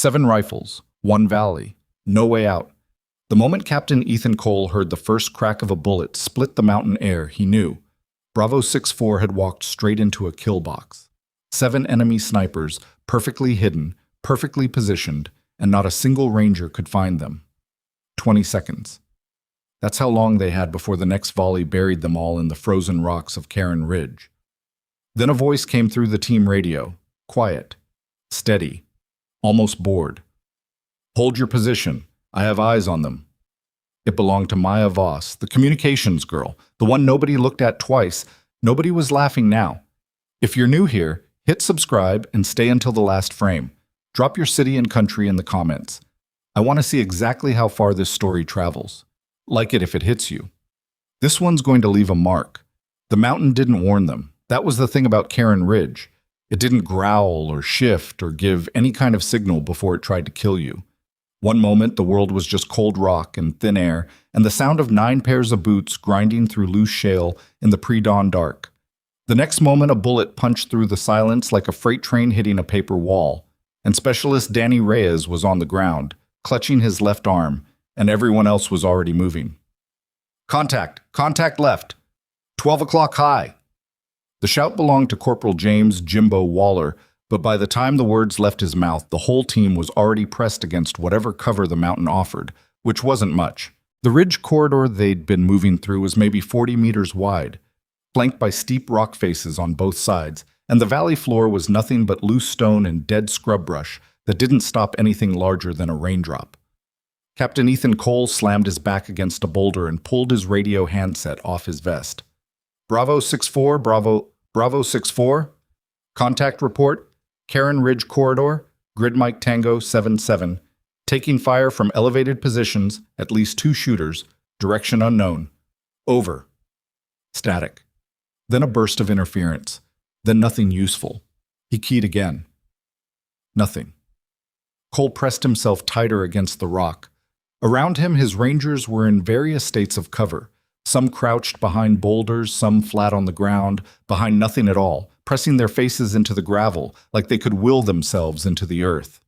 7 rifles, 1 valley, no way out. The moment Captain Ethan Cole heard the first crack of a bullet split the mountain air, he knew. Bravo 6-4 had walked straight into a kill box. 7 enemy snipers, perfectly hidden, perfectly positioned, and not a single ranger could find them. 20 seconds. That's how long they had before the next volley buried them all in the frozen rocks of Karen Ridge. Then a voice came through the team radio. Quiet. Steady. Almost bored. Hold your position. I have eyes on them. It belonged to Maya Voss, the communications girl, the one nobody looked at twice. Nobody was laughing now. If you're new here, hit subscribe and stay until the last frame. Drop your city and country in the comments. I want to see exactly how far this story travels. Like it if it hits you. This one's going to leave a mark. The mountain didn't warn them. That was the thing about Karen Ridge. It didn't growl or shift or give any kind of signal before it tried to kill you. One moment, the world was just cold rock and thin air, and the sound of 9 pairs of boots grinding through loose shale in the pre-dawn dark. The next moment, a bullet punched through the silence like a freight train hitting a paper wall, and Specialist Danny Reyes was on the ground, clutching his left arm, and everyone else was already moving. Contact! Contact left! 12 o'clock high! The shout belonged to Corporal James Jimbo Waller, but by the time the words left his mouth, the whole team was already pressed against whatever cover the mountain offered, which wasn't much. The ridge corridor they'd been moving through was maybe 40 meters wide, flanked by steep rock faces on both sides, and the valley floor was nothing but loose stone and dead scrub brush that didn't stop anything larger than a raindrop. Captain Ethan Cole slammed his back against a boulder and pulled his radio handset off his vest. Bravo 6-4, Bravo 6-4. Contact report, Karen Ridge Corridor, Grid Mike Tango 7-7. Taking fire from elevated positions, at least 2 shooters, direction unknown. Over. Static. Then a burst of interference. Then nothing useful. He keyed again. Nothing. Cole pressed himself tighter against the rock. Around him, his rangers were in various states of cover. Some crouched behind boulders, some flat on the ground, behind nothing at all, pressing their faces into the gravel like they could will themselves into the earth.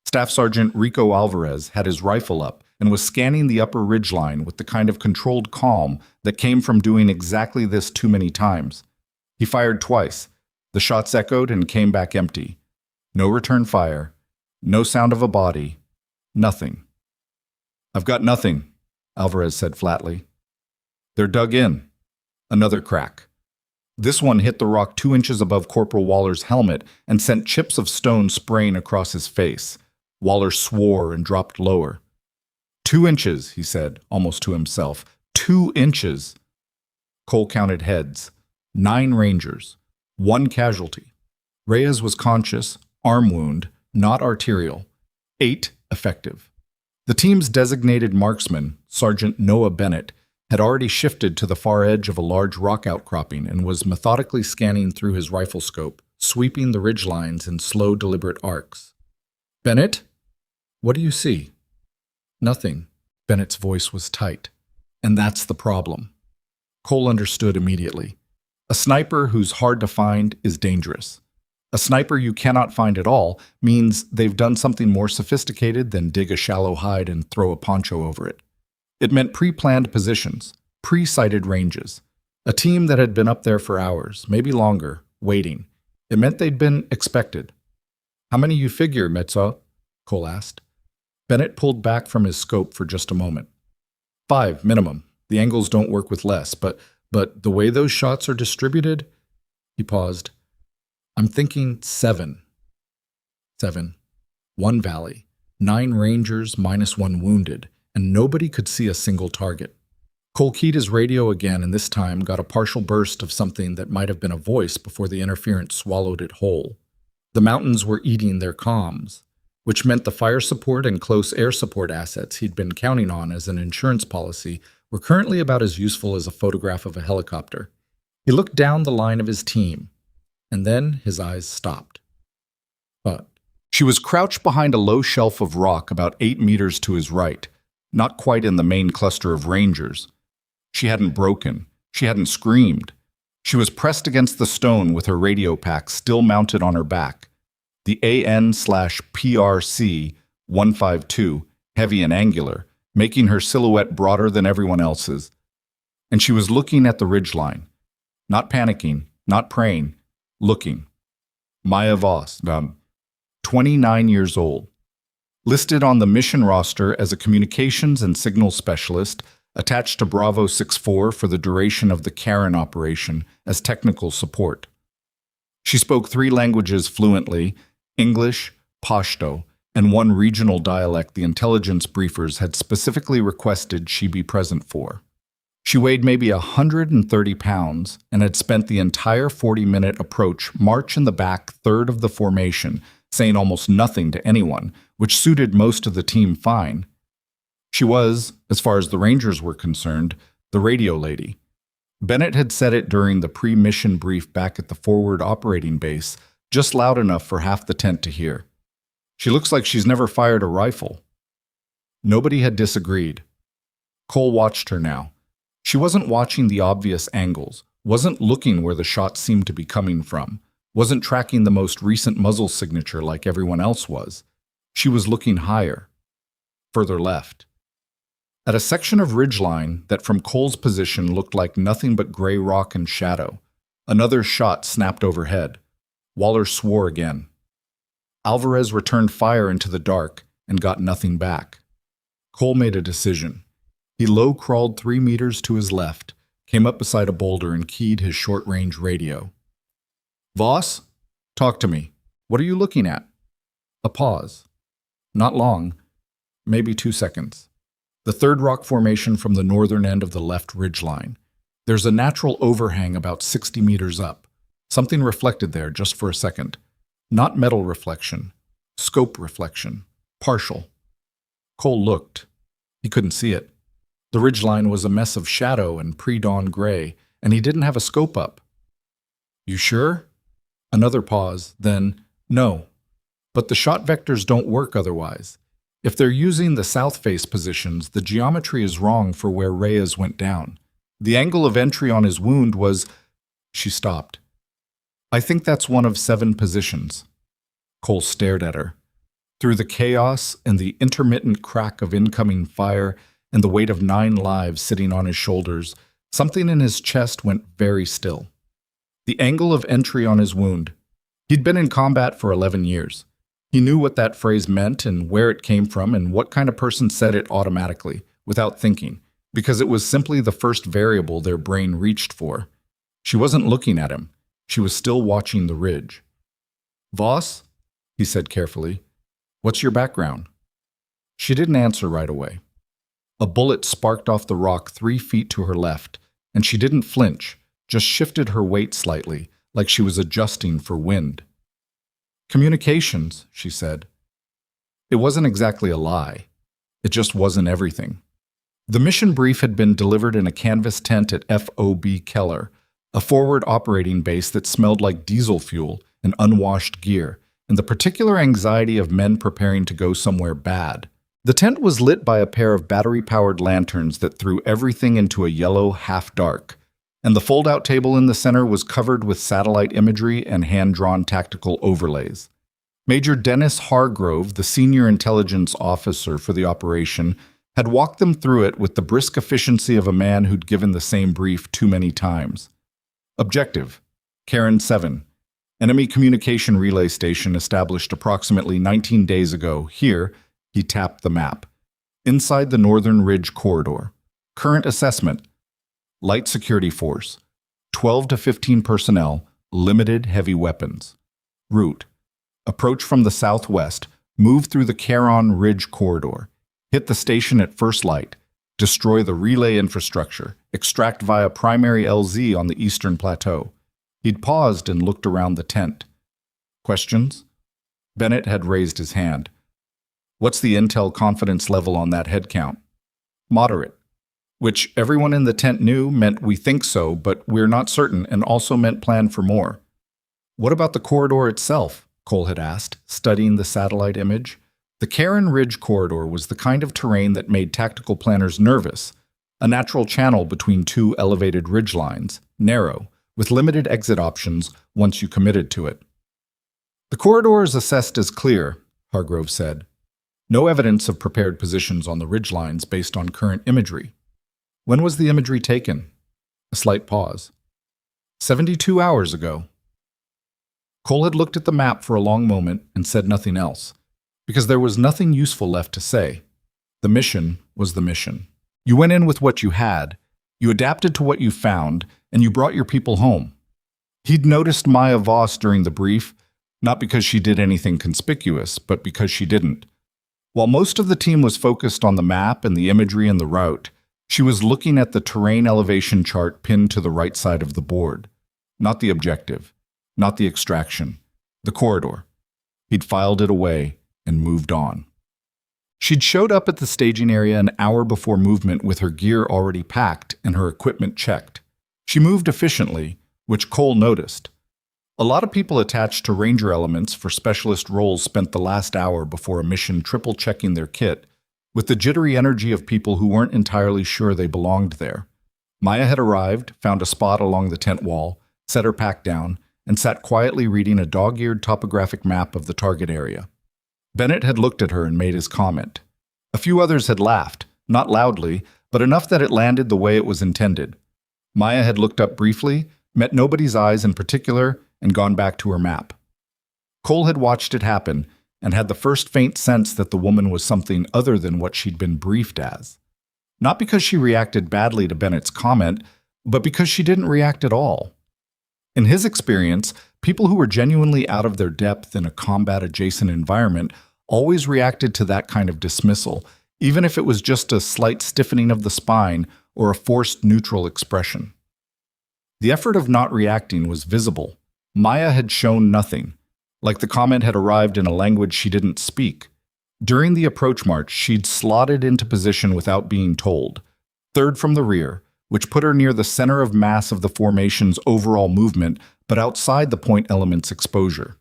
Staff Sergeant Rico Alvarez had his rifle up and was scanning the upper ridgeline with the kind of controlled calm that came from doing exactly this too many times. He fired twice. The shots echoed and came back empty. No return fire. No sound of a body. Nothing. "I've got nothing," Alvarez said flatly. "They're dug in." Another crack. This one hit the rock 2 inches above Corporal Waller's helmet and sent chips of stone spraying across his face. Waller swore and dropped lower. 2 inches, he said, almost to himself. 2 inches. Cole counted heads. 9 rangers. 1 casualty. Reyes was conscious, arm wound, not arterial. 8 effective. The team's designated marksman, Sergeant Noah Bennett, had already shifted to the far edge of a large rock outcropping and was methodically scanning through his rifle scope, sweeping the ridge lines in slow, deliberate arcs. "Bennett? What do you see?" "Nothing." Bennett's voice was tight. "And that's the problem." Cole understood immediately. A sniper who's hard to find is dangerous. A sniper you cannot find at all means they've done something more sophisticated than dig a shallow hide and throw a poncho over it. It meant pre-planned positions, pre-sighted ranges. A team that had been up there for hours, maybe longer, waiting. It meant they'd been expected. "How many you figure, Mezzo?" Cole asked. Bennett pulled back from his scope for just a moment. 5, minimum. The angles don't work with less, but the way those shots are distributed..." He paused. "I'm thinking 7. 7. 1 valley, 9 rangers minus 1 wounded, and nobody could see a single target." Cole keyed his radio again and this time got a partial burst of something that might have been a voice before the interference swallowed it whole. The mountains were eating their comms, which meant the fire support and close air support assets he'd been counting on as an insurance policy were currently about as useful as a photograph of a helicopter. He looked down the line of his team, and then his eyes stopped. But she was crouched behind a low shelf of rock about 8 meters to his right, not quite in the main cluster of rangers. She hadn't broken. She hadn't screamed. She was pressed against the stone with her radio pack still mounted on her back. the AN/PRC 152, heavy and angular, making her silhouette broader than everyone else's. And she was looking at the ridgeline. Not panicking, not praying, looking. Maya Voss, 29 years old. Listed on the mission roster as a communications and signals specialist, attached to Bravo 64 for the duration of the Karen operation as technical support. She spoke 3 languages fluently, English, Pashto, and 1 regional dialect the intelligence briefers had specifically requested she be present for. She weighed maybe 130 pounds and had spent the entire 40-minute approach march in the back third of the formation, saying almost nothing to anyone, which suited most of the team fine. She was, as far as the Rangers were concerned, the radio lady. Bennett had said it during the pre-mission brief back at the forward operating base, just loud enough for half the tent to hear. She looks like she's never fired a rifle. Nobody had disagreed. Cole watched her now. She wasn't watching the obvious angles, wasn't looking where the shot seemed to be coming from, wasn't tracking the most recent muzzle signature like everyone else was. She was looking higher, further left. At a section of ridgeline that from Cole's position looked like nothing but gray rock and shadow, another shot snapped overhead. Waller swore again. Alvarez returned fire into the dark and got nothing back. Cole made a decision. He low-crawled 3 meters to his left, came up beside a boulder and keyed his short-range radio. "Voss? Talk to me. What are you looking at?" A pause. Not long. Maybe 2 seconds. The third rock formation from the northern end of the left ridgeline. There's a natural overhang about 60 meters up. Something reflected there just for a second. Not metal reflection. Scope reflection. Partial. Cole looked. He couldn't see it. The ridgeline was a mess of shadow and pre-dawn gray, and he didn't have a scope up. "You sure?" Another pause, then, "No. But the shot vectors don't work otherwise. If they're using the south-face positions, the geometry is wrong for where Reyes went down. The angle of entry on his wound was—" She stopped. "I think that's one of 7 positions." Cole stared at her. Through the chaos and the intermittent crack of incoming fire and the weight of 9 lives sitting on his shoulders, something in his chest went very still. The angle of entry on his wound. He'd been in combat for 11 years. He knew what that phrase meant and where it came from and what kind of person said it automatically, without thinking, because it was simply the first variable their brain reached for. She wasn't looking at him. She was still watching the ridge. "Voss?" he said carefully. "What's your background?" She didn't answer right away. A bullet sparked off the rock 3 feet to her left, and she didn't flinch, just shifted her weight slightly, like she was adjusting for wind. "Communications," she said. It wasn't exactly a lie. It just wasn't everything. The mission brief had been delivered in a canvas tent at FOB Keller, a forward operating base that smelled like diesel fuel and unwashed gear, and the particular anxiety of men preparing to go somewhere bad. The tent was lit by a pair of battery-powered lanterns that threw everything into a yellow half-dark, and the fold-out table in the center was covered with satellite imagery and hand-drawn tactical overlays. Major Dennis Hargrove, the senior intelligence officer for the operation, had walked them through it with the brisk efficiency of a man who'd given the same brief too many times. Objective: Karen 7. Enemy communication relay station established approximately 19 days ago. Here, he tapped the map. Inside the Northern Ridge Corridor. Current assessment: Light security force. 12 to 15 personnel, limited heavy weapons. Route: approach from the southwest, move through the Caron Ridge Corridor. Hit the station at first light. Destroy the relay infrastructure. Extract via primary LZ on the eastern plateau. He'd paused and looked around the tent. Questions? Bennett had raised his hand. What's the intel confidence level on that head count? Moderate. Which everyone in the tent knew meant we think so, but we're not certain, and also meant plan for more. What about the corridor itself? Cole had asked, studying the satellite image. The Caron Ridge Corridor was the kind of terrain that made tactical planners nervous. A natural channel between 2 elevated ridgelines, narrow, with limited exit options once you committed to it. The corridor is assessed as clear, Hargrove said. No evidence of prepared positions on the ridgelines based on current imagery. When was the imagery taken? A slight pause. 72 hours ago. Cole had looked at the map for a long moment and said nothing else, because there was nothing useful left to say. The mission was the mission. You went in with what you had, you adapted to what you found, and you brought your people home. He'd noticed Maya Voss during the brief, not because she did anything conspicuous, but because she didn't. While most of the team was focused on the map and the imagery and the route, she was looking at the terrain elevation chart pinned to the right side of the board. Not the objective, not the extraction, the corridor. He'd filed it away and moved on. She'd showed up at the staging area an hour before movement with her gear already packed and her equipment checked. She moved efficiently, which Cole noticed. A lot of people attached to ranger elements for specialist roles spent the last hour before a mission triple-checking their kit, with the jittery energy of people who weren't entirely sure they belonged there. Maya had arrived, found a spot along the tent wall, set her pack down, and sat quietly reading a dog-eared topographic map of the target area. Bennett had looked at her and made his comment. A few others had laughed, not loudly, but enough that it landed the way it was intended. Maya had looked up briefly, met nobody's eyes in particular, and gone back to her map. Cole had watched it happen and had the first faint sense that the woman was something other than what she'd been briefed as. Not because she reacted badly to Bennett's comment, but because she didn't react at all. In his experience, people who were genuinely out of their depth in a combat-adjacent environment always reacted to that kind of dismissal, even if it was just a slight stiffening of the spine or a forced neutral expression. The effort of not reacting was visible. Maya had shown nothing, like the comment had arrived in a language she didn't speak. During the approach march, she'd slotted into position without being told, third from the rear, which put her near the center of mass of the formation's overall movement, but outside the point element's exposure.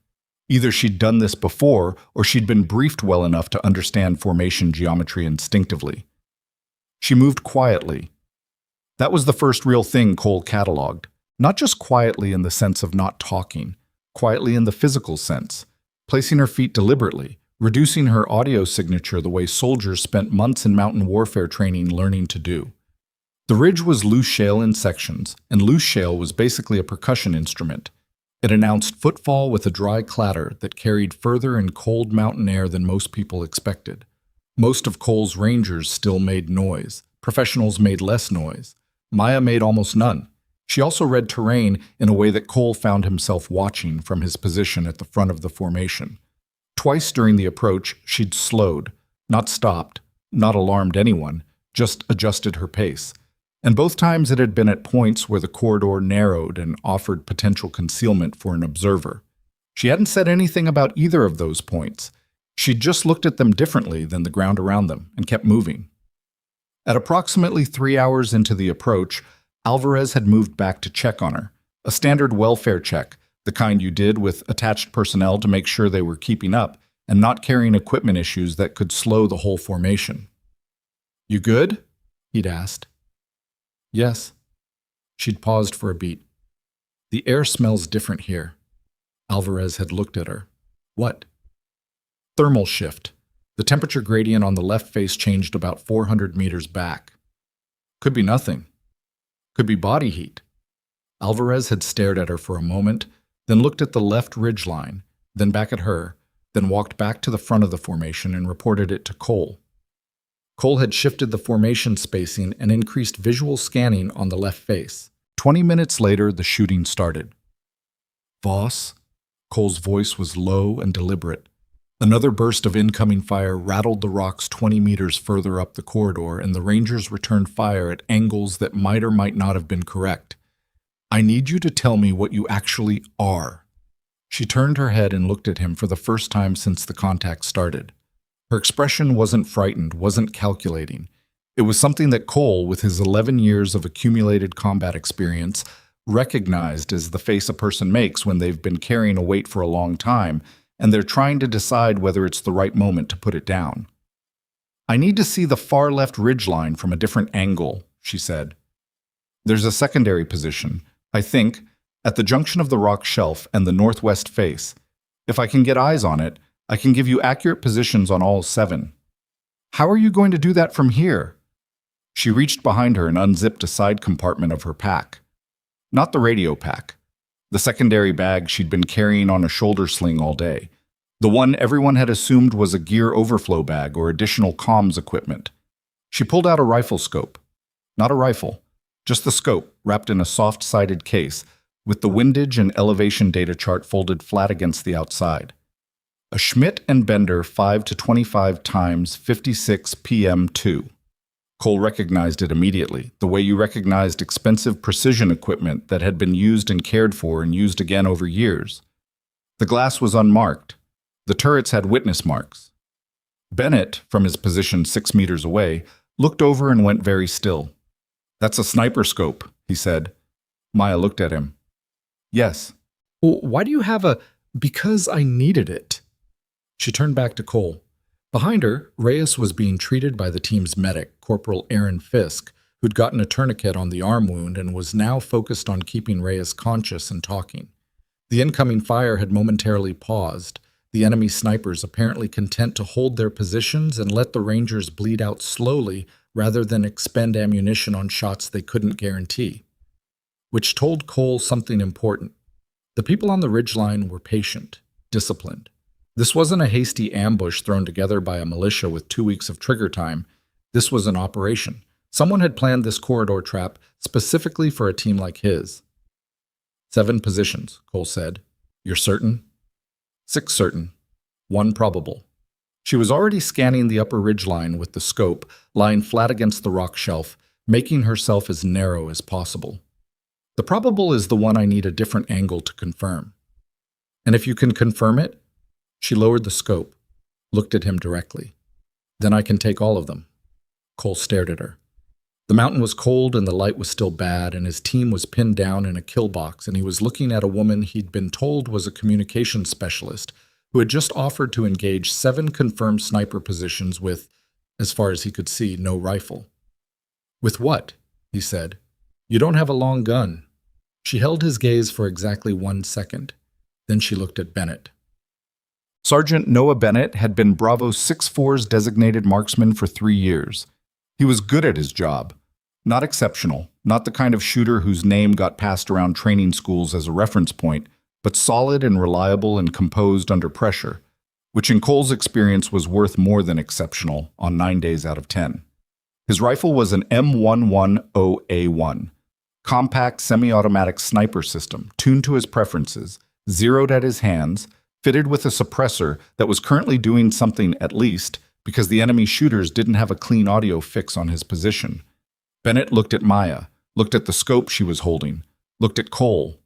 Either she'd done this before, or she'd been briefed well enough to understand formation geometry instinctively. She moved quietly. That was the first real thing Cole cataloged. Not just quietly in the sense of not talking, quietly in the physical sense, placing her feet deliberately, reducing her audio signature the way soldiers spent months in mountain warfare training learning to do. The ridge was loose shale in sections, and loose shale was basically a percussion instrument. It announced footfall with a dry clatter that carried further in cold mountain air than most people expected. Most of Cole's rangers still made noise. Professionals made less noise. Maya made almost none. She also read terrain in a way that Cole found himself watching from his position at the front of the formation. Twice during the approach, she'd slowed, not stopped, not alarmed anyone, just adjusted her pace. And both times it had been at points where the corridor narrowed and offered potential concealment for an observer. She hadn't said anything about either of those points. She'd just looked at them differently than the ground around them and kept moving. At approximately 3 hours into the approach, Alvarez had moved back to check on her, a standard welfare check, the kind you did with attached personnel to make sure they were keeping up and not carrying equipment issues that could slow the whole formation. "You good?" he'd asked. "Yes." She'd paused for a beat. "The air smells different here." Alvarez had looked at her. "What?" "Thermal shift. The temperature gradient on the left face changed about 400 meters back." "Could be nothing. Could be body heat." Alvarez had stared at her for a moment, then looked at the left ridgeline, then back at her, then walked back to the front of the formation and reported it to Cole. Cole had shifted the formation spacing and increased visual scanning on the left face. 20 minutes later, the shooting started. "Voss?" Cole's voice was low and deliberate. Another burst of incoming fire rattled the rocks 20 meters further up the corridor, and the Rangers returned fire at angles that might or might not have been correct. "I need you to tell me what you actually are." She turned her head and looked at him for the first time since the contact started. Her expression wasn't frightened, wasn't calculating. It was something that Cole, with his 11 years of accumulated combat experience, recognized as the face a person makes when they've been carrying a weight for a long time, and they're trying to decide whether it's the right moment to put it down. "I need to see the far left ridgeline from a different angle," she said. "There's a secondary position, I think, at the junction of the rock shelf and the northwest face. If I can get eyes on it, I can give you accurate positions on all 7. How are you going to do that from here? She reached behind her and unzipped a side compartment of her pack. Not the radio pack. The secondary bag she'd been carrying on a shoulder sling all day. The one everyone had assumed was a gear overflow bag or additional comms equipment. She pulled out a rifle scope. Not a rifle, just the scope wrapped in a soft-sided case with the windage and elevation data chart folded flat against the outside. A Schmidt and Bender 5 to 25 times 56 PM2. Cole recognized it immediately, the way you recognized expensive precision equipment that had been used and cared for and used again over years. The glass was unmarked. The turrets had witness marks. Bennett, from his position 6 meters away, looked over and went very still. "That's a sniper scope," he said. Maya looked at him. "Yes." "Well, why do you have a—" "Because I needed it." She turned back to Cole. Behind her, Reyes was being treated by the team's medic, Corporal Aaron Fisk, who'd gotten a tourniquet on the arm wound and was now focused on keeping Reyes conscious and talking. The incoming fire had momentarily paused, the enemy snipers apparently content to hold their positions and let the Rangers bleed out slowly rather than expend ammunition on shots they couldn't guarantee. Which told Cole something important. The people on the ridgeline were patient, disciplined. This wasn't a hasty ambush thrown together by a militia with 2 weeks of trigger time. This was an operation. Someone had planned this corridor trap specifically for a team like his. 7 positions, Cole said. "You're certain?" 6 certain. 1 probable. She was already scanning the upper ridgeline with the scope, lying flat against the rock shelf, making herself as narrow as possible. "The probable is the one I need a different angle to confirm." "And if you can confirm it?" She lowered the scope, looked at him directly. "Then I can take all of them." Cole stared at her. The mountain was cold and the light was still bad, and his team was pinned down in a kill box, and he was looking at a woman he'd been told was a communications specialist who had just offered to engage 7 confirmed sniper positions with, as far as he could see, no rifle. "With what?" he said. "You don't have a long gun." She held his gaze for exactly 1 second. Then she looked at Bennett. Sergeant Noah Bennett had been Bravo 6-4's designated marksman for 3 years. He was good at his job. Not exceptional, not the kind of shooter whose name got passed around training schools as a reference point, but solid and reliable and composed under pressure, which in Cole's experience was worth more than exceptional on 9 days out of 10. His rifle was an M110A1, compact semi-automatic sniper system, tuned to his preferences, zeroed at his hands, fitted with a suppressor that was currently doing something at least, because the enemy shooters didn't have a clean audio fix on his position. Bennett looked at Maya, looked at the scope she was holding, looked at Cole.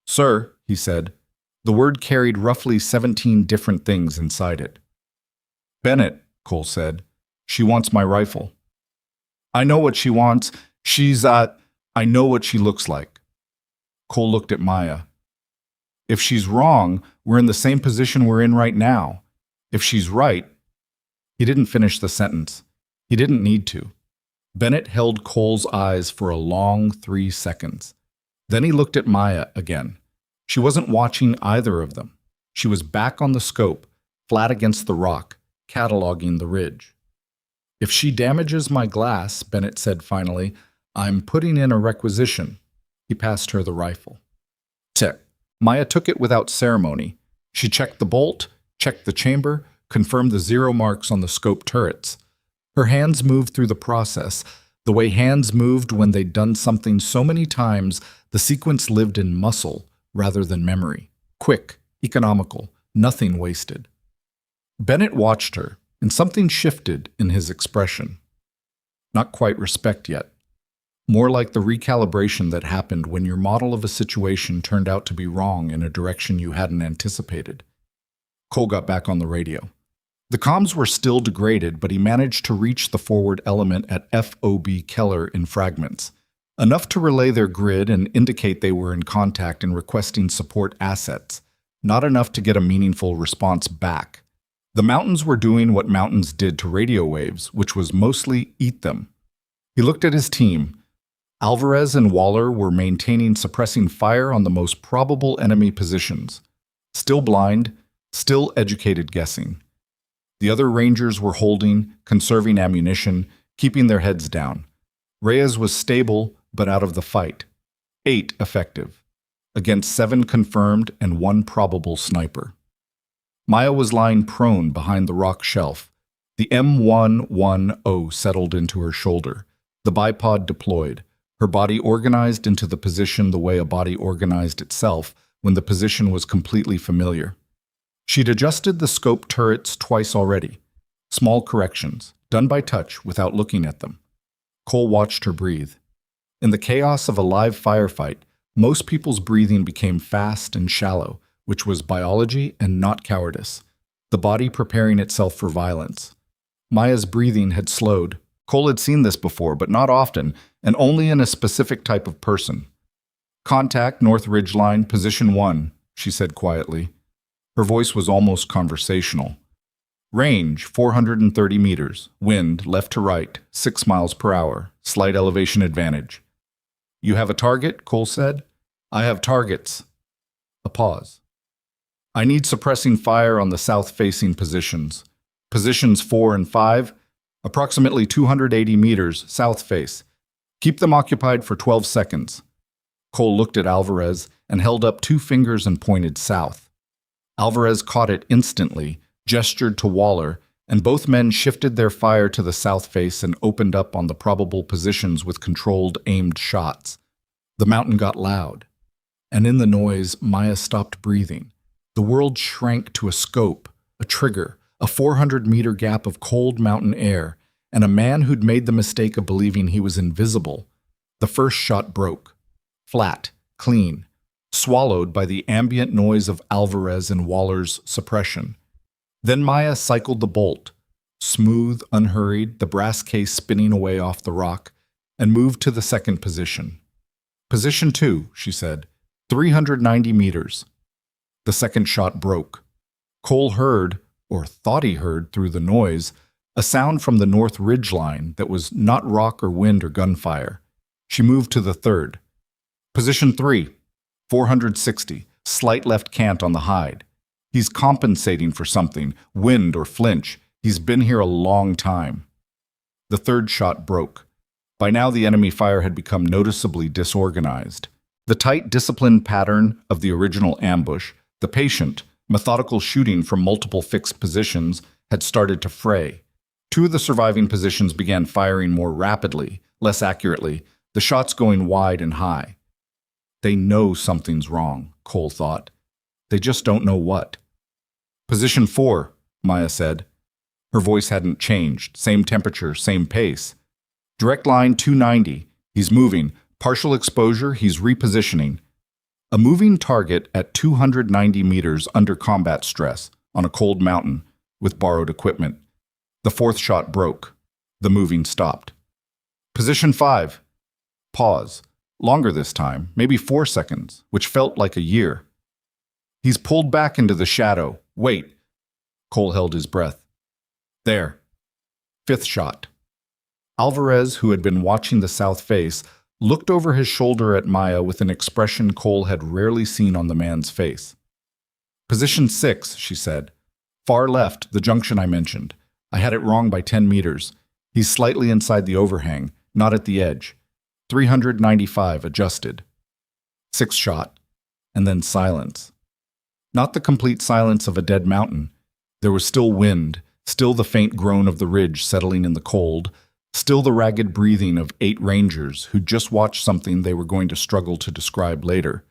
"Sir," he said. The word carried roughly 17 different things inside it. "Bennett," Cole said, "she wants my rifle." "I know what she wants. I know what she looks like." Cole looked at Maya. "If she's wrong, we're in the same position we're in right now. If she's right—" He didn't finish the sentence. He didn't need to. Bennett held Cole's eyes for a long 3 seconds. Then he looked at Maya again. She wasn't watching either of them. She was back on the scope, flat against the rock, cataloging the ridge. "If she damages my glass," Bennett said finally, "I'm putting in a requisition." He passed her the rifle. Tick. Maya took it without ceremony. She checked the bolt, checked the chamber, confirmed the 0 marks on the scope turrets. Her hands moved through the process, the way hands moved when they'd done something so many times the sequence lived in muscle rather than memory. Quick, economical, nothing wasted. Bennett watched her, and something shifted in his expression. Not quite respect yet. More like the recalibration that happened when your model of a situation turned out to be wrong in a direction you hadn't anticipated. Cole got back on the radio. The comms were still degraded, but he managed to reach the forward element at FOB Keller in fragments, enough to relay their grid and indicate they were in contact and requesting support assets, not enough to get a meaningful response back. The mountains were doing what mountains did to radio waves, which was mostly eat them. He looked at his team. Alvarez and Waller were maintaining suppressing fire on the most probable enemy positions. Still blind, still educated guessing. The other Rangers were holding, conserving ammunition, keeping their heads down. Reyes was stable, but out of the fight. 8 effective, against 7 confirmed and 1 probable sniper. Maya was lying prone behind the rock shelf. The M110 settled into her shoulder. The bipod deployed, her body organized into the position the way a body organized itself when the position was completely familiar. She'd adjusted the scope turrets twice already. Small corrections, done by touch without looking at them. Cole watched her breathe. In the chaos of a live firefight, most people's breathing became fast and shallow, which was biology and not cowardice, the body preparing itself for violence. Maya's breathing had slowed. Cole had seen this before, but not often, and only in a specific type of person. "Contact, North Ridgeline, position 1, she said quietly. Her voice was almost conversational. "Range, 430 meters. Wind, left to right, 6 miles per hour. Slight elevation advantage." "You have a target?" Cole said. "I have targets." A pause. "I need suppressing fire on the south-facing positions. Positions 4 and 5, approximately 280 meters, south face. Keep them occupied for 12 seconds. Cole looked at Alvarez and held up 2 fingers and pointed south. Alvarez caught it instantly, gestured to Waller, and both men shifted their fire to the south face and opened up on the probable positions with controlled, aimed shots. The mountain got loud, and in the noise, Maya stopped breathing. The world shrank to a scope, a trigger, a 400-meter gap of cold mountain air, and a man who'd made the mistake of believing he was invisible. The first shot broke. Flat, clean, swallowed by the ambient noise of Alvarez and Waller's suppression. Then Maya cycled the bolt, smooth, unhurried, the brass case spinning away off the rock, and moved to the second position. "Position 2, she said, 390 meters. The second shot broke. Cole heard, or thought he heard through the noise, a sound from the North Ridge line that was not rock or wind or gunfire. She moved to the third. "Position 3, 460, slight left cant on the hide. He's compensating for something, wind or flinch. He's been here a long time." The third shot broke. By now the enemy fire had become noticeably disorganized. The tight, disciplined pattern of the original ambush, the patient, methodical shooting from multiple fixed positions, had started to fray. 2 of the surviving positions began firing more rapidly, less accurately, the shots going wide and high. They know something's wrong, Cole thought. They just don't know what. "Position 4, Maya said. Her voice hadn't changed, same temperature, same pace. "Direct line 290, he's moving, partial exposure, he's repositioning." A moving target at 290 meters under combat stress, on a cold mountain, with borrowed equipment. The fourth shot broke. The moving stopped. "Position 5. Pause. Longer this time, maybe 4 seconds, which felt like a year. "He's pulled back into the shadow. Wait." Cole held his breath. "There." 5th shot. Alvarez, who had been watching the south face, looked over his shoulder at Maya with an expression Cole had rarely seen on the man's face. "Position 6, she said. "Far left, the junction I mentioned. I had it wrong by 10 meters. He's slightly inside the overhang, not at the edge. 395 adjusted." 6th shot, and then silence. Not the complete silence of a dead mountain. There was still wind, still the faint groan of the ridge settling in the cold, still the ragged breathing of 8 rangers who'd just watched something they were going to struggle to describe later,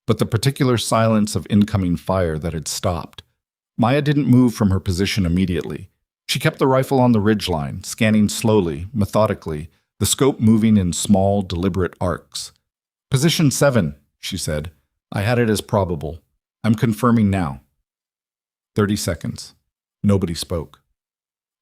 but the particular silence of incoming fire that had stopped. Maya didn't move from her position immediately. She kept the rifle on the ridgeline, scanning slowly, methodically, the scope moving in small, deliberate arcs. "Position 7, she said. "I had it as probable. I'm confirming now." 30 seconds. Nobody spoke.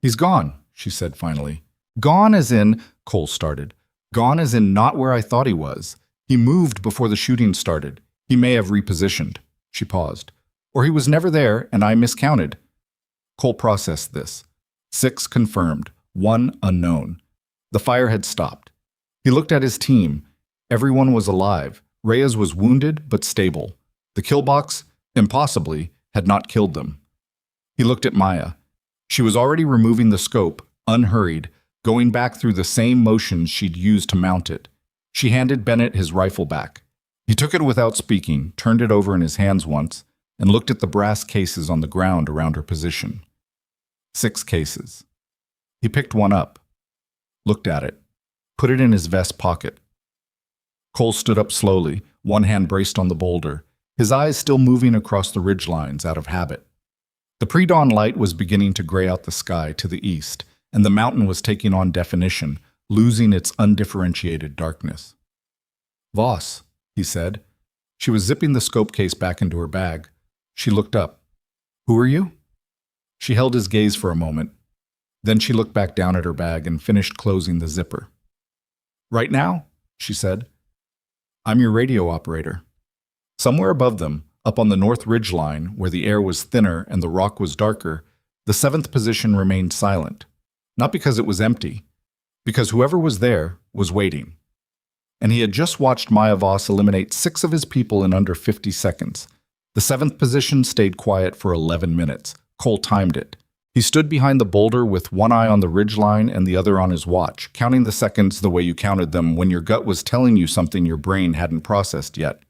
"He's gone," she said finally. "Gone as in," Cole started. "Gone as in not where I thought he was. He moved before the shooting started. He may have repositioned." She paused. "Or he was never there and I miscounted." Cole processed this. 6 confirmed, 1 unknown. The fire had stopped. He looked at his team. Everyone was alive. Reyes was wounded but stable. The kill box, impossibly, had not killed them. He looked at Maya. She was already removing the scope, unhurried, going back through the same motions she'd used to mount it. She handed Bennett his rifle back. He took it without speaking, turned it over in his hands once, and looked at the brass cases on the ground around her position. 6 cases. He picked one up, looked at it, put it in his vest pocket. Cole stood up slowly, one hand braced on the boulder, his eyes still moving across the ridgelines out of habit. The pre-dawn light was beginning to gray out the sky to the east, and the mountain was taking on definition, losing its undifferentiated darkness. "Voss," he said. She was zipping the scope case back into her bag. She looked up. "Who are you?" She held his gaze for a moment. Then she looked back down at her bag and finished closing the zipper. "Right now," she said, "I'm your radio operator." Somewhere above them, up on the north ridge line, where the air was thinner and the rock was darker, the 7th position remained silent. Not because it was empty, because whoever was there was waiting. And he had just watched Maya Voss eliminate 6 of his people in under 50 seconds. The 7th position stayed quiet for 11 minutes. Cole timed it. He stood behind the boulder with one eye on the ridgeline and the other on his watch, counting the seconds the way you counted them when your gut was telling you something your brain hadn't processed yet.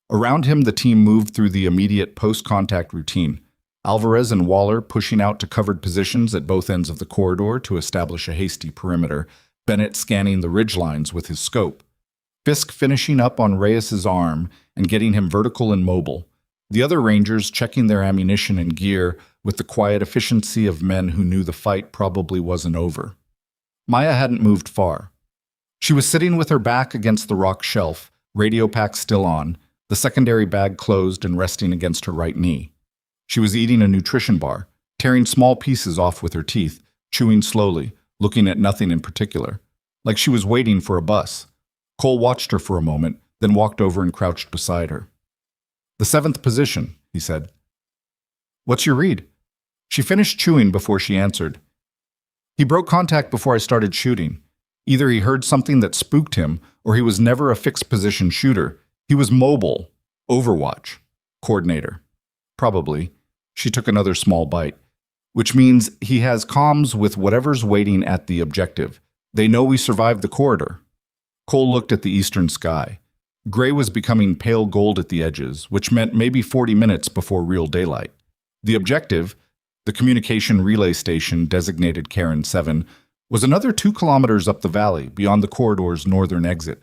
Around him, the team moved through the immediate post-contact routine. Alvarez and Waller pushing out to covered positions at both ends of the corridor to establish a hasty perimeter, Bennett scanning the ridgelines with his scope. Fisk finishing up on Reyes's arm and getting him vertical and mobile. The other Rangers checking their ammunition and gear with the quiet efficiency of men who knew the fight probably wasn't over. Maya hadn't moved far. She was sitting with her back against the rock shelf, radio pack still on, the secondary bag closed and resting against her right knee. She was eating a nutrition bar, tearing small pieces off with her teeth, chewing slowly, looking at nothing in particular, like she was waiting for a bus. Cole watched her for a moment, then walked over and crouched beside her. "The 7th position," he said. "What's your read?" She finished chewing before she answered. "He broke contact before I started shooting. Either he heard something that spooked him, or he was never a fixed position shooter. He was mobile. Overwatch. Coordinator. Probably." She took another small bite. "Which means he has comms with whatever's waiting at the objective. They know we survived the corridor." Cole looked at the eastern sky. Gray was becoming pale gold at the edges, which meant maybe 40 minutes before real daylight. The objective, the communication relay station designated Karen 7, was another 2 kilometers up the valley, beyond the corridor's northern exit.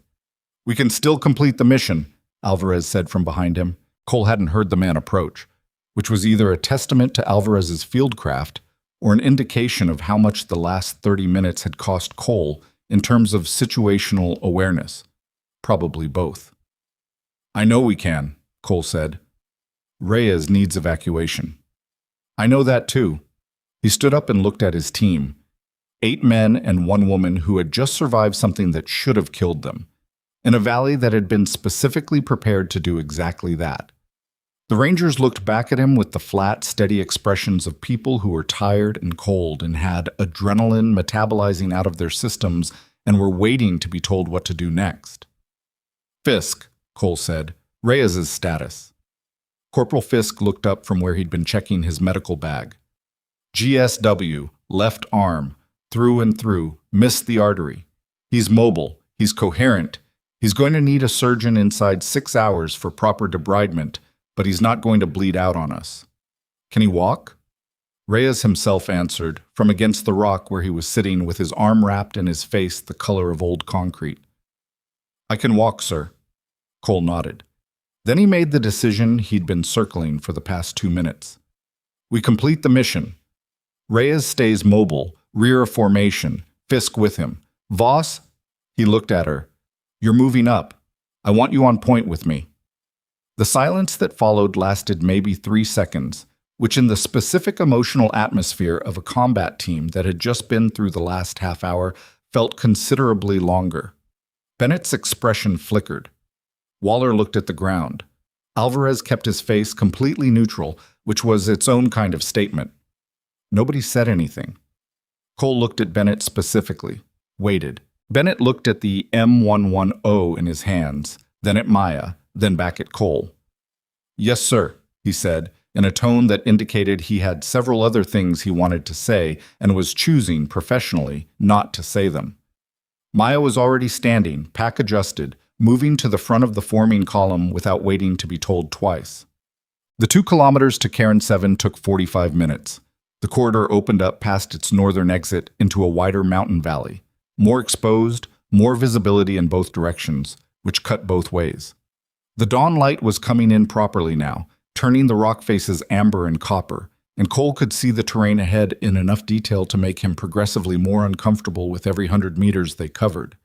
"We can still complete the mission," Alvarez said from behind him. Cole hadn't heard the man approach, which was either a testament to Alvarez's fieldcraft or an indication of how much the last 30 minutes had cost Cole in terms of situational awareness. Probably both. "I know we can," Cole said. "Reyes needs evacuation." "I know that too." He stood up and looked at his team. 8 men and 1 woman who had just survived something that should have killed them, in a valley that had been specifically prepared to do exactly that. The Rangers looked back at him with the flat, steady expressions of people who were tired and cold and had adrenaline metabolizing out of their systems and were waiting to be told what to do next. "Fisk," Cole said, "Reyes's status." Corporal Fisk looked up from where he'd been checking his medical bag. "GSW, left arm, through and through, missed the artery. He's mobile, he's coherent. He's going to need a surgeon inside 6 hours for proper debridement, but he's not going to bleed out on us." "Can he walk?" Reyes himself answered, from against the rock where he was sitting with his arm wrapped and his face the color of old concrete. "I can walk, sir." Cole nodded. Then he made the decision he'd been circling for the past 2 minutes. "We complete the mission. Reyes stays mobile, rear of formation, Fisk with him. Voss," he looked at her, "you're moving up. I want you on point with me." The silence that followed lasted maybe 3 seconds, which in the specific emotional atmosphere of a combat team that had just been through the last half hour felt considerably longer. Bennett's expression flickered. Waller looked at the ground. Alvarez kept his face completely neutral, which was its own kind of statement. Nobody said anything. Cole looked at Bennett specifically, waited. Bennett looked at the M110 in his hands, then at Maya, then back at Cole. "Yes, sir," he said, in a tone that indicated he had several other things he wanted to say and was choosing, professionally, not to say them. Maya was already standing, pack adjusted, moving to the front of the forming column without waiting to be told twice. The 2 kilometers to Cairn 7 took 45 minutes. The corridor opened up past its northern exit into a wider mountain valley, more exposed, more visibility in both directions, which cut both ways. The dawn light was coming in properly now, turning the rock faces amber and copper, and Cole could see the terrain ahead in enough detail to make him progressively more uncomfortable with every 100 meters they covered.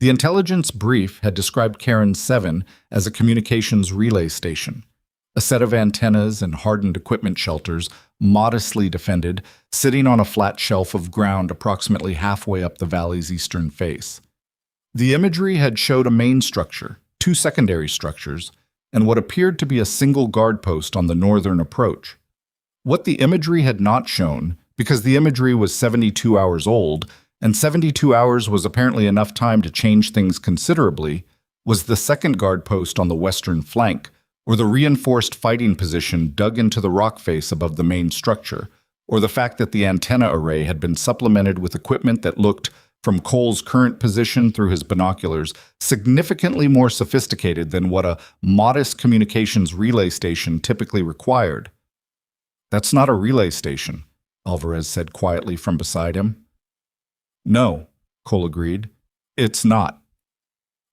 The intelligence brief had described Cairn 7 as a communications relay station, a set of antennas and hardened equipment shelters, modestly defended, sitting on a flat shelf of ground approximately halfway up the valley's eastern face. The imagery had showed a main structure, 2 secondary structures, and what appeared to be a single guard post on the northern approach. What the imagery had not shown, because the imagery was 72 hours old, and 72 hours was apparently enough time to change things considerably, was the second guard post on the western flank, or the reinforced fighting position dug into the rock face above the main structure, or the fact that the antenna array had been supplemented with equipment that looked, from Cole's current position through his binoculars, significantly more sophisticated than what a modest communications relay station typically required. "That's not a relay station," Alvarez said quietly from beside him. "No," Cole agreed. "It's not."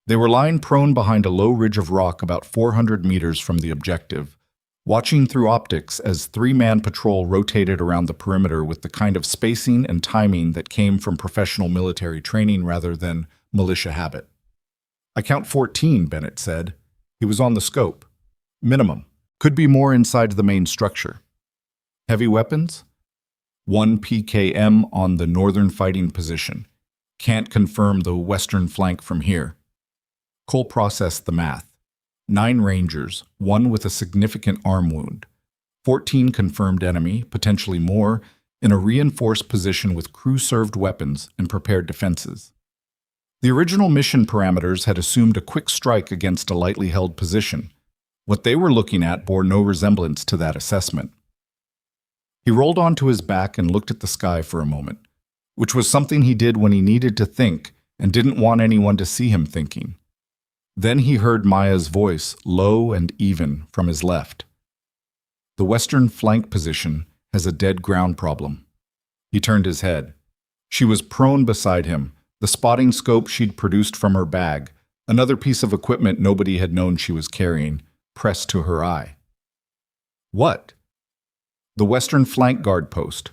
They were lying prone behind a low ridge of rock about 400 meters from the objective, watching through optics as 3-man patrol rotated around the perimeter with the kind of spacing and timing that came from professional military training rather than militia habit. "I count 14, Bennett said. He was on the scope. Minimum. Could be more inside the main structure." "Heavy weapons?" "1 PKM on the northern fighting position. Can't confirm the western flank from here." Cole processed the math. 9 Rangers, 1 with a significant arm wound. 14 confirmed enemy, potentially more, in a reinforced position with crew-served weapons and prepared defenses. The original mission parameters had assumed a quick strike against a lightly held position. What they were looking at bore no resemblance to that assessment. He rolled onto his back and looked at the sky for a moment, which was something he did when he needed to think and didn't want anyone to see him thinking. Then he heard Maya's voice, low and even, from his left. "The western flank position has a dead ground problem." He turned his head. She was prone beside him, the spotting scope she'd produced from her bag, another piece of equipment nobody had known she was carrying, pressed to her eye. "What?" "The western flank guard post.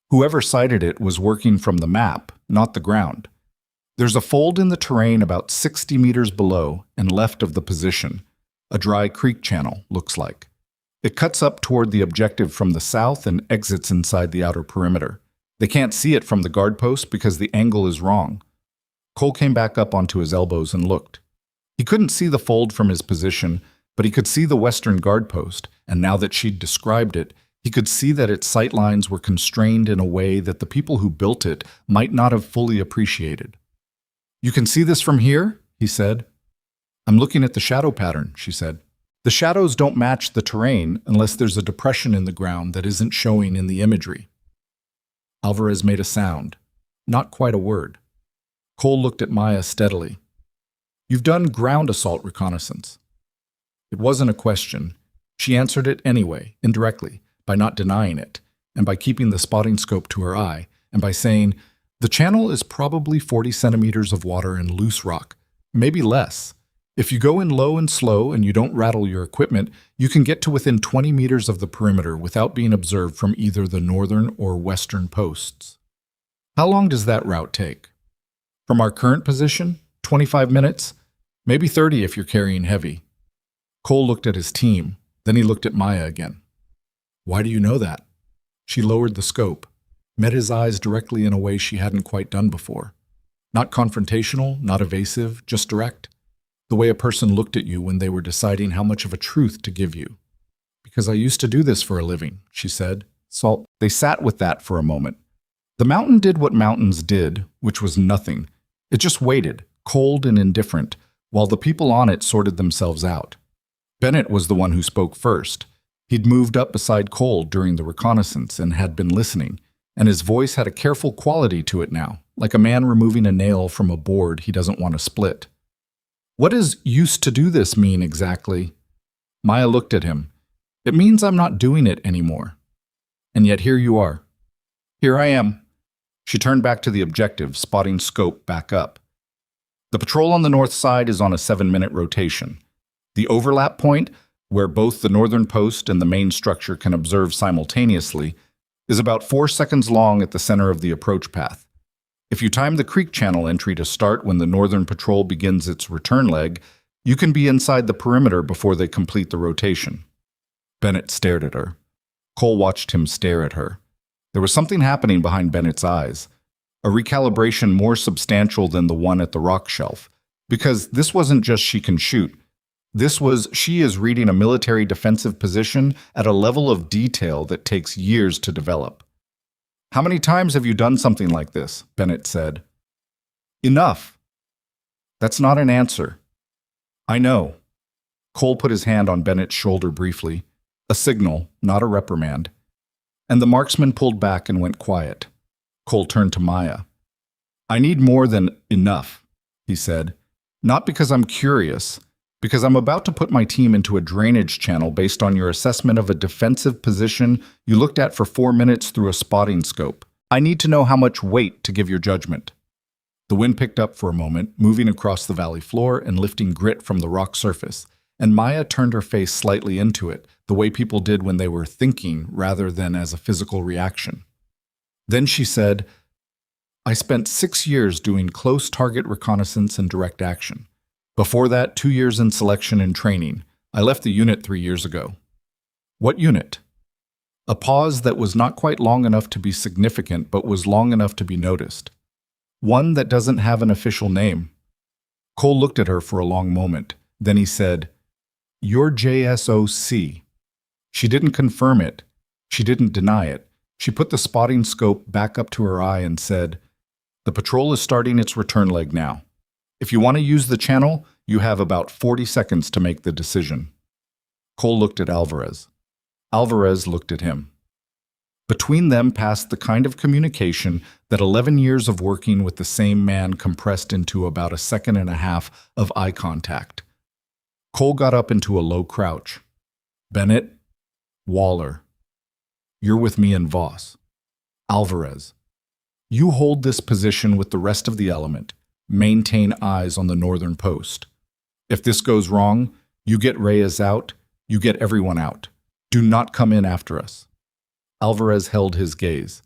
Whoever sighted it was working from the map, not the ground. There's a fold in the terrain about 60 meters below and left of the position. A dry creek channel, looks like. It cuts up toward the objective from the south and exits inside the outer perimeter. They can't see it from the guard post because the angle is wrong." Cole came back up onto his elbows and looked. He couldn't see the fold from his position, but he could see the western guard post, and now that she'd described it, he could see that its sight lines were constrained in a way that the people who built it might not have fully appreciated. "You can see this from here?" he said. "I'm looking at the shadow pattern," she said. "The shadows don't match the terrain unless there's a depression in the ground that isn't showing in the imagery." Alvarez made a sound, not quite a word. Cole looked at Maya steadily. "You've done ground assault reconnaissance." It wasn't a question. She answered it anyway, indirectly, by not denying it, and by keeping the spotting scope to her eye, and by saying, "The channel is probably 40 centimeters of water and loose rock, maybe less. If you go in low and slow and you don't rattle your equipment, you can get to within 20 meters of the perimeter without being observed from either the northern or western posts." "How long does that route take?" "From our current position, 25 minutes, maybe 30 if you're carrying heavy." Cole looked at his team, then he looked at Maya again. "Why do you know that?" She lowered the scope, met his eyes directly in a way she hadn't quite done before. Not confrontational, not evasive, just direct. The way a person looked at you when they were deciding how much of a truth to give you. "Because I used to do this for a living," she said. Salt. They sat with that for a moment. The mountain did what mountains did, which was nothing. It just waited, cold and indifferent, while the people on it sorted themselves out. Bennett was the one who spoke first. He'd moved up beside Cole during the reconnaissance and had been listening, and his voice had a careful quality to it now, like a man removing a nail from a board he doesn't want to split. "What does 'used to do this' mean exactly?" Maya looked at him. "It means I'm not doing it anymore. And yet here you are." "Here I am." She turned back to the objective, spotting scope back up. "The patrol on the north side is on a 7-minute rotation. The overlap point, where both the northern post and the main structure can observe simultaneously, is about 4 seconds long at the center of the approach path. If you time the creek channel entry to start when the northern patrol begins its return leg, you can be inside the perimeter before they complete the rotation." Bennett stared at her. Cole watched him stare at her. There was something happening behind Bennett's eyes, a recalibration more substantial than the one at the rock shelf, because this wasn't just she can shoot. This was she is reading a military defensive position at a level of detail that takes years to develop. "How many times have you done something like this?" Bennett said. "Enough." "That's not an answer." "I know." Cole put his hand on Bennett's shoulder briefly, a signal, not a reprimand. And the marksman pulled back and went quiet. Cole turned to Maya. "I need more than enough," he said. "Not because I'm curious, because I'm about to put my team into a drainage channel based on your assessment of a defensive position you looked at for 4 minutes through a spotting scope. I need to know how much weight to give your judgment." The wind picked up for a moment, moving across the valley floor and lifting grit from the rock surface, and Maya turned her face slightly into it, the way people did when they were thinking rather than as a physical reaction. Then she said, "I spent 6 years doing close target reconnaissance and direct action. Before that, 2 years in selection and training. I left the unit 3 years ago." "What unit?" A pause that was not quite long enough to be significant, but was long enough to be noticed. "One that doesn't have an official name." Cole looked at her for a long moment. Then he said, "You're JSOC." She didn't confirm it. She didn't deny it. She put the spotting scope back up to her eye and said, "The patrol is starting its return leg now. If you want to use the channel, you have about 40 seconds to make the decision." Cole looked at Alvarez. Alvarez looked at him. Between them passed the kind of communication that 11 years of working with the same man compressed into about a second and a half of eye contact. Cole got up into a low crouch. "Bennett, Waller, you're with me and Voss. Alvarez, you hold this position with the rest of the element. Maintain eyes on the northern post. If this goes wrong, you get Reyes out, you get everyone out. Do not come in after us." Alvarez held his gaze.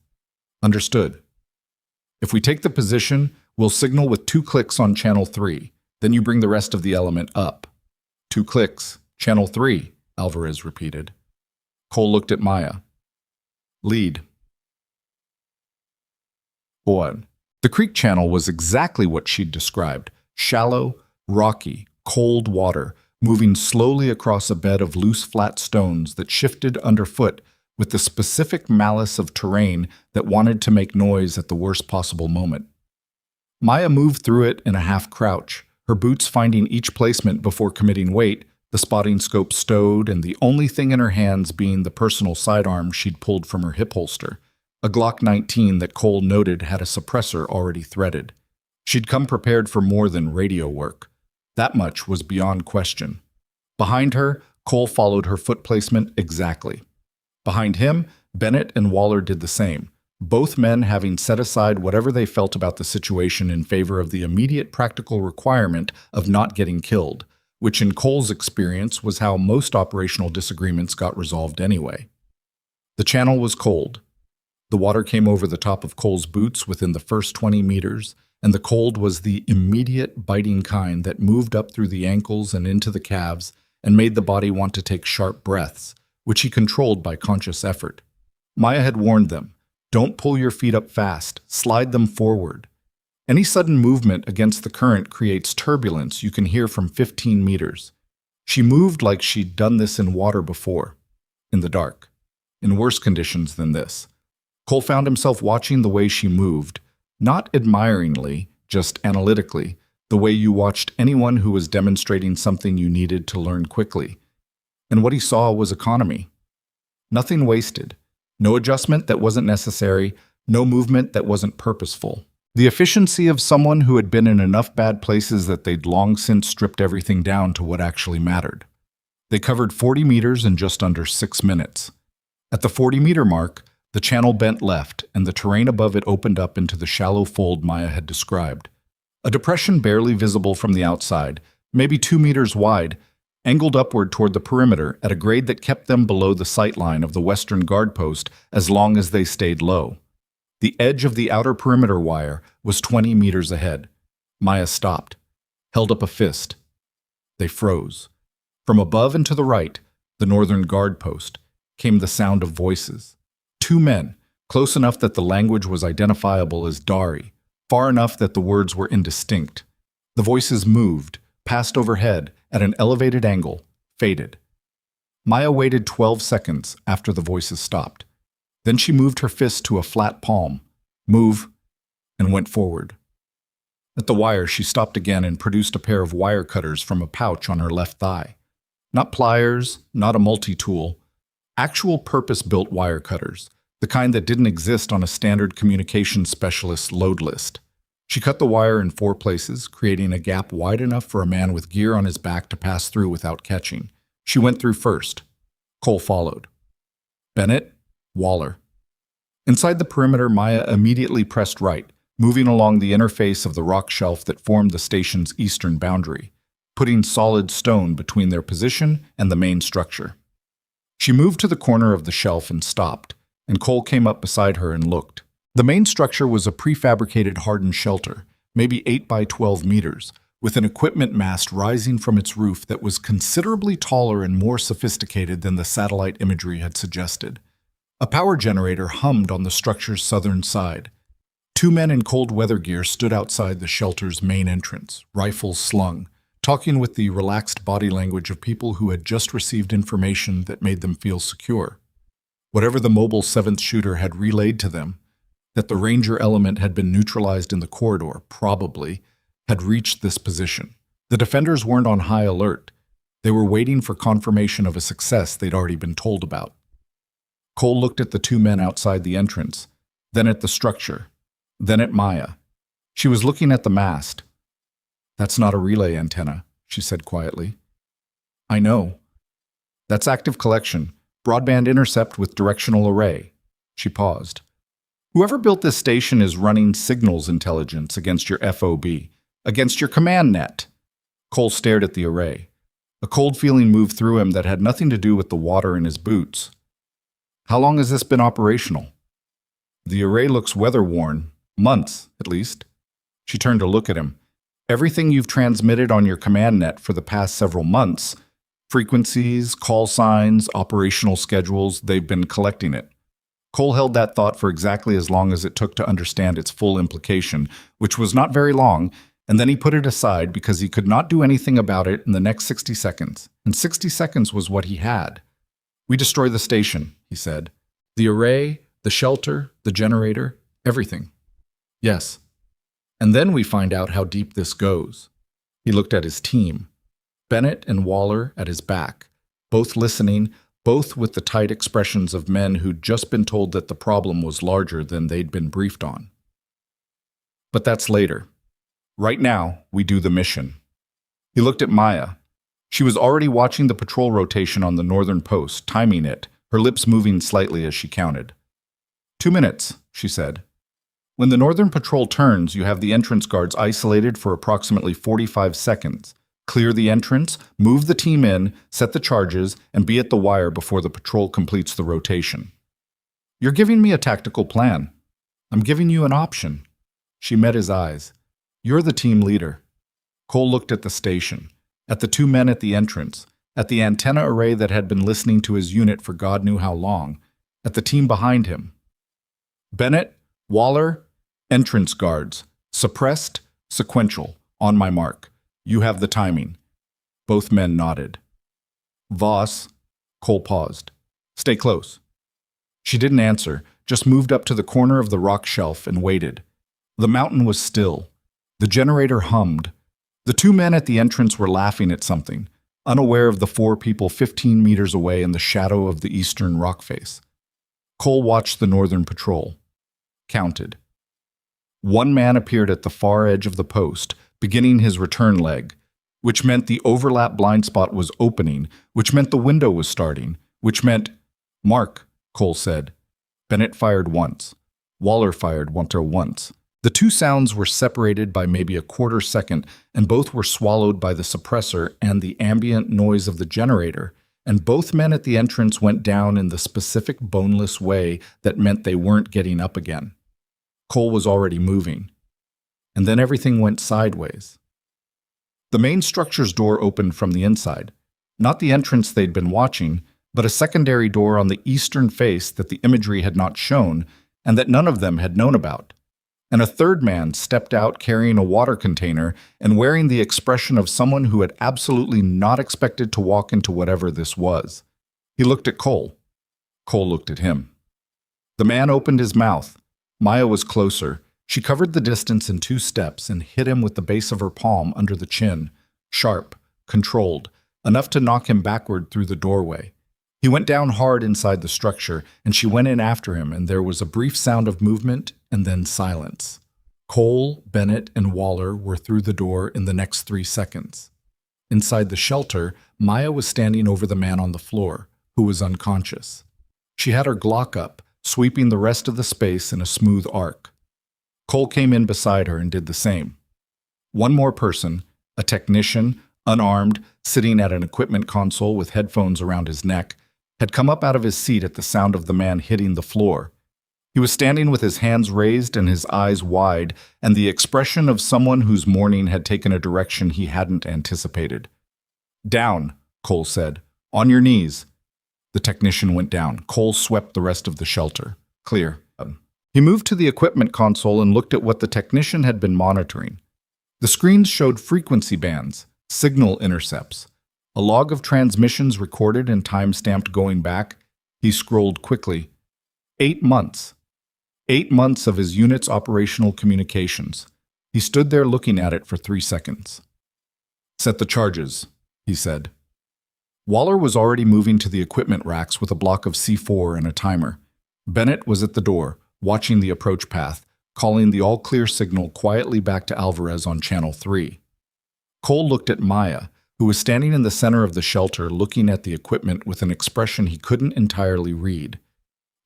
"Understood. If we take the position, we'll signal with 2 clicks on channel 3. Then you bring the rest of the element up." 2 clicks. Channel 3, Alvarez repeated. Cole looked at Maya. "Lead." One. The creek channel was exactly what she'd described. Shallow, rocky, cold water, moving slowly across a bed of loose flat stones that shifted underfoot with the specific malice of terrain that wanted to make noise at the worst possible moment. Maya moved through it in a half-crouch, her boots finding each placement before committing weight, the spotting scope stowed, and the only thing in her hands being the personal sidearm she'd pulled from her hip holster, a Glock 19 that Cole noted had a suppressor already threaded. She'd come prepared for more than radio work. That much was beyond question. Behind her, Cole followed her foot placement exactly. Behind him, Bennett and Waller did the same, both men having set aside whatever they felt about the situation in favor of the immediate practical requirement of not getting killed, which in Cole's experience was how most operational disagreements got resolved anyway. The channel was cold. The water came over the top of Cole's boots within the first 20 meters, and the cold was the immediate, biting kind that moved up through the ankles and into the calves and made the body want to take sharp breaths, which he controlled by conscious effort. Maya had warned them, "Don't pull your feet up fast, slide them forward. Any sudden movement against the current creates turbulence you can hear from 15 meters. She moved like she'd done this in water before, in the dark, in worse conditions than this. Cole found himself watching the way she moved, not admiringly, just analytically, the way you watched anyone who was demonstrating something you needed to learn quickly. And what he saw was economy. Nothing wasted. No adjustment that wasn't necessary, no movement that wasn't purposeful. The efficiency of someone who had been in enough bad places that they'd long since stripped everything down to what actually mattered. They covered 40 meters in just under 6 minutes. At the 40-meter mark, the channel bent left, and the terrain above it opened up into the shallow fold Maya had described. A depression barely visible from the outside, maybe 2 meters wide, angled upward toward the perimeter at a grade that kept them below the sight line of the western guard post as long as they stayed low. The edge of the outer perimeter wire was 20 meters ahead. Maya stopped, held up a fist. They froze. From above and to the right, the northern guard post, came the sound of voices. 2 men, close enough that the language was identifiable as Dari, far enough that the words were indistinct. The voices moved, passed overhead, at an elevated angle, faded. Maya waited 12 seconds after the voices stopped. Then she moved her fist to a flat palm, move, and went forward. At the wire, she stopped again and produced a pair of wire cutters from a pouch on her left thigh. Not pliers, not a multi-tool. Actual purpose-built wire cutters, the kind that didn't exist on a standard communications specialist's load list. She cut the wire in 4 places, creating a gap wide enough for a man with gear on his back to pass through without catching. She went through first. Cole followed. Bennett, Waller. Inside the perimeter, Maya immediately pressed right, moving along the interface of the rock shelf that formed the station's eastern boundary, putting solid stone between their position and the main structure. She moved to the corner of the shelf and stopped, and Cole came up beside her and looked. The main structure was a prefabricated hardened shelter, maybe 8 by 12 meters, with an equipment mast rising from its roof that was considerably taller and more sophisticated than the satellite imagery had suggested. A power generator hummed on the structure's southern side. 2 men in cold weather gear stood outside the shelter's main entrance, rifles slung, talking with the relaxed body language of people who had just received information that made them feel secure. Whatever the mobile 7th shooter had relayed to them, that the Ranger element had been neutralized in the corridor, probably, had reached this position. The defenders weren't on high alert. They were waiting for confirmation of a success they'd already been told about. Cole looked at the 2 men outside the entrance, then at the structure, then at Maya. She was looking at the mast. "That's not a relay antenna," she said quietly. "I know. That's active collection, broadband intercept with directional array." She paused. "Whoever built this station is running signals intelligence against your FOB, against your command net." Cole stared at the array. A cold feeling moved through him that had nothing to do with the water in his boots. "How long has this been operational?" "The array looks weather-worn. Months, at least." She turned to look at him. "Everything you've transmitted on your command net for the past several months, frequencies, call signs, operational schedules, they've been collecting it." Cole held that thought for exactly as long as it took to understand its full implication, which was not very long, and then he put it aside because he could not do anything about it in the next 60 seconds, and 60 seconds was what he had. "We destroy the station," he said. "The array, the shelter, the generator, everything." "Yes. And then we find out how deep this goes." He looked at his team. Bennett and Waller at his back, both listening, both with the tight expressions of men who'd just been told that the problem was larger than they'd been briefed on. "But that's later. Right now, we do the mission." He looked at Maya. She was already watching the patrol rotation on the northern post, timing it, her lips moving slightly as she counted. 2 minutes, she said. "When the northern patrol turns, you have the entrance guards isolated for approximately 45 seconds. Clear the entrance, move the team in, set the charges, and be at the wire before the patrol completes the rotation." "You're giving me a tactical plan. I'm giving you an option." She met his eyes. "You're the team leader." Cole looked at the station, at the 2 men at the entrance, at the antenna array that had been listening to his unit for God knew how long, at the team behind him. "Bennett, Waller, entrance guards, suppressed, sequential, on my mark. You have the timing." Both men nodded. "Voss," Cole paused. "Stay close." She didn't answer, just moved up to the corner of the rock shelf and waited. The mountain was still. The generator hummed. The 2 men at the entrance were laughing at something, unaware of the four people 15 meters away in the shadow of the eastern rock face. Cole watched the northern patrol. Counted. One man appeared at the far edge of the post, beginning his return leg, which meant the overlap blind spot was opening, which meant the window was starting, which meant, "Mark," Cole said. Bennett fired once. Waller fired once. The two sounds were separated by maybe a quarter second, and both were swallowed by the suppressor and the ambient noise of the generator, and both men at the entrance went down in the specific boneless way that meant they weren't getting up again. Cole was already moving. And then everything went sideways. The main structure's door opened from the inside. Not the entrance they'd been watching, but a secondary door on the eastern face that the imagery had not shown, and that none of them had known about. And a third man stepped out carrying a water container and wearing the expression of someone who had absolutely not expected to walk into whatever this was. He looked at Cole. Cole looked at him. The man opened his mouth. Maya was closer. She covered the distance in 2 steps and hit him with the base of her palm under the chin, sharp, controlled, enough to knock him backward through the doorway. He went down hard inside the structure, and she went in after him, and there was a brief sound of movement and then silence. Cole, Bennett, and Waller were through the door in the next 3 seconds. Inside the shelter, Maya was standing over the man on the floor, who was unconscious. She had her Glock up, sweeping the rest of the space in a smooth arc. Cole came in beside her and did the same. One more person, a technician, unarmed, sitting at an equipment console with headphones around his neck, had come up out of his seat at the sound of the man hitting the floor. He was standing with his hands raised and his eyes wide, and the expression of someone whose morning had taken a direction he hadn't anticipated. "Down," Cole said. "On your knees." The technician went down. Cole swept the rest of the shelter. Clear. He moved to the equipment console and looked at what the technician had been monitoring. The screens showed frequency bands, signal intercepts, a log of transmissions recorded and time-stamped going back. He scrolled quickly. 8 months. 8 months of his unit's operational communications. He stood there looking at it for 3 seconds. "Set the charges," he said. Waller was already moving to the equipment racks with a block of C4 and a timer. Bennett was at the door, watching the approach path, calling the all-clear signal quietly back to Alvarez on Channel 3. Cole looked at Maya, who was standing in the center of the shelter looking at the equipment with an expression he couldn't entirely read.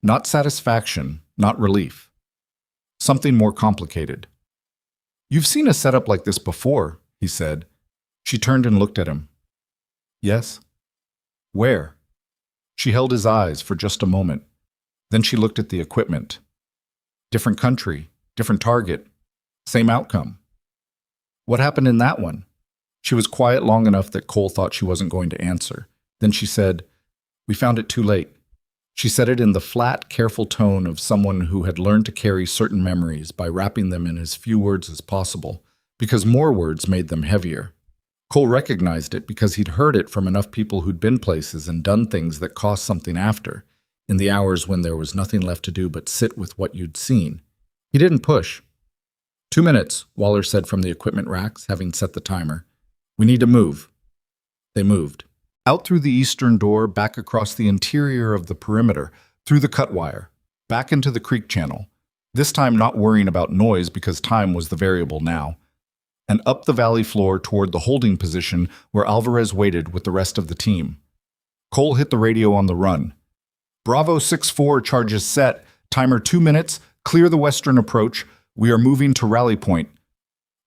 Not satisfaction, not relief. Something more complicated. "You've seen a setup like this before," he said. She turned and looked at him. "Yes." "Where?" She held his eyes for just a moment. Then she looked at the equipment. "Different country, different target, same outcome." "What happened in that one?" She was quiet long enough that Cole thought she wasn't going to answer. Then she said, "We found it too late." She said it in the flat, careful tone of someone who had learned to carry certain memories by wrapping them in as few words as possible, because more words made them heavier. Cole recognized it because he'd heard it from enough people who'd been places and done things that cost something after, in the hours when there was nothing left to do but sit with what you'd seen. He didn't push. 2 minutes, Waller said from the equipment racks, having set the timer. "We need to move." They moved. Out through the eastern door, back across the interior of the perimeter, through the cut wire, back into the creek channel, this time not worrying about noise because time was the variable now, and up the valley floor toward the holding position where Alvarez waited with the rest of the team. Cole hit the radio on the run. "Bravo 6-4 charges set, timer 2 minutes, clear the western approach, we are moving to rally point."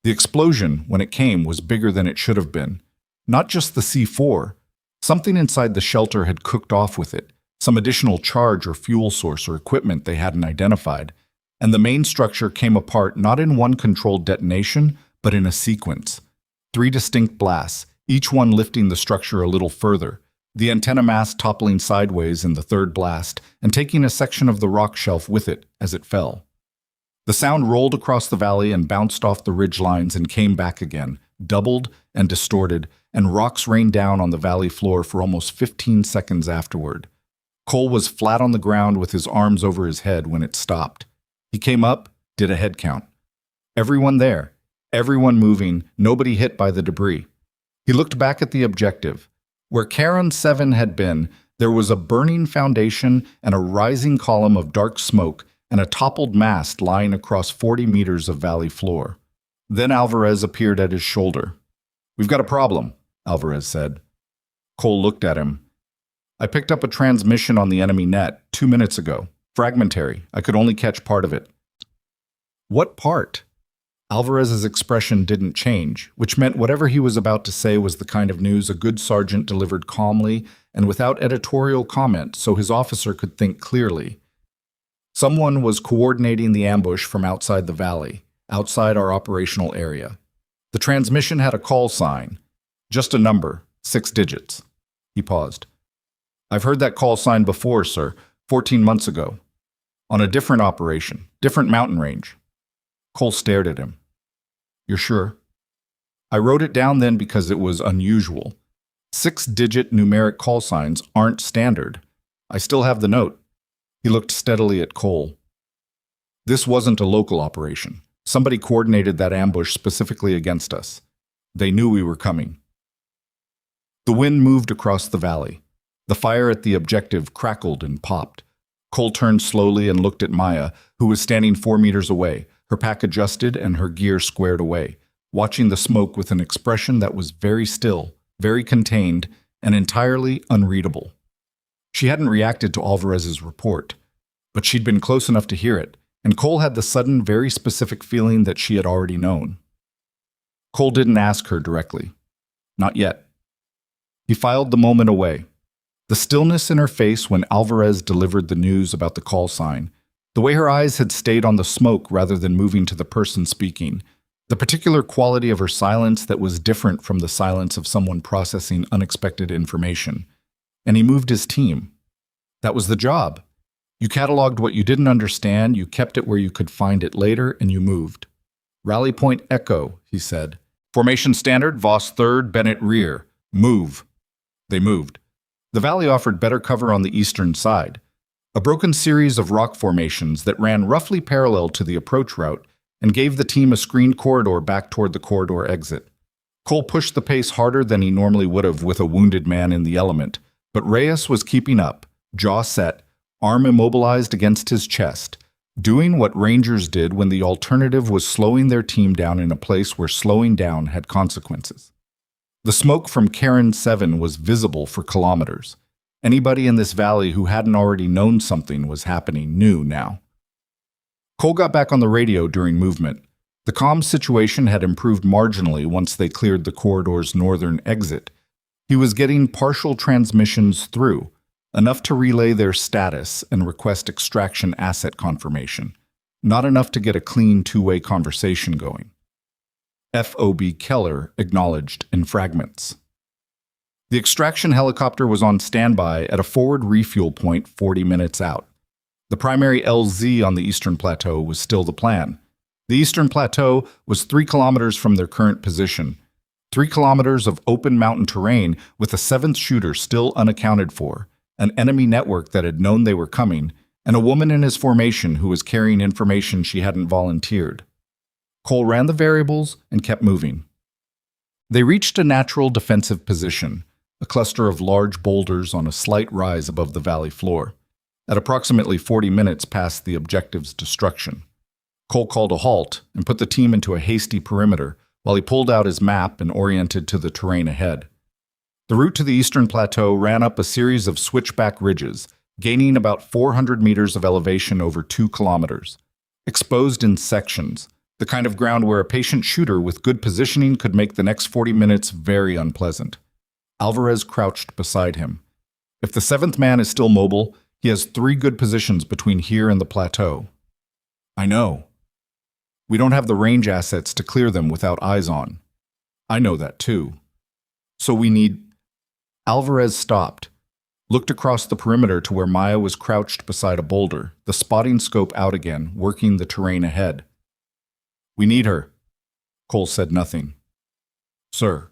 The explosion, when it came, was bigger than it should have been. Not just the C4. Something inside the shelter had cooked off with it, some additional charge or fuel source or equipment they hadn't identified, and the main structure came apart not in one controlled detonation, but in a sequence. 3 distinct blasts, each one lifting the structure a little further, the antenna mast toppling sideways in the third blast and taking a section of the rock shelf with it as it fell. The sound rolled across the valley and bounced off the ridge lines and came back again, doubled and distorted, and rocks rained down on the valley floor for almost 15 seconds afterward. Cole was flat on the ground with his arms over his head when it stopped. He came up, did a head count. Everyone there, everyone moving, nobody hit by the debris. He looked back at the objective. Where Karen 7 had been, there was a burning foundation and a rising column of dark smoke and a toppled mast lying across 40 meters of valley floor. Then Alvarez appeared at his shoulder. "We've got a problem," Alvarez said. Cole looked at him. "I picked up a transmission on the enemy net 2 minutes ago. Fragmentary. I could only catch part of it." "What part?" Alvarez's expression didn't change, which meant whatever he was about to say was the kind of news a good sergeant delivered calmly and without editorial comment so his officer could think clearly. "Someone was coordinating the ambush from outside the valley, outside our operational area. The transmission had a call sign. Just a number, 6 digits. He paused. "I've heard that call sign before, sir, 14 months ago. On a different operation, different mountain range." Cole stared at him. "You're sure?" "I wrote it down then because it was unusual. 6-digit numeric call signs aren't standard. I still have the note." He looked steadily at Cole. "This wasn't a local operation. Somebody coordinated that ambush specifically against us. They knew we were coming." The wind moved across the valley. The fire at the objective crackled and popped. Cole turned slowly and looked at Maya, who was standing 4 meters away, her pack adjusted and her gear squared away, watching the smoke with an expression that was very still, very contained, and entirely unreadable. She hadn't reacted to Alvarez's report, but she'd been close enough to hear it, and Cole had the sudden, very specific feeling that she had already known. Cole didn't ask her directly. Not yet. He filed the moment away. The stillness in her face when Alvarez delivered the news about the call sign, the way her eyes had stayed on the smoke rather than moving to the person speaking, the particular quality of her silence that was different from the silence of someone processing unexpected information. And he moved his team. That was the job. You cataloged what you didn't understand, you kept it where you could find it later, and you moved. "Rally point echo," he said. "Formation standard, Voss 3rd, Bennett rear. Move." They moved. The valley offered better cover on the eastern side. A broken series of rock formations that ran roughly parallel to the approach route and gave the team a screened corridor back toward the corridor exit. Cole pushed the pace harder than he normally would have with a wounded man in the element, but Reyes was keeping up, jaw set, arm immobilized against his chest, doing what Rangers did when the alternative was slowing their team down in a place where slowing down had consequences. The smoke from Karen 7 was visible for kilometers. Anybody in this valley who hadn't already known something was happening knew now. Cole got back on the radio during movement. The comm situation had improved marginally once they cleared the corridor's northern exit. He was getting partial transmissions through, enough to relay their status and request extraction asset confirmation, not enough to get a clean two-way conversation going. FOB Keller acknowledged in fragments. The extraction helicopter was on standby at a forward refuel point 40 minutes out. The primary LZ on the Eastern Plateau was still the plan. The Eastern Plateau was 3 kilometers from their current position, 3 kilometers of open mountain terrain with a 7th shooter still unaccounted for, an enemy network that had known they were coming, and a woman in his formation who was carrying information she hadn't volunteered. Cole ran the variables and kept moving. They reached a natural defensive position, a cluster of large boulders on a slight rise above the valley floor, at approximately 40 minutes past the objective's destruction. Cole called a halt and put the team into a hasty perimeter while he pulled out his map and oriented to the terrain ahead. The route to the Eastern Plateau ran up a series of switchback ridges, gaining about 400 meters of elevation over 2 kilometers, exposed in sections, the kind of ground where a patient shooter with good positioning could make the next 40 minutes very unpleasant. Alvarez crouched beside him. If the 7th man is still mobile, he has 3 good positions between here and the plateau. I know. We don't have the range assets to clear them without eyes on. I know that too. So we need... Alvarez stopped, looked across the perimeter to where Maya was crouched beside a boulder, the spotting scope out again, working the terrain ahead. We need her. Cole said nothing. Sir,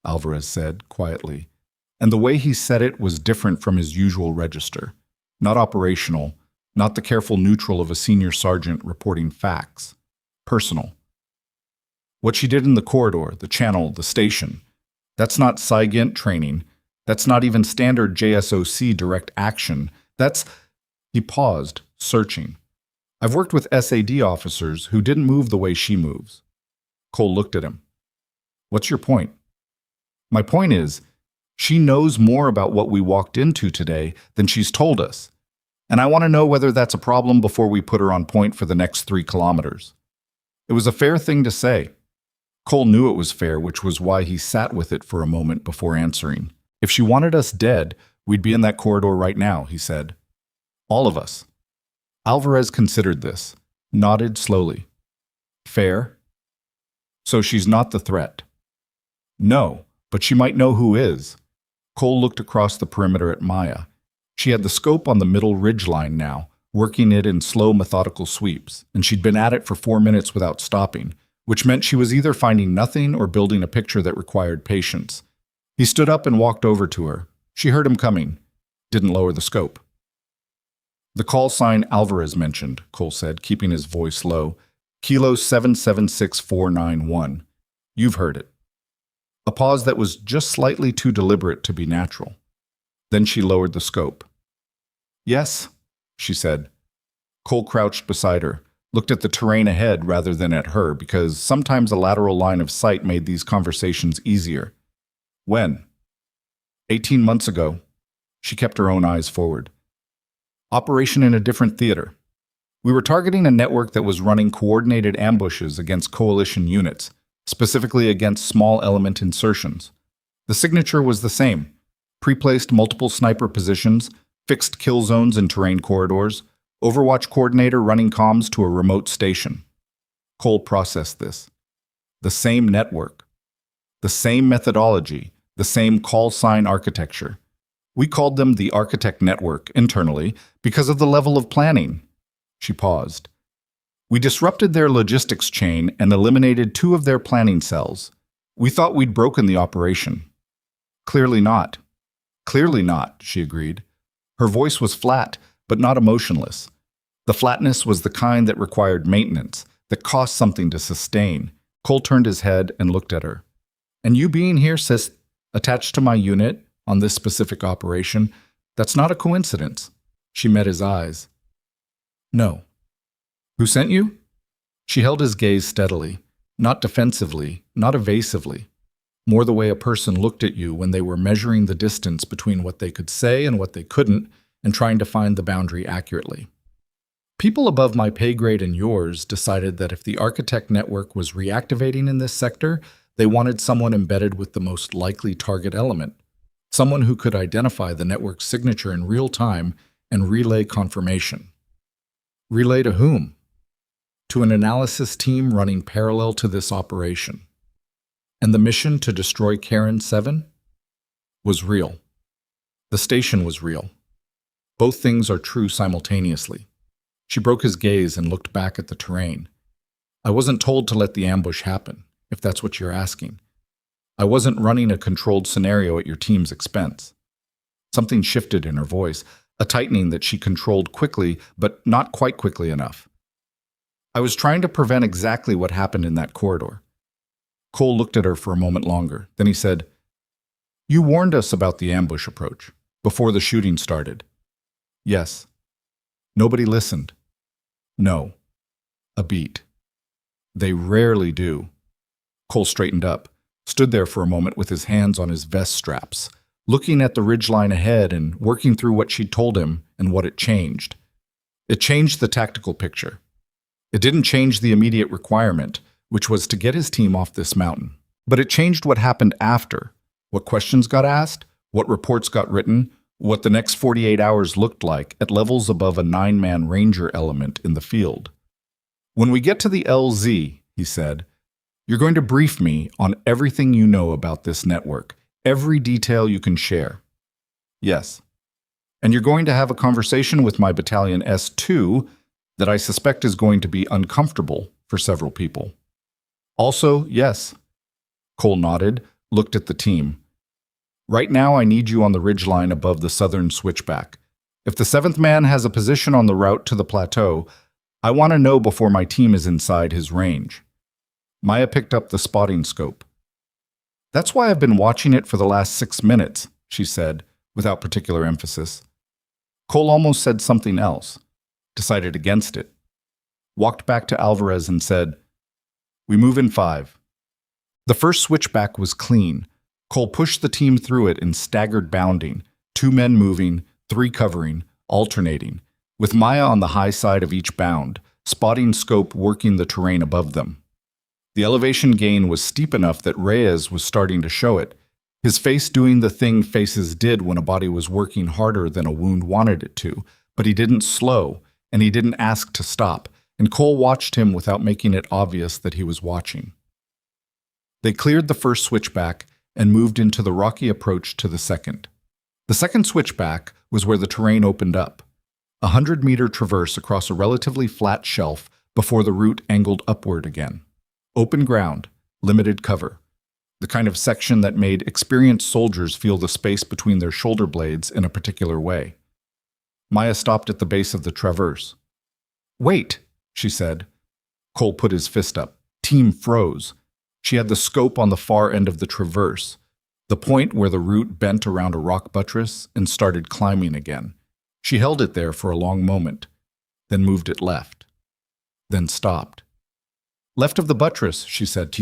Alvarez said quietly, and the way he said it was different from his usual register. Not operational, not the careful neutral of a senior sergeant reporting facts. Personal. What she did in the corridor, the channel, the station, that's not SIGINT training. That's not even standard JSOC direct action. That's... He paused, searching. I've worked with SAD officers who didn't move the way she moves. Cole looked at him. What's your point? My point is, she knows more about what we walked into today than she's told us. And I want to know whether that's a problem before we put her on point for the next 3 kilometers. It was a fair thing to say. Cole knew it was fair, which was why he sat with it for a moment before answering. If she wanted us dead, we'd be in that corridor right now, he said. All of us. Alvarez considered this, nodded slowly. Fair? So she's not the threat? No, but she might know who is. Cole looked across the perimeter at Maya. She had the scope on the middle ridgeline now, working it in slow, methodical sweeps, and she'd been at it for 4 minutes without stopping, which meant she was either finding nothing or building a picture that required patience. He stood up and walked over to her. She heard him coming, didn't lower the scope. The call sign Alvarez mentioned, Cole said, keeping his voice low. Kilo 776491. You've heard it. A pause that was just slightly too deliberate to be natural. Then she lowered the scope. Yes, she said. Cole crouched beside her, looked at the terrain ahead rather than at her, because sometimes a lateral line of sight made these conversations easier. When? 18 months ago. She kept her own eyes forward. Operation in a different theater. We were targeting a network that was running coordinated ambushes against coalition units, specifically against small element insertions. The signature was the same: pre-placed multiple sniper positions, fixed kill zones in terrain corridors, Overwatch coordinator running comms to a remote station. Cole processed this. The same network. The same methodology, the same call sign architecture. We called them the Architect Network internally because of the level of planning. She paused. We disrupted their logistics chain and eliminated 2 of their planning cells. We thought we'd broken the operation. Clearly not. Clearly not, she agreed. Her voice was flat, but not emotionless. The flatness was the kind that required maintenance, that cost something to sustain. Cole turned his head and looked at her. And you being here, sis, attached to my unit, on this specific operation, that's not a coincidence. She met his eyes. No. Who sent you? She held his gaze steadily, not defensively, not evasively, more the way a person looked at you when they were measuring the distance between what they could say and what they couldn't, and trying to find the boundary accurately. People above my pay grade and yours decided that if the Architect Network was reactivating in this sector, they wanted someone embedded with the most likely target element. Someone who could identify the network's signature in real time and relay confirmation. Relay to whom? To an analysis team running parallel to this operation. And the mission to destroy Karen 7 was real. The station was real. Both things are true simultaneously. She broke his gaze and looked back at the terrain. I wasn't told to let the ambush happen, if that's what you're asking. I wasn't running a controlled scenario at your team's expense. Something shifted in her voice, a tightening that she controlled quickly, but not quite quickly enough. I was trying to prevent exactly what happened in that corridor. Cole looked at her for a moment longer. Then he said, You warned us about the ambush approach, before the shooting started. Yes. Nobody listened. No. A beat. They rarely do. Cole straightened up, stood there for a moment with his hands on his vest straps, looking at the ridgeline ahead and working through what she'd told him and what it changed. It changed the tactical picture. It didn't change the immediate requirement, which was to get his team off this mountain. But it changed what happened after, what questions got asked, what reports got written, what the next 48 hours looked like at levels above a 9-man ranger element in the field. When we get to the LZ, he said, you're going to brief me on everything you know about this network, every detail you can share. Yes. And you're going to have a conversation with my battalion S2 that I suspect is going to be uncomfortable for several people. Also, yes. Cole nodded, looked at the team. Right now I need you on the ridgeline above the southern switchback. If the 7th man has a position on the route to the plateau, I want to know before my team is inside his range. Maya picked up the spotting scope. That's why I've been watching it for the last 6 minutes, she said, without particular emphasis. Cole almost said something else, decided against it, walked back to Alvarez and said, "We move in 5. The first switchback was clean. Cole pushed the team through it in staggered bounding, 2 men moving, 3 covering, alternating, with Maya on the high side of each bound, spotting scope working the terrain above them. The elevation gain was steep enough that Reyes was starting to show it, his face doing the thing faces did when a body was working harder than a wound wanted it to, but he didn't slow, and he didn't ask to stop, and Cole watched him without making it obvious that he was watching. They cleared the first switchback and moved into the rocky approach to the second. The second switchback was where the terrain opened up, a 100-meter traverse across a relatively flat shelf before the route angled upward again. Open ground, limited cover, the kind of section that made experienced soldiers feel the space between their shoulder blades in a particular way. Maya stopped at the base of the traverse. "Wait," she said. Cole put his fist up. Team froze. She had the scope on the far end of the traverse, the point where the route bent around a rock buttress and started climbing again. She held it there for a long moment, then moved it left, then stopped. "Left of the buttress," she said.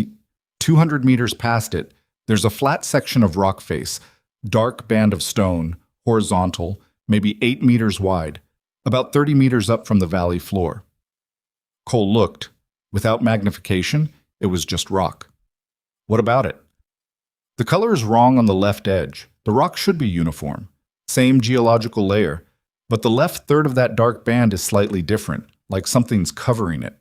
200 meters past it, there's a flat section of rock face, dark band of stone, horizontal, maybe 8 meters wide, about 30 meters up from the valley floor. Cole looked. Without magnification, it was just rock. "What about it?" "The color is wrong on the left edge. The rock should be uniform. Same geological layer. But the left third of that dark band is slightly different, like something's covering it."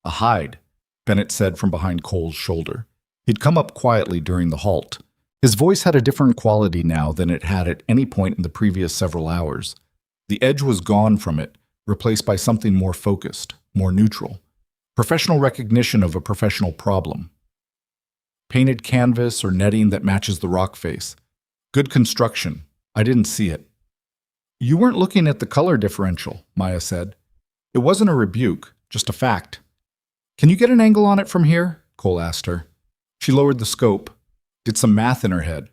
"A hide," Bennett said from behind Cole's shoulder. He'd come up quietly during the halt. His voice had a different quality now than it had at any point in the previous several hours. The edge was gone from it, replaced by something more focused, more neutral. Professional recognition of a professional problem. Painted canvas or netting that matches the rock face. Good construction. I didn't see it. "You weren't looking at the color differential," Maya said. It wasn't a rebuke, just a fact. "Can you get an angle on it from here?" Cole asked her. She lowered the scope, did some math in her head.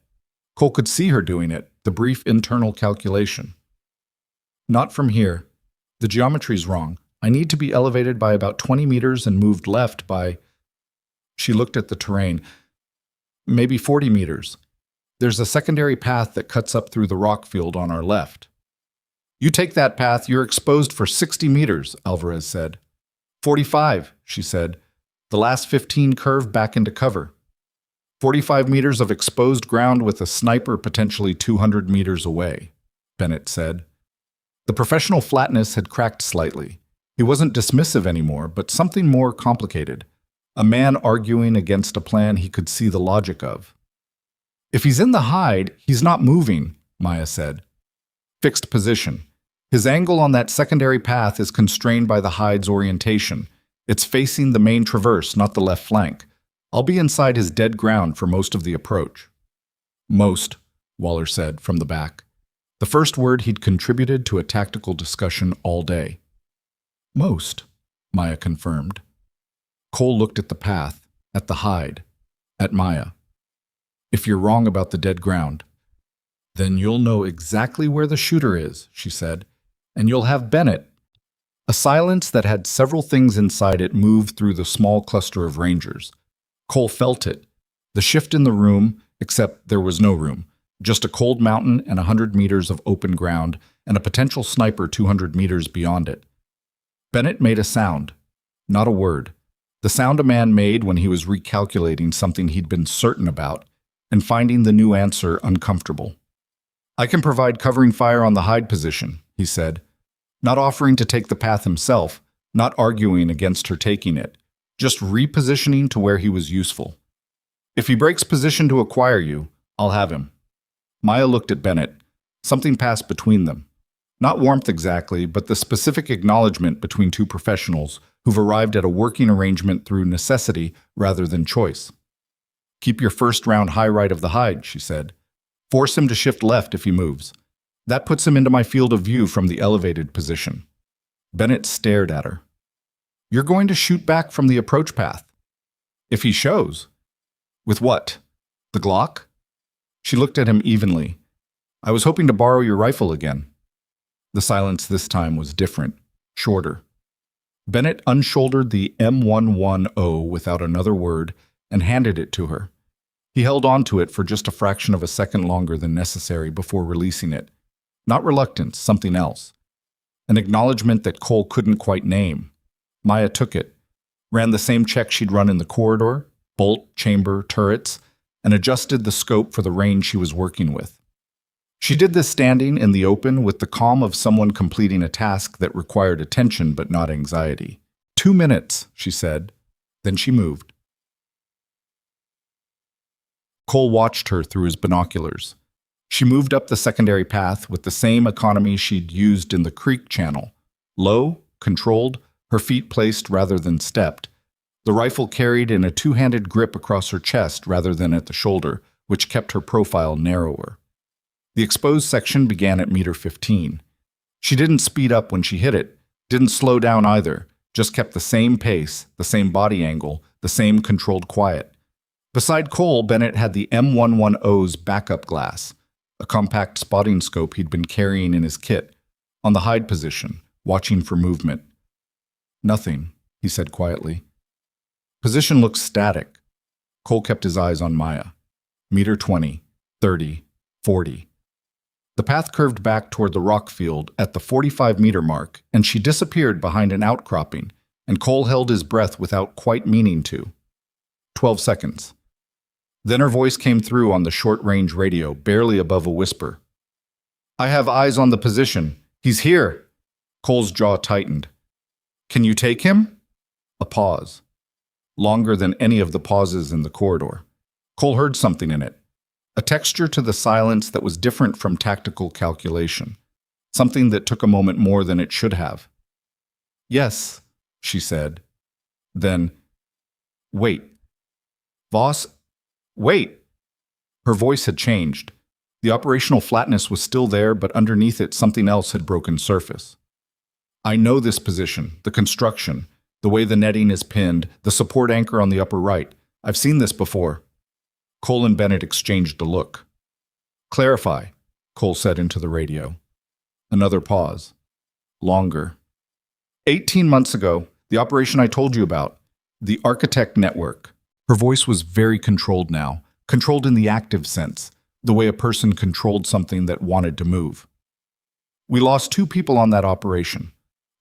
Cole could see her doing it, the brief internal calculation. "Not from here. The geometry's wrong. I need to be elevated by about 20 meters and moved left by..." She looked at the terrain. "Maybe 40 meters. There's a secondary path that cuts up through the rock field on our left." "You take that path, you're exposed for 60 meters, Alvarez said. 45, she said. The last 15 curve back into cover. 45 meters of exposed ground with a sniper potentially 200 meters away, Bennett said. The professional flatness had cracked slightly. He wasn't dismissive anymore, but something more complicated. A man arguing against a plan he could see the logic of. "If he's in the hide, he's not moving," Maya said. "Fixed position. His angle on that secondary path is constrained by the hide's orientation. It's facing the main traverse, not the left flank. I'll be inside his dead ground for most of the approach." "Most," Waller said from the back. The first word he'd contributed to a tactical discussion all day. "Most," Maya confirmed. Cole looked at the path, at the hide, at Maya. "If you're wrong about the dead ground, then you'll know exactly where the shooter is," she said, "and you'll have Bennett." A silence that had several things inside it moved through the small cluster of rangers. Cole felt it. The shift in the room, except there was no room. Just a cold mountain and 100 meters of open ground, and a potential sniper 200 meters beyond it. Bennett made a sound. Not a word. The sound a man made when he was recalculating something he'd been certain about, and finding the new answer uncomfortable. "I can provide covering fire on the hide position," he said, not offering to take the path himself, not arguing against her taking it, just repositioning to where he was useful. "If he breaks position to acquire you, I'll have him." Maya looked at Bennett. Something passed between them. Not warmth exactly, but the specific acknowledgement between two professionals who've arrived at a working arrangement through necessity rather than choice. "Keep your first round high right of the hide," she said. "Force him to shift left if he moves. That puts him into my field of view from the elevated position." Bennett stared at her. "You're going to shoot back from the approach path?" "If he shows." "With what? The Glock?" She looked at him evenly. I was hoping to borrow your rifle again. The silence this time was different, shorter. Bennett unshouldered the M110 without another word and handed it to her. He held on to it for just a fraction of a second longer than necessary before releasing it. Not reluctance, something else. An acknowledgement that Cole couldn't quite name. Maya took it, ran the same check she'd run in the corridor, bolt, chamber, turrets, and adjusted the scope for the range she was working with. She did this standing in the open with the calm of someone completing a task that required attention but not anxiety. 2 minutes, she said. Then she moved. Cole watched her through his binoculars. She moved up the secondary path with the same economy she'd used in the creek channel. Low, controlled, her feet placed rather than stepped. The rifle carried in a two-handed grip across her chest rather than at the shoulder, which kept her profile narrower. The exposed section began at meter 15. She didn't speed up when she hit it, didn't slow down either, just kept the same pace, the same body angle, the same controlled quiet. Beside Cole, Bennett had the M110's backup glass, a compact spotting scope he'd been carrying in his kit, on the hide position, watching for movement. Nothing, he said quietly. Position looks static. Cole kept his eyes on Maya. Meter 20, 30, 40. The path curved back toward the rock field at the 45-meter mark, and she disappeared behind an outcropping, and Cole held his breath without quite meaning to. 12 seconds. Then her voice came through on the short-range radio, barely above a whisper. I have eyes on the position. He's here. Cole's jaw tightened. Can you take him? A pause. Longer than any of the pauses in the corridor. Cole heard something in it. A texture to the silence that was different from tactical calculation. Something that took a moment more than it should have. Yes, she said. Then, wait. Voss, wait! Her voice had changed. The operational flatness was still there, but underneath it something else had broken surface. I know this position, the construction, the way the netting is pinned, the support anchor on the upper right. I've seen this before. Cole and Bennett exchanged a look. Clarify, Cole said into the radio. Another pause. Longer. 18 months ago, the operation I told you about, the Architect Network. Her voice was very controlled now, controlled in the active sense, the way a person controlled something that wanted to move. We lost 2 people on that operation.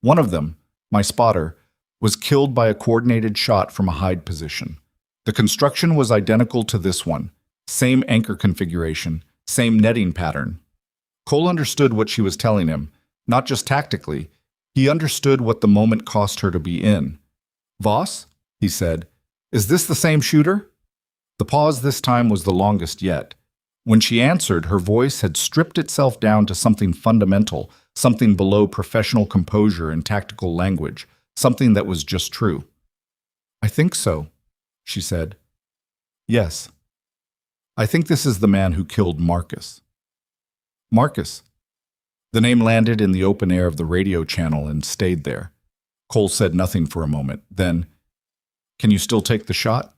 One of them, my spotter, was killed by a coordinated shot from a hide position. The construction was identical to this one, same anchor configuration, same netting pattern. Cole understood what she was telling him, not just tactically. He understood what the moment cost her to be in. Voss, he said, is this the same shooter? The pause this time was the longest yet. When she answered, her voice had stripped itself down to something fundamental, something below professional composure and tactical language, something that was just true. I think so, she said. Yes. I think this is the man who killed Marcus. Marcus. The name landed in the open air of the radio channel and stayed there. Cole said nothing for a moment. Then, can you still take the shot?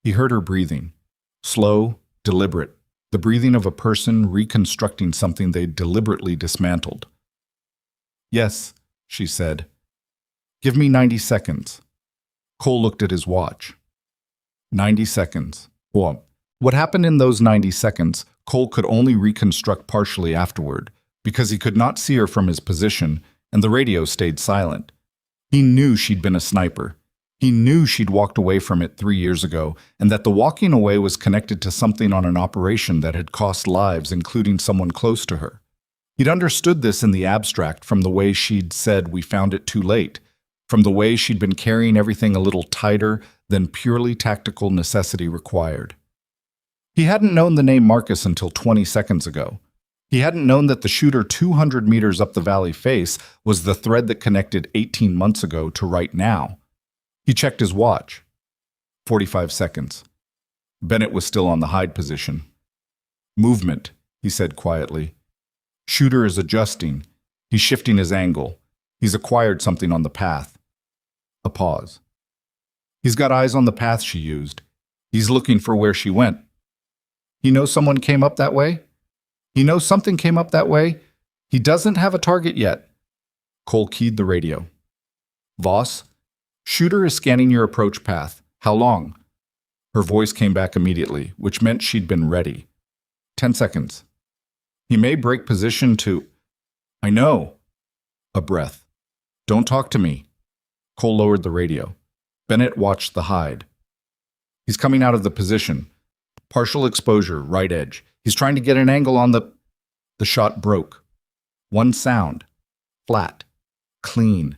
He heard her breathing. Slow, deliberate. The breathing of a person reconstructing something they deliberately dismantled. Yes, she said. Give me 90 seconds. Cole looked at his watch. 90 seconds. Well, what happened in those 90 seconds, Cole could only reconstruct partially afterward, because he could not see her from his position, and the radio stayed silent. He knew she'd been a sniper. He knew she'd walked away from it 3 years ago, and that the walking away was connected to something on an operation that had cost lives, including someone close to her. He'd understood this in the abstract from the way she'd said we found it too late, from the way she'd been carrying everything a little tighter than purely tactical necessity required. He hadn't known the name Marcus until 20 seconds ago. He hadn't known that the shooter 200 meters up the valley face was the thread that connected 18 months ago to right now. He checked his watch. 45 seconds. Bennett was still on the hide position. Movement, he said quietly. Shooter is adjusting. He's shifting his angle. He's acquired something on the path. A pause. He's got eyes on the path she used. He's looking for where she went. He knows someone came up that way? He knows something came up that way. He doesn't have a target yet. Cole keyed the radio. Voss, shooter is scanning your approach path. How long? Her voice came back immediately, which meant she'd been ready. 10 seconds. He may break position to... I know. A breath. Don't talk to me. Cole lowered the radio. Bennett watched the hide. He's coming out of the position. Partial exposure, right edge. He's trying to get an angle on the... The shot broke. One sound. Flat. Clean.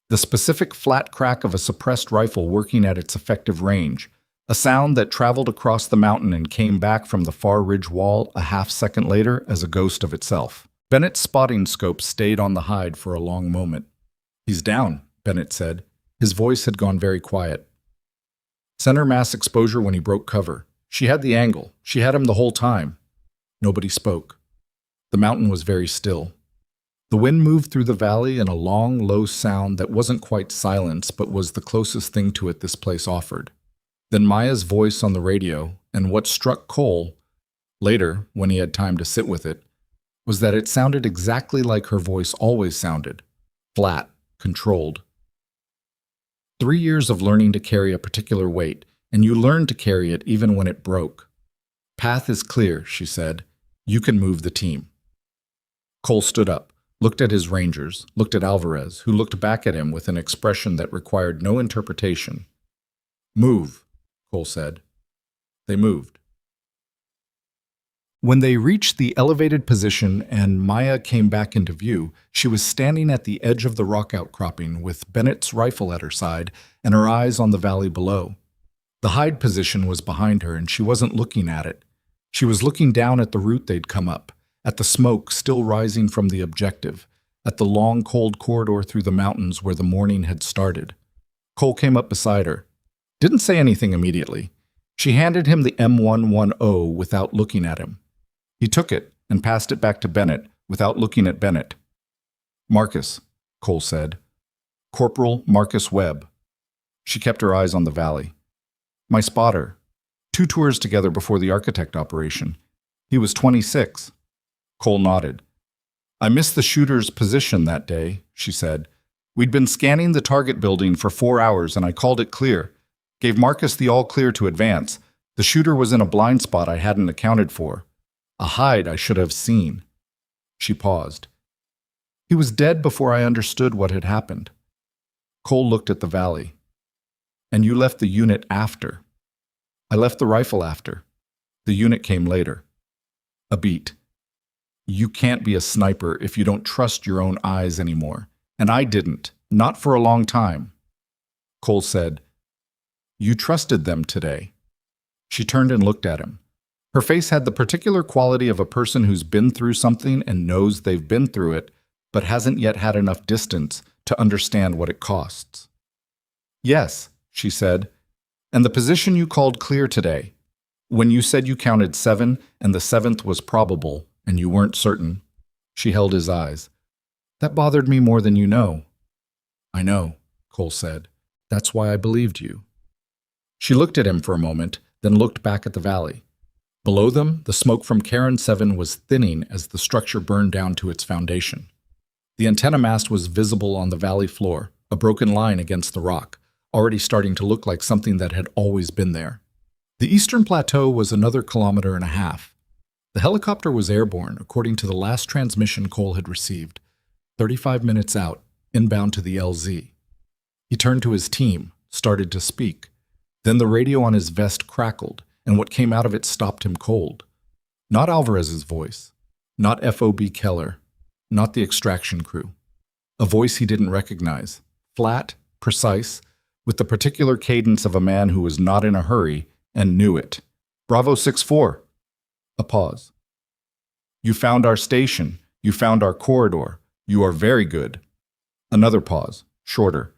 The specific flat crack of a suppressed rifle working at its effective range. A sound that traveled across the mountain and came back from the far ridge wall a half-second later as a ghost of itself. Bennett's spotting scope stayed on the hide for a long moment. He's down, Bennett said. His voice had gone very quiet. Center mass exposure when he broke cover. She had the angle. She had him the whole time. Nobody spoke. The mountain was very still. The wind moved through the valley in a long, low sound that wasn't quite silence but was the closest thing to it this place offered. Then Maya's voice on the radio, and what struck Cole, later, when he had time to sit with it, was that it sounded exactly like her voice always sounded. Flat, controlled. 3 years of learning to carry a particular weight, and you learned to carry it even when it broke. Path is clear, she said. You can move the team. Cole stood up, looked at his rangers, looked at Alvarez, who looked back at him with an expression that required no interpretation. Move, Cole said. They moved. When they reached the elevated position and Maya came back into view, she was standing at the edge of the rock outcropping with Bennett's rifle at her side and her eyes on the valley below. The hide position was behind her and she wasn't looking at it. She was looking down at the route they'd come up, at the smoke still rising from the objective, at the long cold corridor through the mountains where the morning had started. Cole came up beside her. Didn't say anything immediately. She handed him the M110 without looking at him. He took it and passed it back to Bennett without looking at Bennett. Marcus, Cole said. Corporal Marcus Webb. She kept her eyes on the valley. My spotter. 2 tours together before the architect operation. He was 26. Cole nodded. I missed the shooter's position that day, she said. We'd been scanning the target building for 4 hours and I called it clear. Gave Marcus the all clear to advance. The shooter was in a blind spot I hadn't accounted for. A hide I should have seen. She paused. He was dead before I understood what had happened. Cole looked at the valley. And you left the unit after. I left the rifle after. The unit came later. A beat. You can't be a sniper if you don't trust your own eyes anymore. And I didn't. Not for a long time. Cole said, You trusted them today. She turned and looked at him. Her face had the particular quality of a person who's been through something and knows they've been through it, but hasn't yet had enough distance to understand what it costs. Yes, she said, and the position you called clear today, when you said you counted 7 and the 7th was probable and you weren't certain, she held his eyes. That bothered me more than you know. I know, Cole said. That's why I believed you. She looked at him for a moment, then looked back at the valley. Below them, the smoke from Karen 7 was thinning as the structure burned down to its foundation. The antenna mast was visible on the valley floor, a broken line against the rock, already starting to look like something that had always been there. The eastern plateau was another 1.5 kilometers. The helicopter was airborne, according to the last transmission Cole had received, 35 minutes out, inbound to the LZ. He turned to his team, started to speak. Then the radio on his vest crackled, and what came out of it stopped him cold. Not Alvarez's voice, not FOB Keller, not the extraction crew. A voice he didn't recognize, flat, precise, with the particular cadence of a man who was not in a hurry and knew it. Bravo 6-4. A pause. You found our station. You found our corridor. You are very good. Another pause, shorter.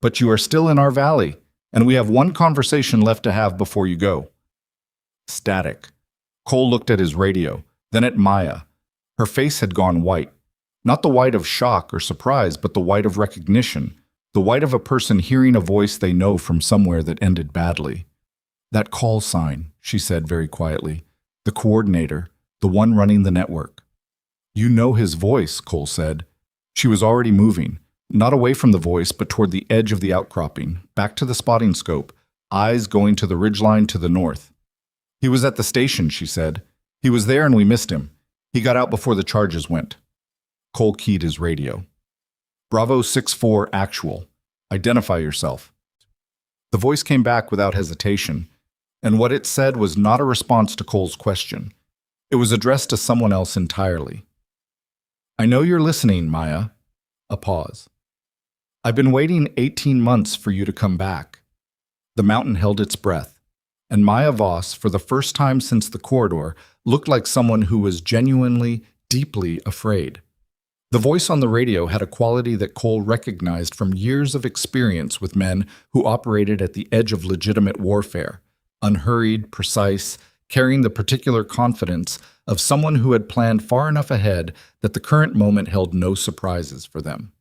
But you are still in our valley, and we have one conversation left to have before you go. Static. Cole looked at his radio, then at Maya. Her face had gone white. Not the white of shock or surprise, but the white of recognition. The white of a person hearing a voice they know from somewhere that ended badly. That call sign, she said very quietly. The coordinator. the one running the network. You know his voice, Cole said. She was already moving, not away from the voice, but toward the edge of the outcropping, back to the spotting scope, eyes going to the ridgeline to the north. He was at the station, she said. He was there and we missed him. He got out before the charges went. Cole keyed his radio. Bravo 6-4 actual. Identify yourself. The voice came back without hesitation, and what it said was not a response to Cole's question. It was addressed to someone else entirely. I know you're listening, Maya. A pause. I've been waiting 18 months for you to come back. The mountain held its breath, and Maya Voss, for the first time since the corridor, looked like someone who was genuinely, deeply afraid. The voice on the radio had a quality that Cole recognized from years of experience with men who operated at the edge of legitimate warfare, unhurried, precise, carrying the particular confidence of someone who had planned far enough ahead that the current moment held no surprises for them.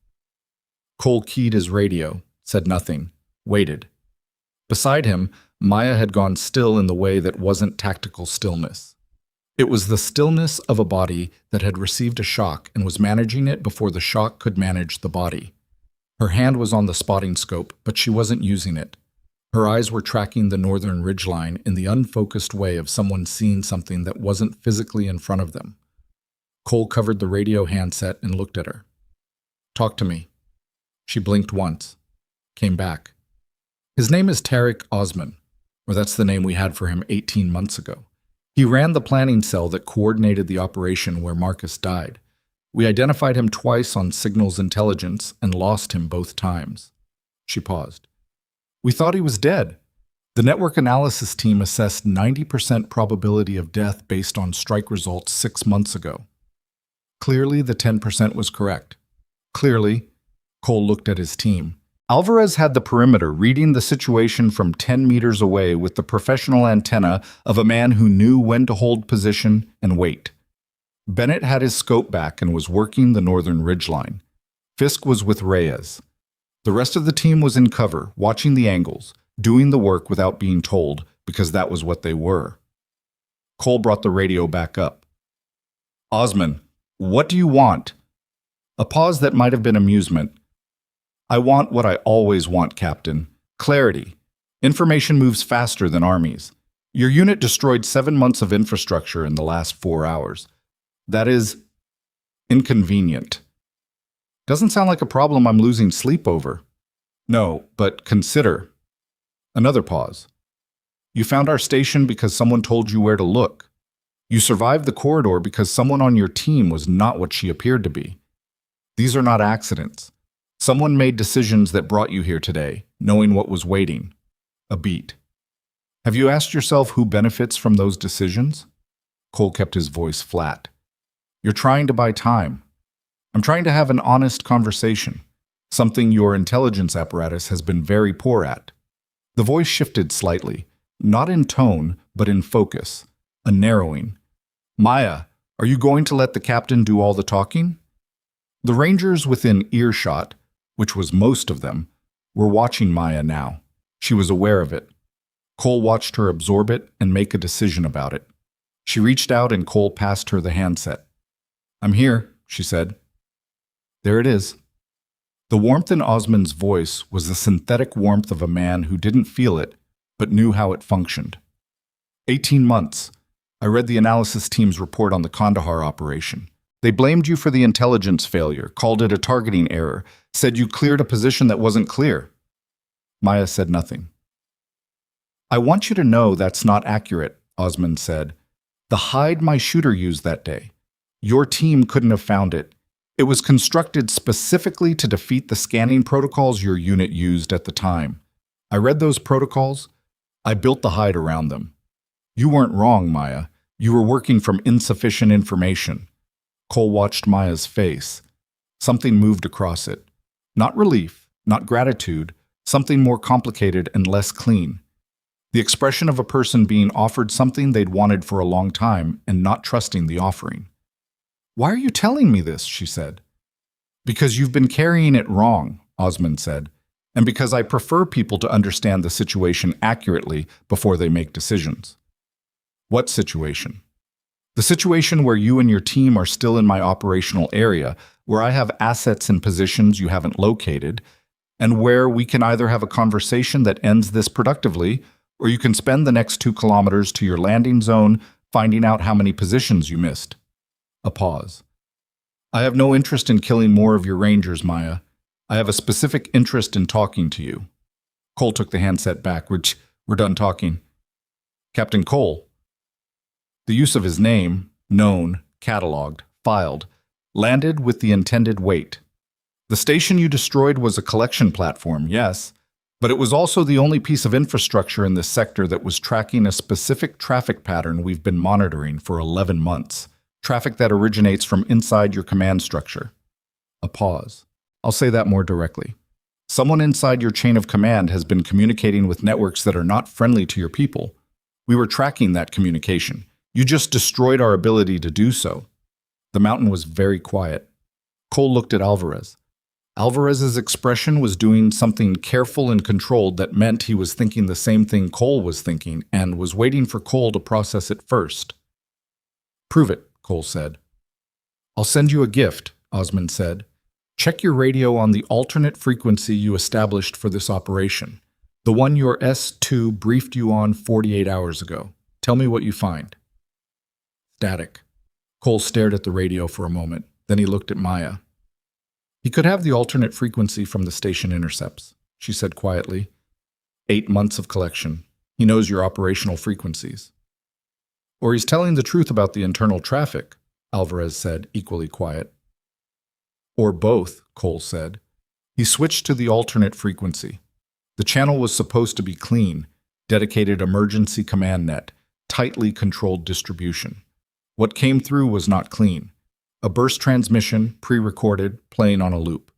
Cole keyed his radio, said nothing, waited. Beside him, Maya had gone still in the way that wasn't tactical stillness. It was the stillness of a body that had received a shock and was managing it before the shock could manage the body. Her hand was on the spotting scope, but she wasn't using it. Her eyes were tracking the northern ridgeline in the unfocused way of someone seeing something that wasn't physically in front of them. Cole covered the radio handset and looked at her. Talk to me. She blinked once, came back. His name is Tariq Osman, or that's the name we had for him 18 months ago. He ran the planning cell that coordinated the operation where Marcus died. We identified him twice on signals intelligence and lost him both times. She paused. We thought he was dead. The network analysis team assessed 90% probability of death based on strike results 6 months ago. Clearly, the 10% was correct. Clearly, Cole looked at his team. Alvarez had the perimeter, reading the situation from 10 meters away with the professional antenna of a man who knew when to hold position and wait. Bennett had his scope back and was working the northern ridgeline. Fisk was with Reyes. The rest of the team was in cover, watching the angles, doing the work without being told, because that was what they were. Cole brought the radio back up. Osman, what do you want? A pause that might have been amusement. I want what I always want, Captain. Clarity. Information moves faster than armies. Your unit destroyed 7 months of infrastructure in the last 4 hours. That is inconvenient. Doesn't sound like a problem I'm losing sleep over. No, but consider. Another pause. You found our station because someone told you where to look. You survived the corridor because someone on your team was not what she appeared to be. These are not accidents. Someone made decisions that brought you here today, knowing what was waiting. A beat. Have you asked yourself who benefits from those decisions? Cole kept his voice flat. You're trying to buy time. I'm trying to have an honest conversation, something your intelligence apparatus has been very poor at. The voice shifted slightly, not in tone, but in focus, a narrowing. Maya, are you going to let the captain do all the talking? The rangers within earshot, which was most of them, were watching Maya now. She was aware of it. Cole watched her absorb it and make a decision about it. She reached out and Cole passed her the handset. I'm here, she said. There it is. The warmth in Osman's voice was the synthetic warmth of a man who didn't feel it, but knew how it functioned. 18 months. I read the analysis team's report on the Kandahar operation. They blamed you for the intelligence failure, called it a targeting error, said you cleared a position that wasn't clear. Maya said nothing. I want you to know that's not accurate, Osman said. The hide my shooter used that day. Your team couldn't have found it. It was constructed specifically to defeat the scanning protocols your unit used at the time. I read those protocols. I built the hide around them. You weren't wrong, Maya. You were working from insufficient information. Cole watched Maya's face. Something moved across it. Not relief, not gratitude, something more complicated and less clean. The expression of a person being offered something they'd wanted for a long time and not trusting the offering. Why are you telling me this? She said. Because you've been carrying it wrong, Osman said, and because I prefer people to understand the situation accurately before they make decisions. What situation? The situation where you and your team are still in my operational area, where I have assets and positions you haven't located, and where we can either have a conversation that ends this productively, or you can spend the next 2 kilometers to your landing zone finding out how many positions you missed. A pause. I have no interest in killing more of your rangers, Maya. I have a specific interest in talking to you. Cole took the handset back. We're done talking. Captain Cole. The use of his name, known, cataloged, filed, landed with the intended weight. The station you destroyed was a collection platform, yes, but it was also the only piece of infrastructure in this sector that was tracking a specific traffic pattern we've been monitoring for 11 months. Traffic that originates from inside your command structure. A pause. I'll say that more directly. Someone inside your chain of command has been communicating with networks that are not friendly to your people. We were tracking that communication. You just destroyed our ability to do so. The mountain was very quiet. Cole looked at Alvarez. Alvarez's expression was doing something careful and controlled that meant he was thinking the same thing Cole was thinking and was waiting for Cole to process it first. Prove it, Cole said. I'll send you a gift, Osmond said. Check your radio on the alternate frequency you established for this operation, the one your S2 briefed you on 48 hours ago. Tell me what you find. Static. Cole stared at the radio for a moment. Then he looked at Maya. He could have the alternate frequency from the station intercepts, she said quietly. 8 months of collection. He knows your operational frequencies. Or he's telling the truth about the internal traffic, Alvarez said, equally quiet. Or both, Cole said. He switched to the alternate frequency. The channel was supposed to be clean, dedicated emergency command net, tightly controlled distribution. What came through was not clean. A burst transmission, pre-recorded, playing on a loop.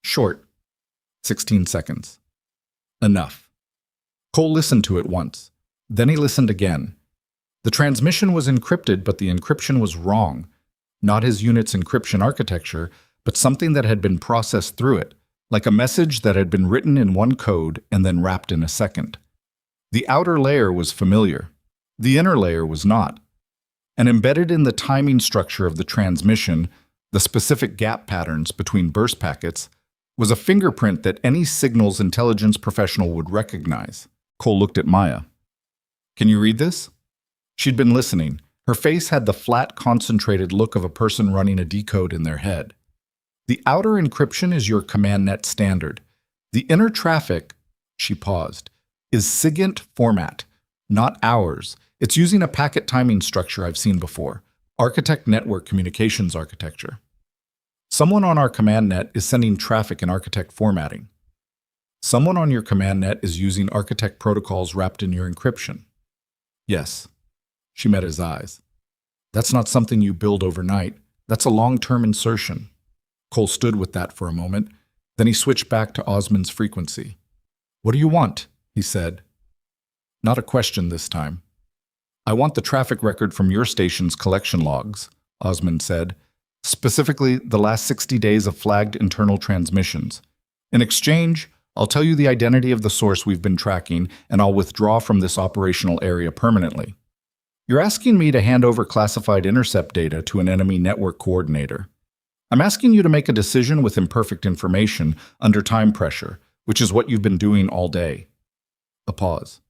Short. 16 seconds. Enough. Cole listened to it once. Then he listened again. The transmission was encrypted, but the encryption was wrong. Not his unit's encryption architecture, but something that had been processed through it, like a message that had been written in one code and then wrapped in a second. The outer layer was familiar. The inner layer was not. And embedded in the timing structure of the transmission, the specific gap patterns between burst packets, was a fingerprint that any signals intelligence professional would recognize. Cole looked at Maya. Can you read this? She'd been listening. Her face had the flat, concentrated look of a person running a decode in their head. The outer encryption is your command net standard. The inner traffic, she paused, is SIGINT format, not ours. It's using a packet timing structure I've seen before, Architect Network Communications Architecture. Someone on our command net is sending traffic in Architect formatting. Someone on your command net is using Architect protocols wrapped in your encryption. Yes. She met his eyes. That's not something you build overnight. That's a long-term insertion. Cole stood with that for a moment. Then he switched back to Osmond's frequency. What do you want? He said. Not a question this time. I want the traffic record from your station's collection logs, Osmond said, specifically the last 60 days of flagged internal transmissions. In exchange, I'll tell you the identity of the source we've been tracking, and I'll withdraw from this operational area permanently. You're asking me to hand over classified intercept data to an enemy network coordinator. I'm asking you to make a decision with imperfect information under time pressure, which is what you've been doing all day. A pause.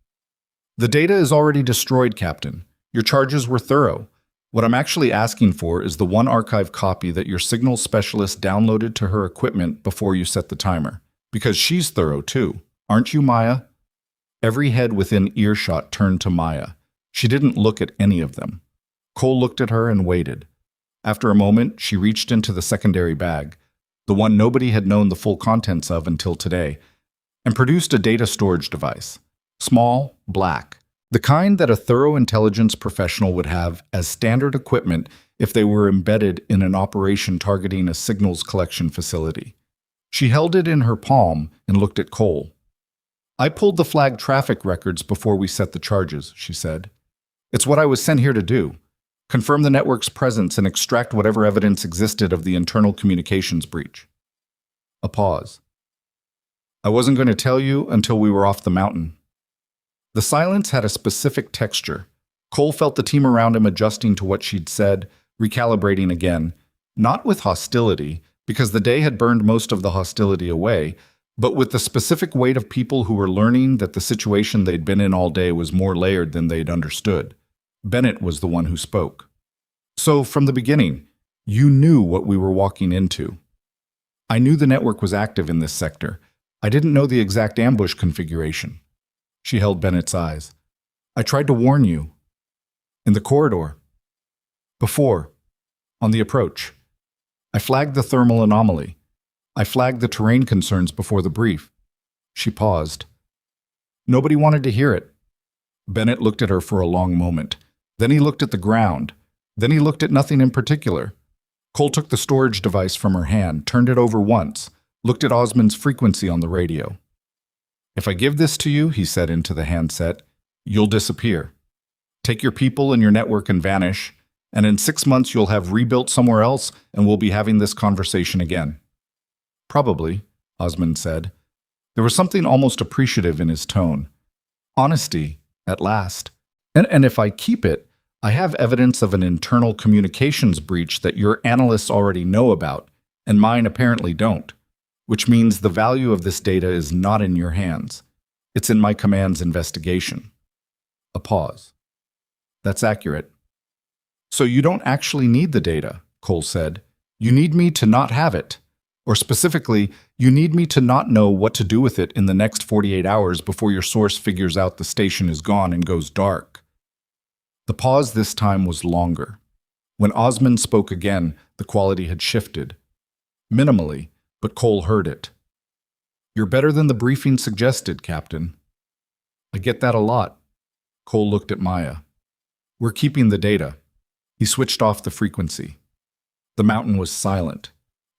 The data is already destroyed, Captain. Your charges were thorough. What I'm actually asking for is the one archive copy that your signal specialist downloaded to her equipment before you set the timer. Because she's thorough too. Aren't you, Maya? Every head within earshot turned to Maya. She didn't look at any of them. Cole looked at her and waited. After a moment, she reached into the secondary bag, the one nobody had known the full contents of until today, and produced a data storage device. Small, black. The kind that a thorough intelligence professional would have as standard equipment if they were embedded in an operation targeting a signals collection facility. She held it in her palm and looked at Cole. I pulled the flagged traffic records before we set the charges, she said. It's what I was sent here to do. Confirm the network's presence and extract whatever evidence existed of the internal communications breach. A pause. I wasn't going to tell you until we were off the mountain. The silence had a specific texture, Cole felt the team around him adjusting to what she'd said, recalibrating again, not with hostility, because the day had burned most of the hostility away, but with the specific weight of people who were learning that the situation they'd been in all day was more layered than they'd understood. Bennett was the one who spoke. So, from the beginning, you knew what we were walking into. I knew the network was active in this sector. I didn't know the exact ambush configuration. She held Bennett's eyes. I tried to warn you. In the corridor. Before. On the approach. I flagged the thermal anomaly. I flagged the terrain concerns before the brief. She paused. Nobody wanted to hear it. Bennett looked at her for a long moment. Then he looked at the ground. Then he looked at nothing in particular. Cole took the storage device from her hand, turned it over once, looked at Osmond's frequency on the radio. If I give this to you, he said into the handset, you'll disappear. Take your people and your network and vanish, and in 6 months you'll have rebuilt somewhere else and we'll be having this conversation again. Probably, Osmond said. There was something almost appreciative in his tone. Honesty, at last. And if I keep it, I have evidence of an internal communications breach that your analysts already know about, and mine apparently don't, which means the value of this data is not in your hands. It's in my command's investigation. A pause. That's accurate. So you don't actually need the data, Cole said. You need me to not have it. Or specifically, you need me to not know what to do with it in the next 48 hours before your source figures out the station is gone and goes dark. The pause this time was longer. When Osmond spoke again, the quality had shifted. Minimally, but Cole heard it. You're better than the briefing suggested, Captain. I get that a lot. Cole looked at Maya. We're keeping the data. He switched off the frequency. The mountain was silent.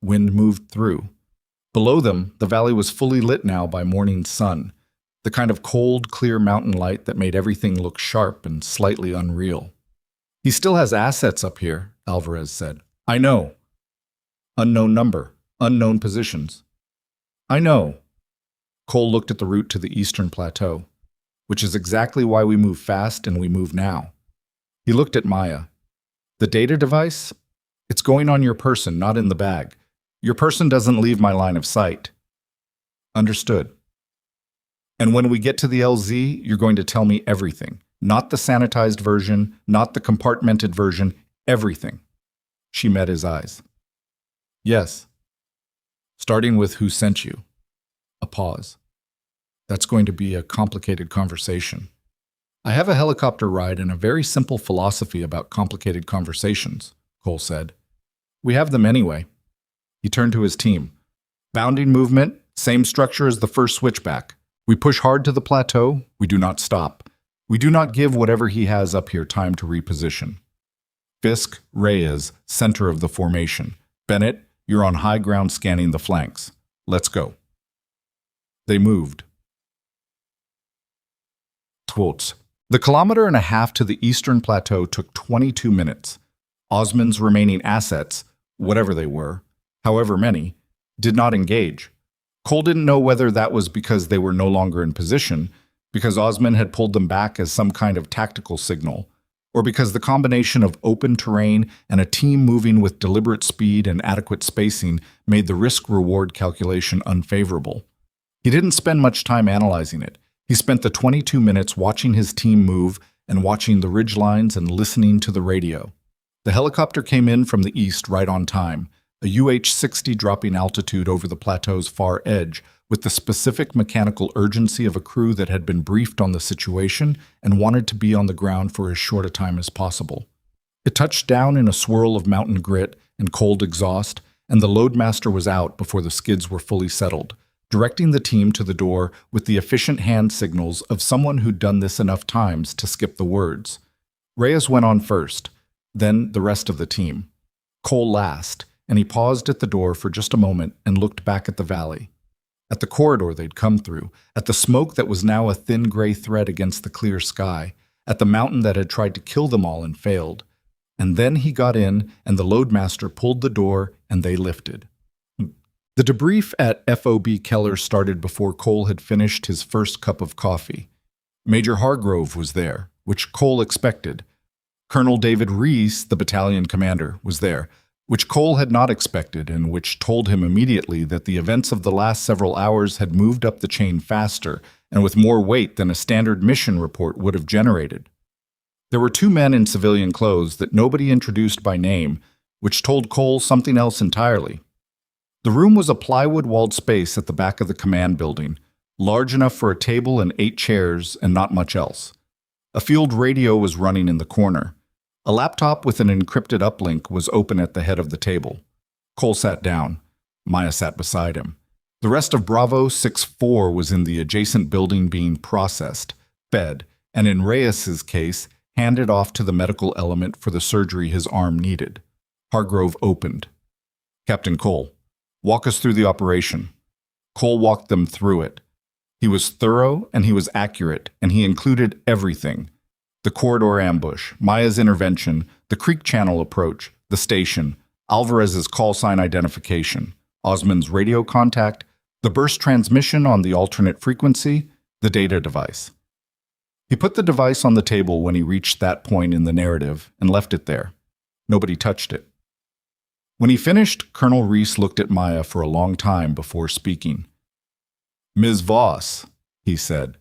Wind moved through. Below them, the valley was fully lit now by morning sun, the kind of cold, clear mountain light that made everything look sharp and slightly unreal. He still has assets up here, Alvarez said. I know. Unknown number, unknown positions. I know. Cole looked at the route to the eastern plateau, which is exactly why we move fast and we move now. He looked at Maya. The data device? It's going on your person, not in the bag. Your person doesn't leave my line of sight. Understood. And when we get to the LZ, you're going to tell me everything. Not the sanitized version, not the compartmented version, everything. She met his eyes. Yes. Starting with who sent you. A pause. That's going to be a complicated conversation. I have a helicopter ride and a very simple philosophy about complicated conversations, Cole said. We have them anyway. He turned to his team. Bounding movement, same structure as the first switchback. We push hard to the plateau, we do not stop. We do not give whatever he has up here time to reposition. Fisk, Reyes, center of the formation. Bennett, you're on high ground scanning the flanks. Let's go. They moved. Quotes. The 1.5 kilometers to the eastern plateau took 22 minutes. Osmond's remaining assets, whatever they were, however many, did not engage. Cole didn't know whether that was because they were no longer in position, because Osmond had pulled them back as some kind of tactical signal, or because the combination of open terrain and a team moving with deliberate speed and adequate spacing made the risk-reward calculation unfavorable. He didn't spend much time analyzing it. He spent the 22 minutes watching his team move and watching the ridgelines and listening to the radio. The helicopter came in from the east right on time, a UH-60 dropping altitude over the plateau's far edge, with the specific mechanical urgency of a crew that had been briefed on the situation and wanted to be on the ground for as short a time as possible. It touched down in a swirl of mountain grit and cold exhaust, and the loadmaster was out before the skids were fully settled, directing the team to the door with the efficient hand signals of someone who'd done this enough times to skip the words. Reyes went on first, then the rest of the team. Cole last, and he paused at the door for just a moment and looked back at the valley. At the corridor they'd come through, at the smoke that was now a thin gray thread against the clear sky, at the mountain that had tried to kill them all and failed. And then he got in, and the loadmaster pulled the door, and they lifted. The debrief at FOB Keller started before Cole had finished his first cup of coffee. Major Hargrove was there, which Cole expected. Colonel David Reese, the battalion commander, was there, which Cole had not expected and which told him immediately that the events of the last several hours had moved up the chain faster and with more weight than a standard mission report would have generated. There were two men in civilian clothes that nobody introduced by name, which told Cole something else entirely. The room was a plywood-walled space at the back of the command building, large enough for a table and 8 chairs and not much else. A field radio was running in the corner. A laptop with an encrypted uplink was open at the head of the table. Cole sat down. Maya sat beside him. The rest of Bravo 6-4 was in the adjacent building being processed, fed, and in Reyes's case, handed off to the medical element for the surgery his arm needed. Hargrove opened. Captain Cole, walk us through the operation. Cole walked them through it. He was thorough and he was accurate, and he included everything. The corridor ambush, Maya's intervention, the creek channel approach, the station, Alvarez's call sign identification, Osmond's radio contact, the burst transmission on the alternate frequency, the data device. He put the device on the table when he reached that point in the narrative and left it there. Nobody touched it. When he finished, Colonel Reese looked at Maya for a long time before speaking. Ms. Voss, he said.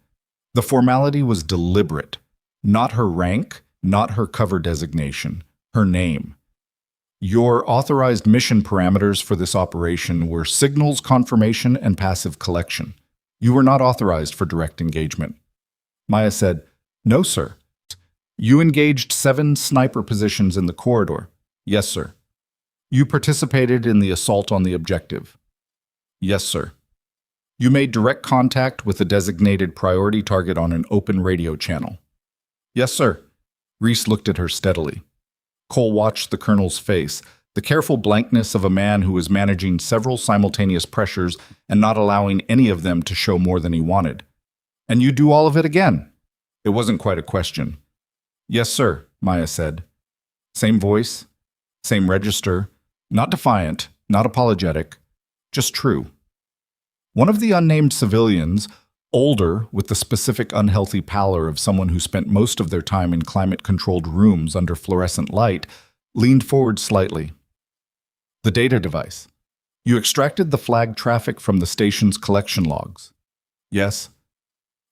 The formality was deliberate. Not her rank, not her cover designation, her name. Your authorized mission parameters for this operation were signals confirmation and passive collection. You were not authorized for direct engagement. Maya said, No, sir. You engaged 7 sniper positions in the corridor. Yes, sir. You participated in the assault on the objective. Yes, sir. You made direct contact with a designated priority target on an open radio channel. Yes, sir. Reese looked at her steadily. Cole watched the colonel's face, the careful blankness of a man who was managing several simultaneous pressures and not allowing any of them to show more than he wanted. And you do all of it again? It wasn't quite a question. Yes, sir, Maya said. Same voice, same register, not defiant, not apologetic, just true. One of the unnamed civilians, older with the specific unhealthy pallor of someone who spent most of their time in climate-controlled rooms under fluorescent light, leaned forward slightly. The data device. You extracted the flagged traffic from the station's collection logs. Yes.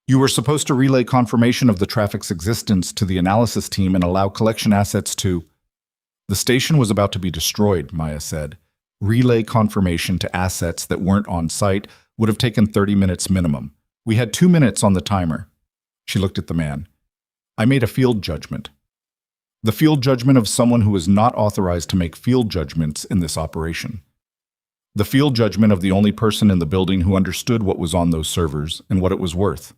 You were supposed to relay confirmation of the traffic's existence to the analysis team and allow collection assets to... The station was about to be destroyed, Maya said. Relay confirmation to assets that weren't on site would have taken 30 minutes minimum. We had 2 minutes on the timer. She looked at the man. I made a field judgment. The field judgment of someone who was not authorized to make field judgments in this operation. The field judgment of the only person in the building who understood what was on those servers and what it was worth.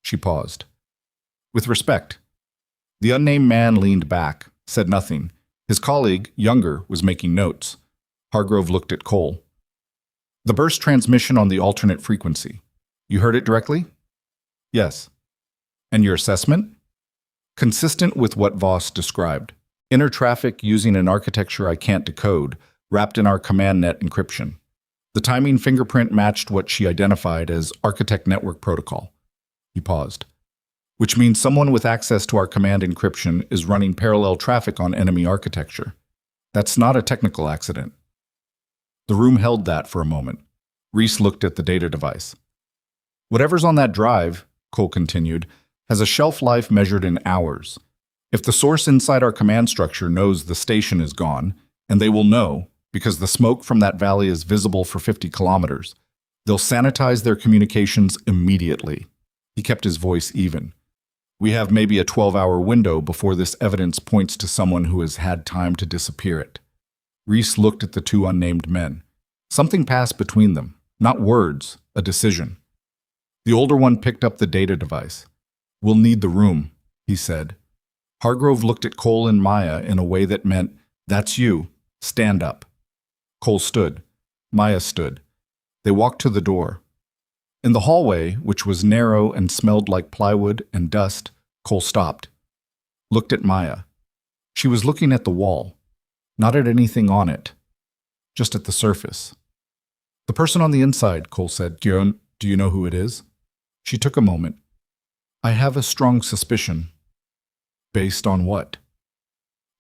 She paused. With respect. The unnamed man leaned back, said nothing. His colleague, younger, was making notes. Hargrove looked at Cole. The burst transmission on the alternate frequency. You heard it directly? Yes. And your assessment? Consistent with what Voss described. Inner traffic using an architecture I can't decode, wrapped in our command net encryption. The timing fingerprint matched what she identified as architect network protocol. He paused. Which means someone with access to our command encryption is running parallel traffic on enemy architecture. That's not a technical accident. The room held that for a moment. Reese looked at the data device. Whatever's on that drive, Cole continued, has a shelf life measured in hours. If the source inside our command structure knows the station is gone, and they will know, because the smoke from that valley is visible for 50 kilometers, they'll sanitize their communications immediately. He kept his voice even. We have maybe a 12-hour window before this evidence points to someone who has had time to disappear it. Reese looked at the 2 unnamed men. Something passed between them. Not words, a decision. The older one picked up the data device. We'll need the room, he said. Hargrove looked at Cole and Maya in a way that meant, that's you, stand up. Cole stood. Maya stood. They walked to the door. In the hallway, which was narrow and smelled like plywood and dust, Cole stopped. Looked at Maya. She was looking at the wall. Not at anything on it. Just at the surface. The person on the inside, Cole said. Guillaume, do you know who it is? She took a moment. I have a strong suspicion. Based on what?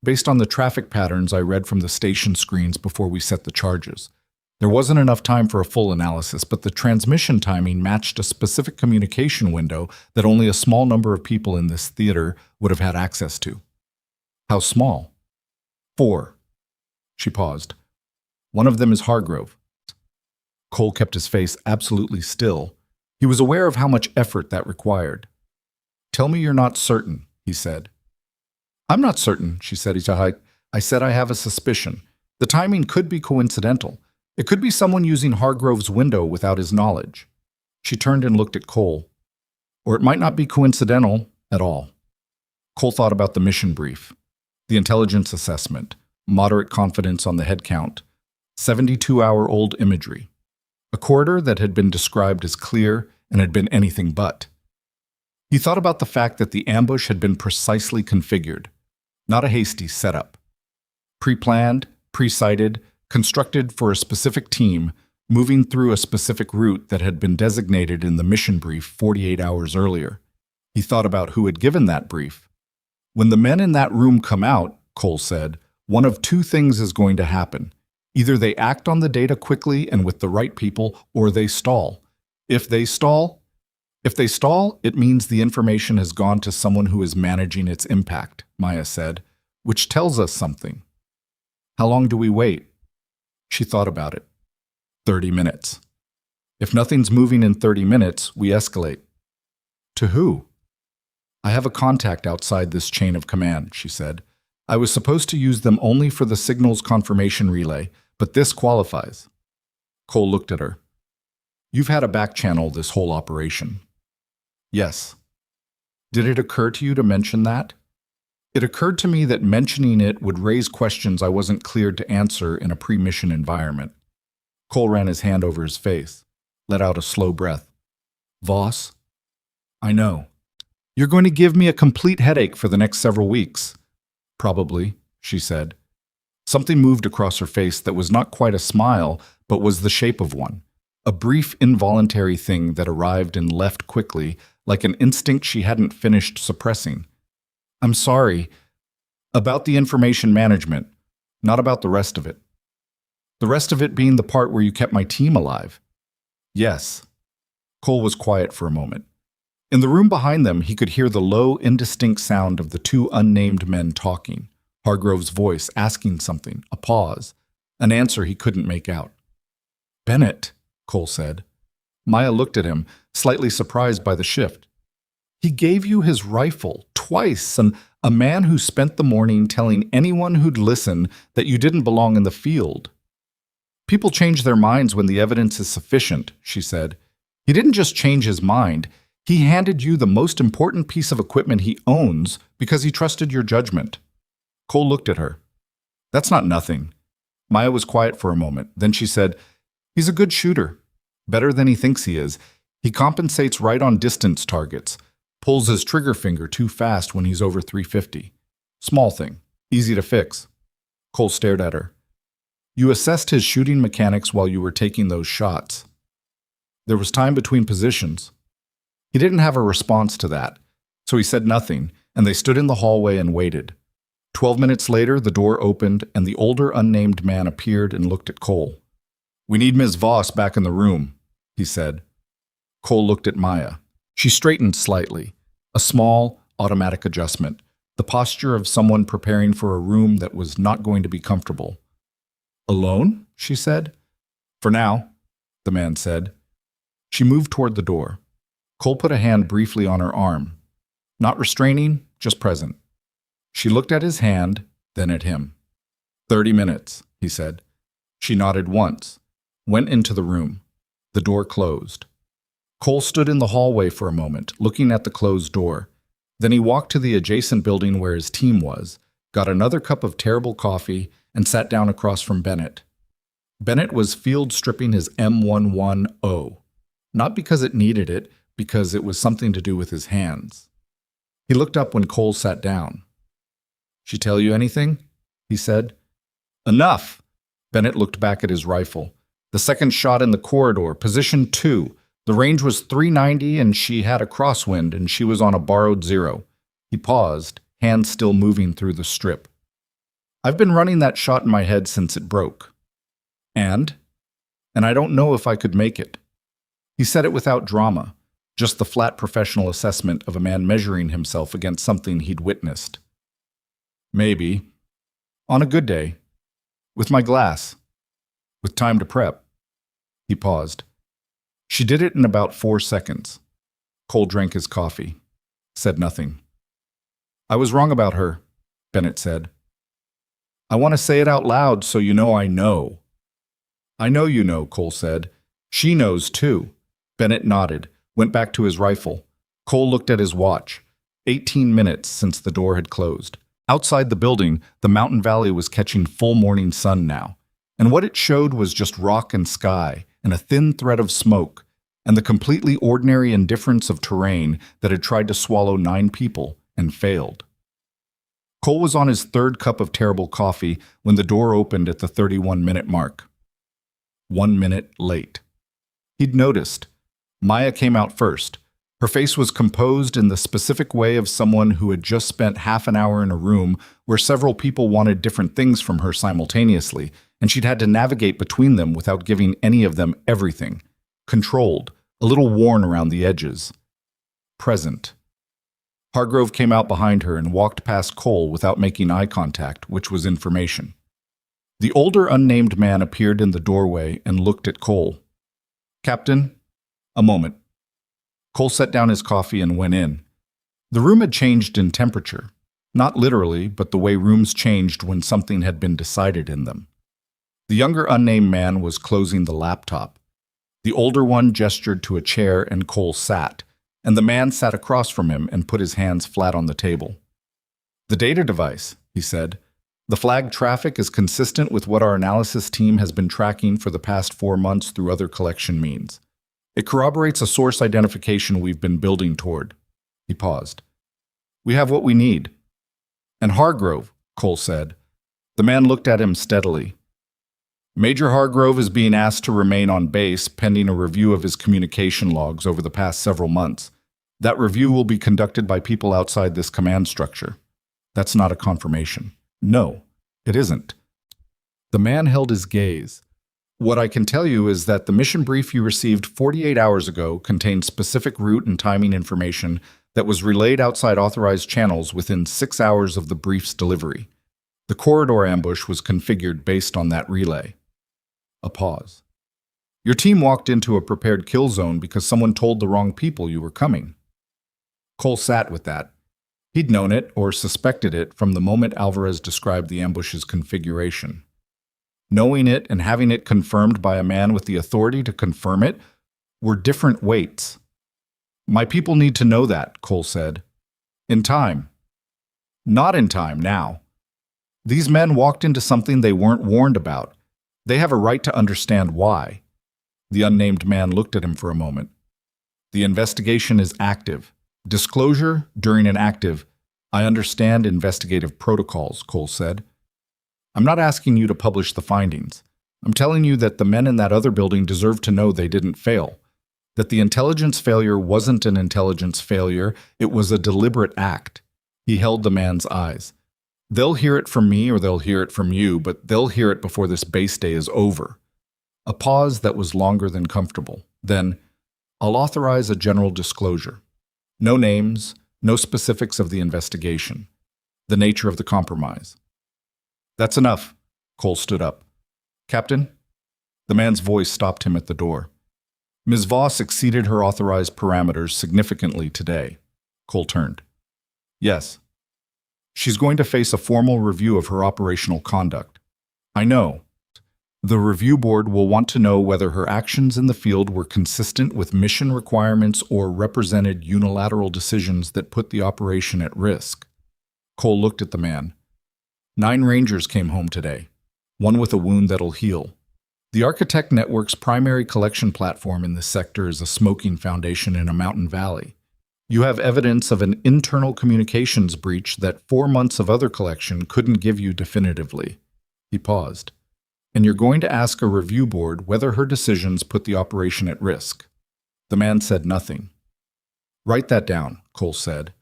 Based on the traffic patterns I read from the station screens before we set the charges. There wasn't enough time for a full analysis, but the transmission timing matched a specific communication window that only a small number of people in this theater would have had access to. How small? 4. She paused. One of them is Hargrove. Cole kept his face absolutely still. He was aware of how much effort that required. Tell me you're not certain, he said. I'm not certain, she said. I said I have a suspicion. The timing could be coincidental. It could be someone using Hargrove's window without his knowledge. She turned and looked at Cole. Or it might not be coincidental at all. Cole thought about the mission brief, the intelligence assessment, moderate confidence on the head count, 72-hour-old imagery, a corridor that had been described as clear and had been anything but. He thought about the fact that the ambush had been precisely configured, not a hasty setup. Pre-planned, pre-sighted, constructed for a specific team, moving through a specific route that had been designated in the mission brief 48 hours earlier. He thought about who had given that brief. When the men in that room come out, Cole said, one of two things is going to happen. Either they act on the data quickly and with the right people, or they stall. If they stall, it means the information has gone to someone who is managing its impact, Maya said, which tells us something. How long do we wait? She thought about it. 30 minutes. If nothing's moving in 30 minutes, we escalate. To who? I have a contact outside this chain of command, she said. I was supposed to use them only for the signals confirmation relay, but this qualifies. Cole looked at her. You've had a back channel this whole operation. Yes. Did it occur to you to mention that? It occurred to me that mentioning it would raise questions I wasn't cleared to answer in a pre-mission environment. Cole ran his hand over his face, let out a slow breath. Voss? I know. You're going to give me a complete headache for the next several weeks. Probably, she said. Something moved across her face that was not quite a smile, but was the shape of one. A brief, involuntary thing that arrived and left quickly, like an instinct she hadn't finished suppressing. I'm sorry. About the information management, not about the rest of it. The rest of it being the part where you kept my team alive. Yes. Cole was quiet for a moment. In the room behind them, he could hear the low, indistinct sound of the two unnamed men talking, Hargrove's voice asking something, a pause, an answer he couldn't make out. Bennett, Cole said. Maya looked at him, slightly surprised by the shift. He gave you his rifle, twice, and a man who spent the morning telling anyone who'd listen that you didn't belong in the field. People change their minds when the evidence is sufficient, she said. He didn't just change his mind. He handed you the most important piece of equipment he owns because he trusted your judgment. Cole looked at her. That's not nothing. Maya was quiet for a moment. Then she said, he's a good shooter. Better than he thinks he is. He compensates right on distance targets. Pulls his trigger finger too fast when he's over 350. Small thing. Easy to fix. Cole stared at her. You assessed his shooting mechanics while you were taking those shots. There was time between positions. He didn't have a response to that, so he said nothing, and they stood in the hallway and waited. 12 minutes later, the door opened, and the older unnamed man appeared and looked at Cole. We need Ms. Voss back in the room, he said. Cole looked at Maya. She straightened slightly, a small, automatic adjustment, the posture of someone preparing for a room that was not going to be comfortable. Alone? She said. For now, the man said. She moved toward the door. Cole put a hand briefly on her arm. Not restraining, just present. She looked at his hand, then at him. 30 minutes, he said. She nodded once, went into the room. The door closed. Cole stood in the hallway for a moment, looking at the closed door. Then he walked to the adjacent building where his team was, got another cup of terrible coffee, and sat down across from Bennett. Bennett was field stripping his M11O, not because it needed it, because it was something to do with his hands. He looked up when Cole sat down. She tell you anything? He said. Enough! Bennett looked back at his rifle. The second shot in the corridor, position 2. The range was 390 and she had a crosswind and she was on a borrowed 0. He paused, hands still moving through the strip. I've been running that shot in my head since it broke. And I don't know if I could make it. He said it without drama, just the flat professional assessment of a man measuring himself against something he'd witnessed. Maybe. On a good day. With my glass. With time to prep. He paused. She did it in about 4 seconds. Cole drank his coffee. Said nothing. I was wrong about her, Bennett said. I want to say it out loud so you know I know. I know you know, Cole said. She knows too. Bennett nodded, went back to his rifle. Cole looked at his watch. 18 minutes since the door had closed. Outside the building, the mountain valley was catching full morning sun now, and what it showed was just rock and sky and a thin thread of smoke and the completely ordinary indifference of terrain that had tried to swallow 9 people and failed. Cole was on his 3rd cup of terrible coffee when the door opened at the 31-minute mark. 1 minute late. He'd noticed. Maya came out first. Her face was composed in the specific way of someone who had just spent half an hour in a room where several people wanted different things from her simultaneously, and she'd had to navigate between them without giving any of them everything. Controlled, a little worn around the edges. Present. Hargrove came out behind her and walked past Cole without making eye contact, which was information. The older unnamed man appeared in the doorway and looked at Cole. Captain? A moment. Cole set down his coffee and went in. The room had changed in temperature. Not literally, but the way rooms changed when something had been decided in them. The younger unnamed man was closing the laptop. The older one gestured to a chair and Cole sat, and the man sat across from him and put his hands flat on the table. The data device, he said. The flagged traffic is consistent with what our analysis team has been tracking for the past 4 months through other collection means. It corroborates a source identification we've been building toward. He paused. We have what we need. And Hargrove, Cole said. The man looked at him steadily. Major Hargrove is being asked to remain on base pending a review of his communication logs over the past several months. That review will be conducted by people outside this command structure. That's not a confirmation. No, it isn't. The man held his gaze. What I can tell you is that the mission brief you received 48 hours ago contained specific route and timing information that was relayed outside authorized channels within 6 hours of the brief's delivery. The corridor ambush was configured based on that relay. A pause. Your team walked into a prepared kill zone because someone told the wrong people you were coming. Cole sat with that. He'd known it, or suspected it, from the moment Alvarez described the ambush's configuration. Knowing it and having it confirmed by a man with the authority to confirm it were different weights. My people need to know that, Cole said. In time. Not in time now. These men walked into something they weren't warned about. They have a right to understand why. The unnamed man looked at him for a moment. The investigation is active. Disclosure during an active. I understand investigative protocols, Cole said. I'm not asking you to publish the findings. I'm telling you that the men in that other building deserve to know they didn't fail. That the intelligence failure wasn't an intelligence failure, it was a deliberate act. He held the man's eyes. They'll hear it from me or they'll hear it from you, but they'll hear it before this base day is over. A pause that was longer than comfortable. Then, I'll authorize a general disclosure. No names, no specifics of the investigation. The nature of the compromise. That's enough. Cole stood up. Captain? The man's voice stopped him at the door. Ms. Voss exceeded her authorized parameters significantly today. Cole turned. Yes. She's going to face a formal review of her operational conduct. I know. The review board will want to know whether her actions in the field were consistent with mission requirements or represented unilateral decisions that put the operation at risk. Cole looked at the man. 9 Rangers came home today, one with a wound that'll heal. The Architect Network's primary collection platform in this sector is a smoking foundation in a mountain valley. You have evidence of an internal communications breach that 4 months of other collection couldn't give you definitively. He paused. And you're going to ask a review board whether her decisions put the operation at risk. The man said nothing. Write that down, Cole said.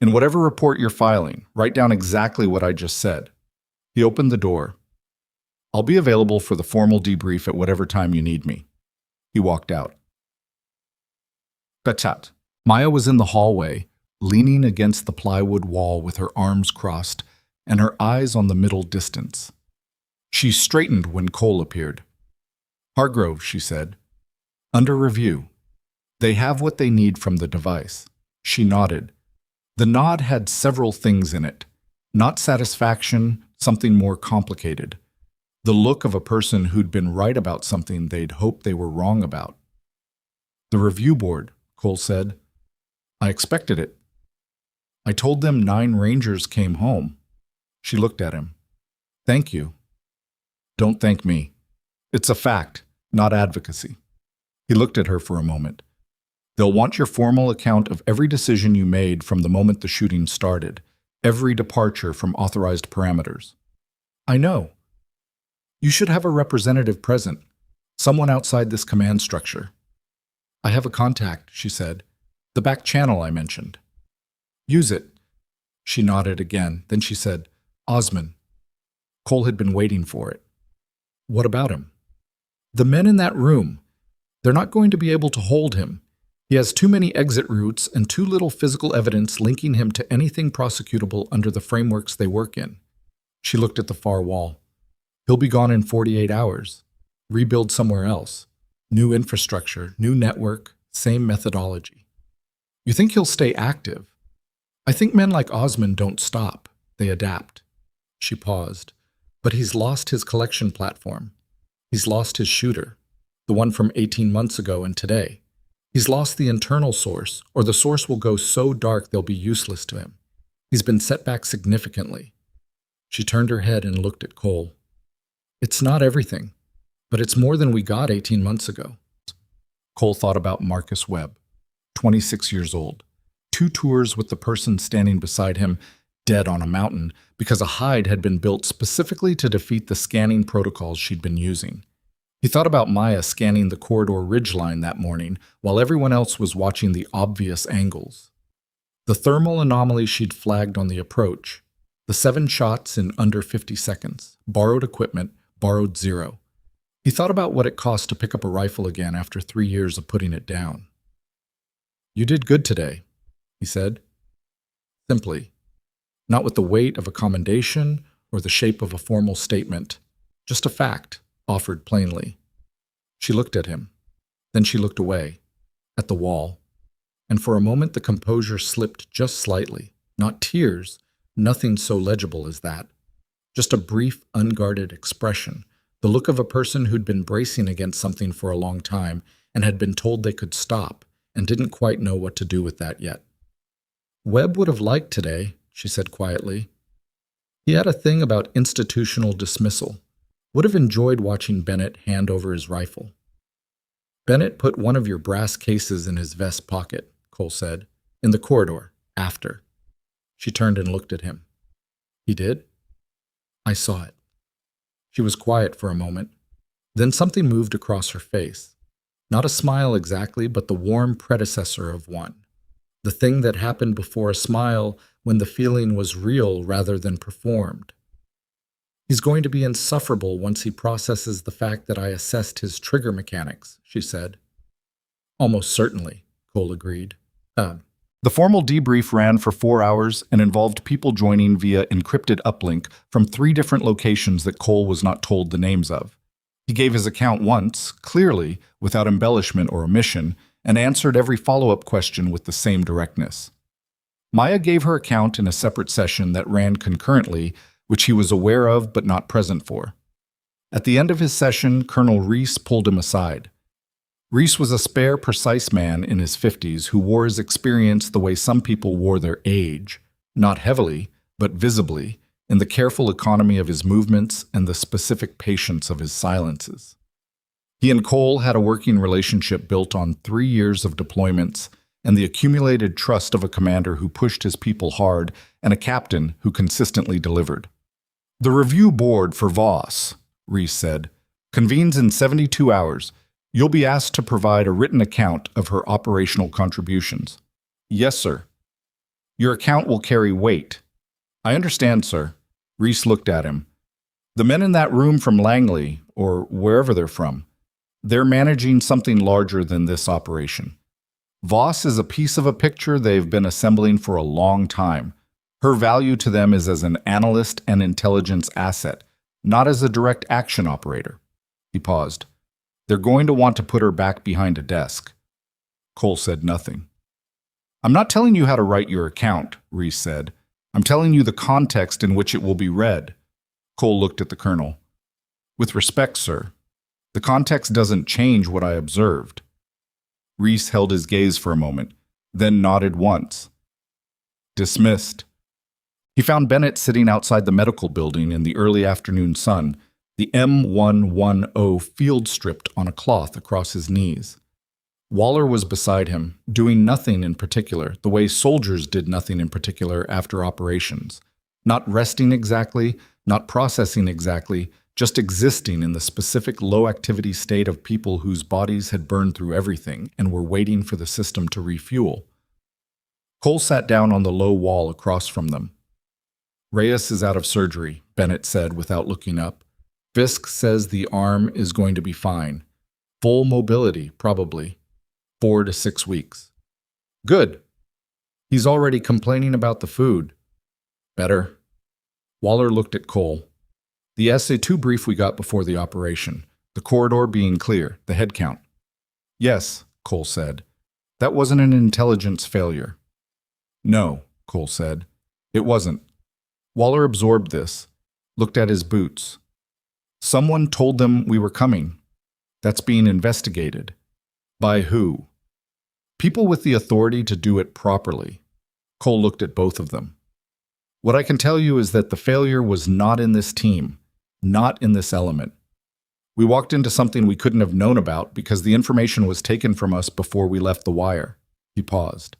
In whatever report you're filing, write down exactly what I just said. He opened the door. I'll be available for the formal debrief at whatever time you need me. He walked out. Batat. Maya was in the hallway, leaning against the plywood wall with her arms crossed and her eyes on the middle distance. She straightened when Cole appeared. Hargrove, she said. Under review. They have what they need from the device. She nodded. The nod had several things in it. Not satisfaction, something more complicated. The look of a person who'd been right about something they'd hoped they were wrong about. The review board, Cole said. I expected it. I told them 9 Rangers came home. She looked at him. Thank you. Don't thank me. It's a fact, not advocacy. He looked at her for a moment. They'll want your formal account of every decision you made from the moment the shooting started, every departure from authorized parameters. I know. You should have a representative present, someone outside this command structure. I have a contact, she said. The back channel I mentioned. Use it. She nodded again. Then she said, Osman. Cole had been waiting for it. What about him? The men in that room. They're not going to be able to hold him. He has too many exit routes and too little physical evidence linking him to anything prosecutable under the frameworks they work in. She looked at the far wall. He'll be gone in 48 hours. Rebuild somewhere else. New infrastructure, new network, same methodology. You think he'll stay active? I think men like Osman don't stop. They adapt. She paused. But he's lost his collection platform. He's lost his shooter, the one from 18 months ago and today. He's lost the internal source, or the source will go so dark they'll be useless to him. He's been set back significantly. She turned her head and looked at Cole. It's not everything, but it's more than we got 18 months ago. Cole thought about Marcus Webb, 26 years old. 2 tours with the person standing beside him, dead on a mountain, because a hide had been built specifically to defeat the scanning protocols she'd been using. He thought about Maya scanning the corridor ridgeline that morning, while everyone else was watching the obvious angles. The thermal anomaly she'd flagged on the approach, the 7 shots in under 50 seconds, borrowed equipment, borrowed 0. He thought about what it cost to pick up a rifle again after 3 years of putting it down. You did good today, he said. Simply. Not with the weight of a commendation or the shape of a formal statement. Just a fact, offered plainly. She looked at him. Then she looked away, at the wall. And for a moment the composure slipped just slightly. Not tears, nothing so legible as that. Just a brief, unguarded expression, the look of a person who'd been bracing against something for a long time and had been told they could stop and didn't quite know what to do with that yet. Webb would have liked today, she said quietly. He had a thing about institutional dismissal. Would have enjoyed watching Bennett hand over his rifle. Bennett put one of your brass cases in his vest pocket, Cole said, in the corridor, after. She turned and looked at him. He did? I saw it. She was quiet for a moment. Then something moved across her face. Not a smile exactly, but the warm predecessor of one. The thing that happened before a smile when the feeling was real rather than performed. He's going to be insufferable once he processes the fact that I assessed his trigger mechanics, she said. Almost certainly, Cole agreed. The formal debrief ran for 4 hours and involved people joining via encrypted uplink from 3 different locations that Cole was not told the names of. He gave his account once, clearly, without embellishment or omission, and answered every follow-up question with the same directness. Maya gave her account in a separate session that ran concurrently, which he was aware of but not present for. At the end of his session, Colonel Reese pulled him aside. Reese was a spare, precise man in his 50s who wore his experience the way some people wore their age, not heavily, but visibly, in the careful economy of his movements and the specific patience of his silences. He and Cole had a working relationship built on 3 years of deployments and the accumulated trust of a commander who pushed his people hard and a captain who consistently delivered. The review board for Voss, Reese said, convenes in 72 hours. You'll be asked to provide a written account of her operational contributions. Yes, sir. Your account will carry weight. I understand, sir. Reese looked at him. The men in that room from Langley, or wherever they're from, they're managing something larger than this operation. Voss is a piece of a picture they've been assembling for a long time. Her value to them is as an analyst and intelligence asset, not as a direct action operator. He paused. They're going to want to put her back behind a desk. Cole said nothing. I'm not telling you how to write your account, Reese said. I'm telling you the context in which it will be read. Cole looked at the colonel. With respect, sir, the context doesn't change what I observed. Reese held his gaze for a moment, then nodded once. Dismissed. He found Bennett sitting outside the medical building in the early afternoon sun, the M110 field stripped on a cloth across his knees. Waller was beside him, doing nothing in particular, the way soldiers did nothing in particular after operations. Not resting exactly, not processing exactly, just existing in the specific low-activity state of people whose bodies had burned through everything and were waiting for the system to refuel. Cole sat down on the low wall across from them. Reyes is out of surgery, Bennett said without looking up. Fisk says the arm is going to be fine. Full mobility, probably. 4 to 6 weeks. Good. He's already complaining about the food. Better. Waller looked at Cole. The SA2 brief we got before the operation. The corridor being clear, the head count. Yes, Cole said. That wasn't an intelligence failure. No, Cole said. It wasn't. Waller absorbed this, looked at his boots. Someone told them we were coming. That's being investigated. By who? People with the authority to do it properly. Cole looked at both of them. What I can tell you is that the failure was not in this team, not in this element. We walked into something we couldn't have known about because the information was taken from us before we left the wire. He paused.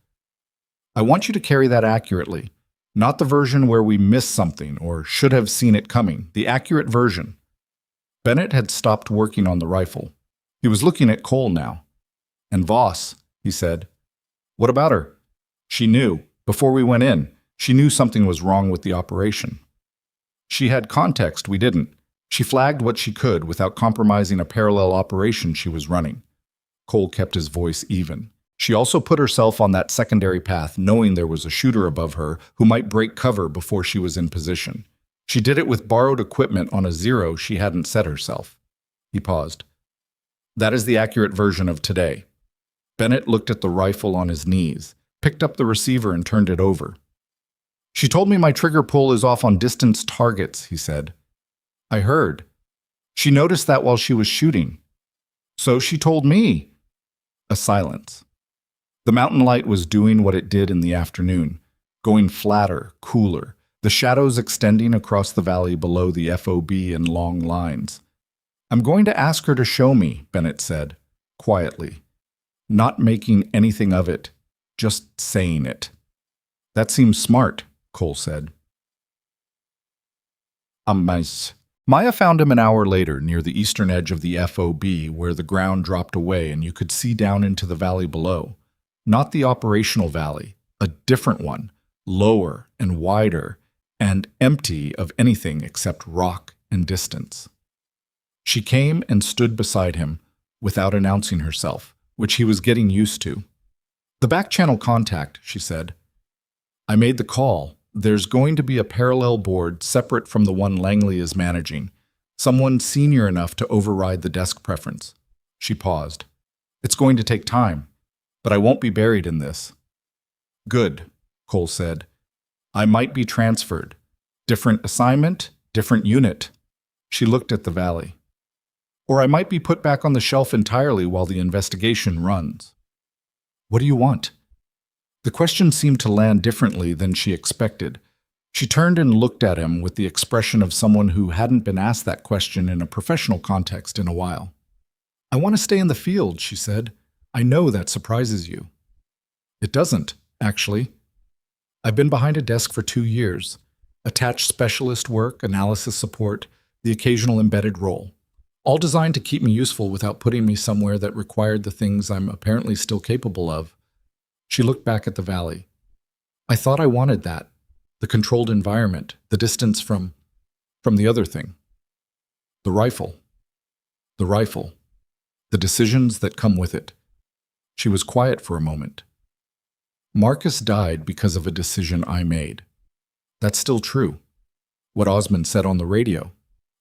I want you to carry that accurately, not the version where we missed something or should have seen it coming, the accurate version. Bennett had stopped working on the rifle. He was looking at Cole now. And Voss, he said. What about her? She knew, before we went in, she knew something was wrong with the operation. She had context we didn't. She flagged what she could without compromising a parallel operation she was running. Cole kept his voice even. She also put herself on that secondary path knowing there was a shooter above her who might break cover before she was in position. She did it with borrowed equipment on a zero she hadn't set herself. He paused. That is the accurate version of today. Bennett looked at the rifle on his knees, picked up the receiver and turned it over. She told me my trigger pull is off on distance targets, he said. I heard. She noticed that while she was shooting. So she told me. A silence. The mountain light was doing what it did in the afternoon, going flatter, cooler, the shadows extending across the valley below the FOB in long lines. I'm going to ask her to show me, Bennett said, quietly. Not making anything of it, just saying it. That seems smart, Cole said. Maya found him an hour later near the eastern edge of the FOB where the ground dropped away and you could see down into the valley below. Not the operational valley, a different one, lower and wider, and empty of anything except rock and distance. She came and stood beside him without announcing herself, which he was getting used to. The back-channel contact, she said. I made the call. There's going to be a parallel board separate from the one Langley is managing, someone senior enough to override the desk preference. She paused. It's going to take time, but I won't be buried in this. Good, Cole said. I might be transferred. Different assignment, different unit. She looked at the valley. Or I might be put back on the shelf entirely while the investigation runs. What do you want? The question seemed to land differently than she expected. She turned and looked at him with the expression of someone who hadn't been asked that question in a professional context in a while. I want to stay in the field, she said. I know that surprises you. It doesn't, actually. I've been behind a desk for 2 years. Attached specialist work, analysis support, the occasional embedded role. All designed to keep me useful without putting me somewhere that required the things I'm apparently still capable of. She looked back at the valley. I thought I wanted that. The controlled environment, the distance from the other thing. The rifle. The rifle. The decisions that come with it. She was quiet for a moment. Marcus died because of a decision I made. That's still true. What Osmond said on the radio,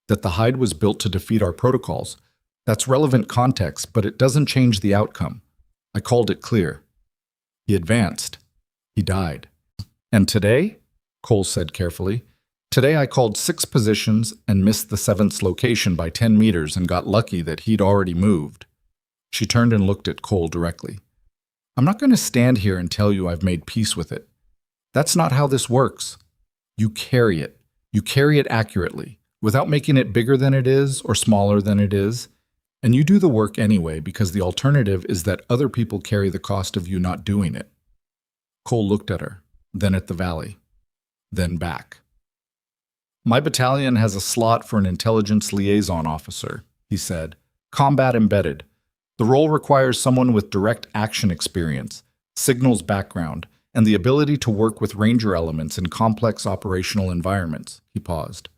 that the hide was built to defeat our protocols, that's relevant context, but it doesn't change the outcome. I called it clear. He advanced. He died. And today, Cole said carefully, today I called 6 positions and missed the 7th location by 10 meters and got lucky that he'd already moved. She turned and looked at Cole directly. I'm not going to stand here and tell you I've made peace with it. That's not how this works. You carry it. You carry it accurately, without making it bigger than it is or smaller than it is. And you do the work anyway because the alternative is that other people carry the cost of you not doing it. Cole looked at her, then at the valley, then back. My battalion has a slot for an intelligence liaison officer, he said, combat embedded. The role requires someone with direct action experience, signals background, and the ability to work with ranger elements in complex operational environments, he paused.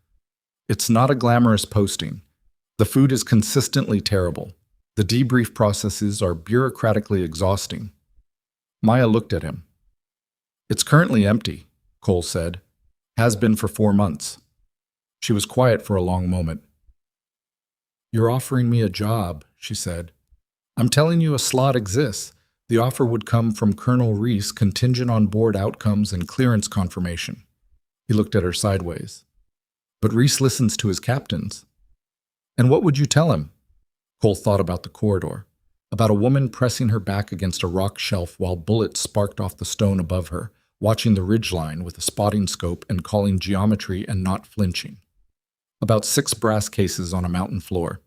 It's not a glamorous posting. The food is consistently terrible. The debrief processes are bureaucratically exhausting. Maya looked at him. It's currently empty, Cole said. Has been for 4 months. She was quiet for a long moment. You're offering me a job, she said. I'm telling you a slot exists. The offer would come from Colonel Reese, contingent on board outcomes and clearance confirmation. He looked at her sideways. But Reese listens to his captains. And what would you tell him? Cole thought about the corridor, about a woman pressing her back against a rock shelf while bullets sparked off the stone above her, watching the ridgeline with a spotting scope and calling geometry and not flinching. About 6 brass cases on a mountain floor.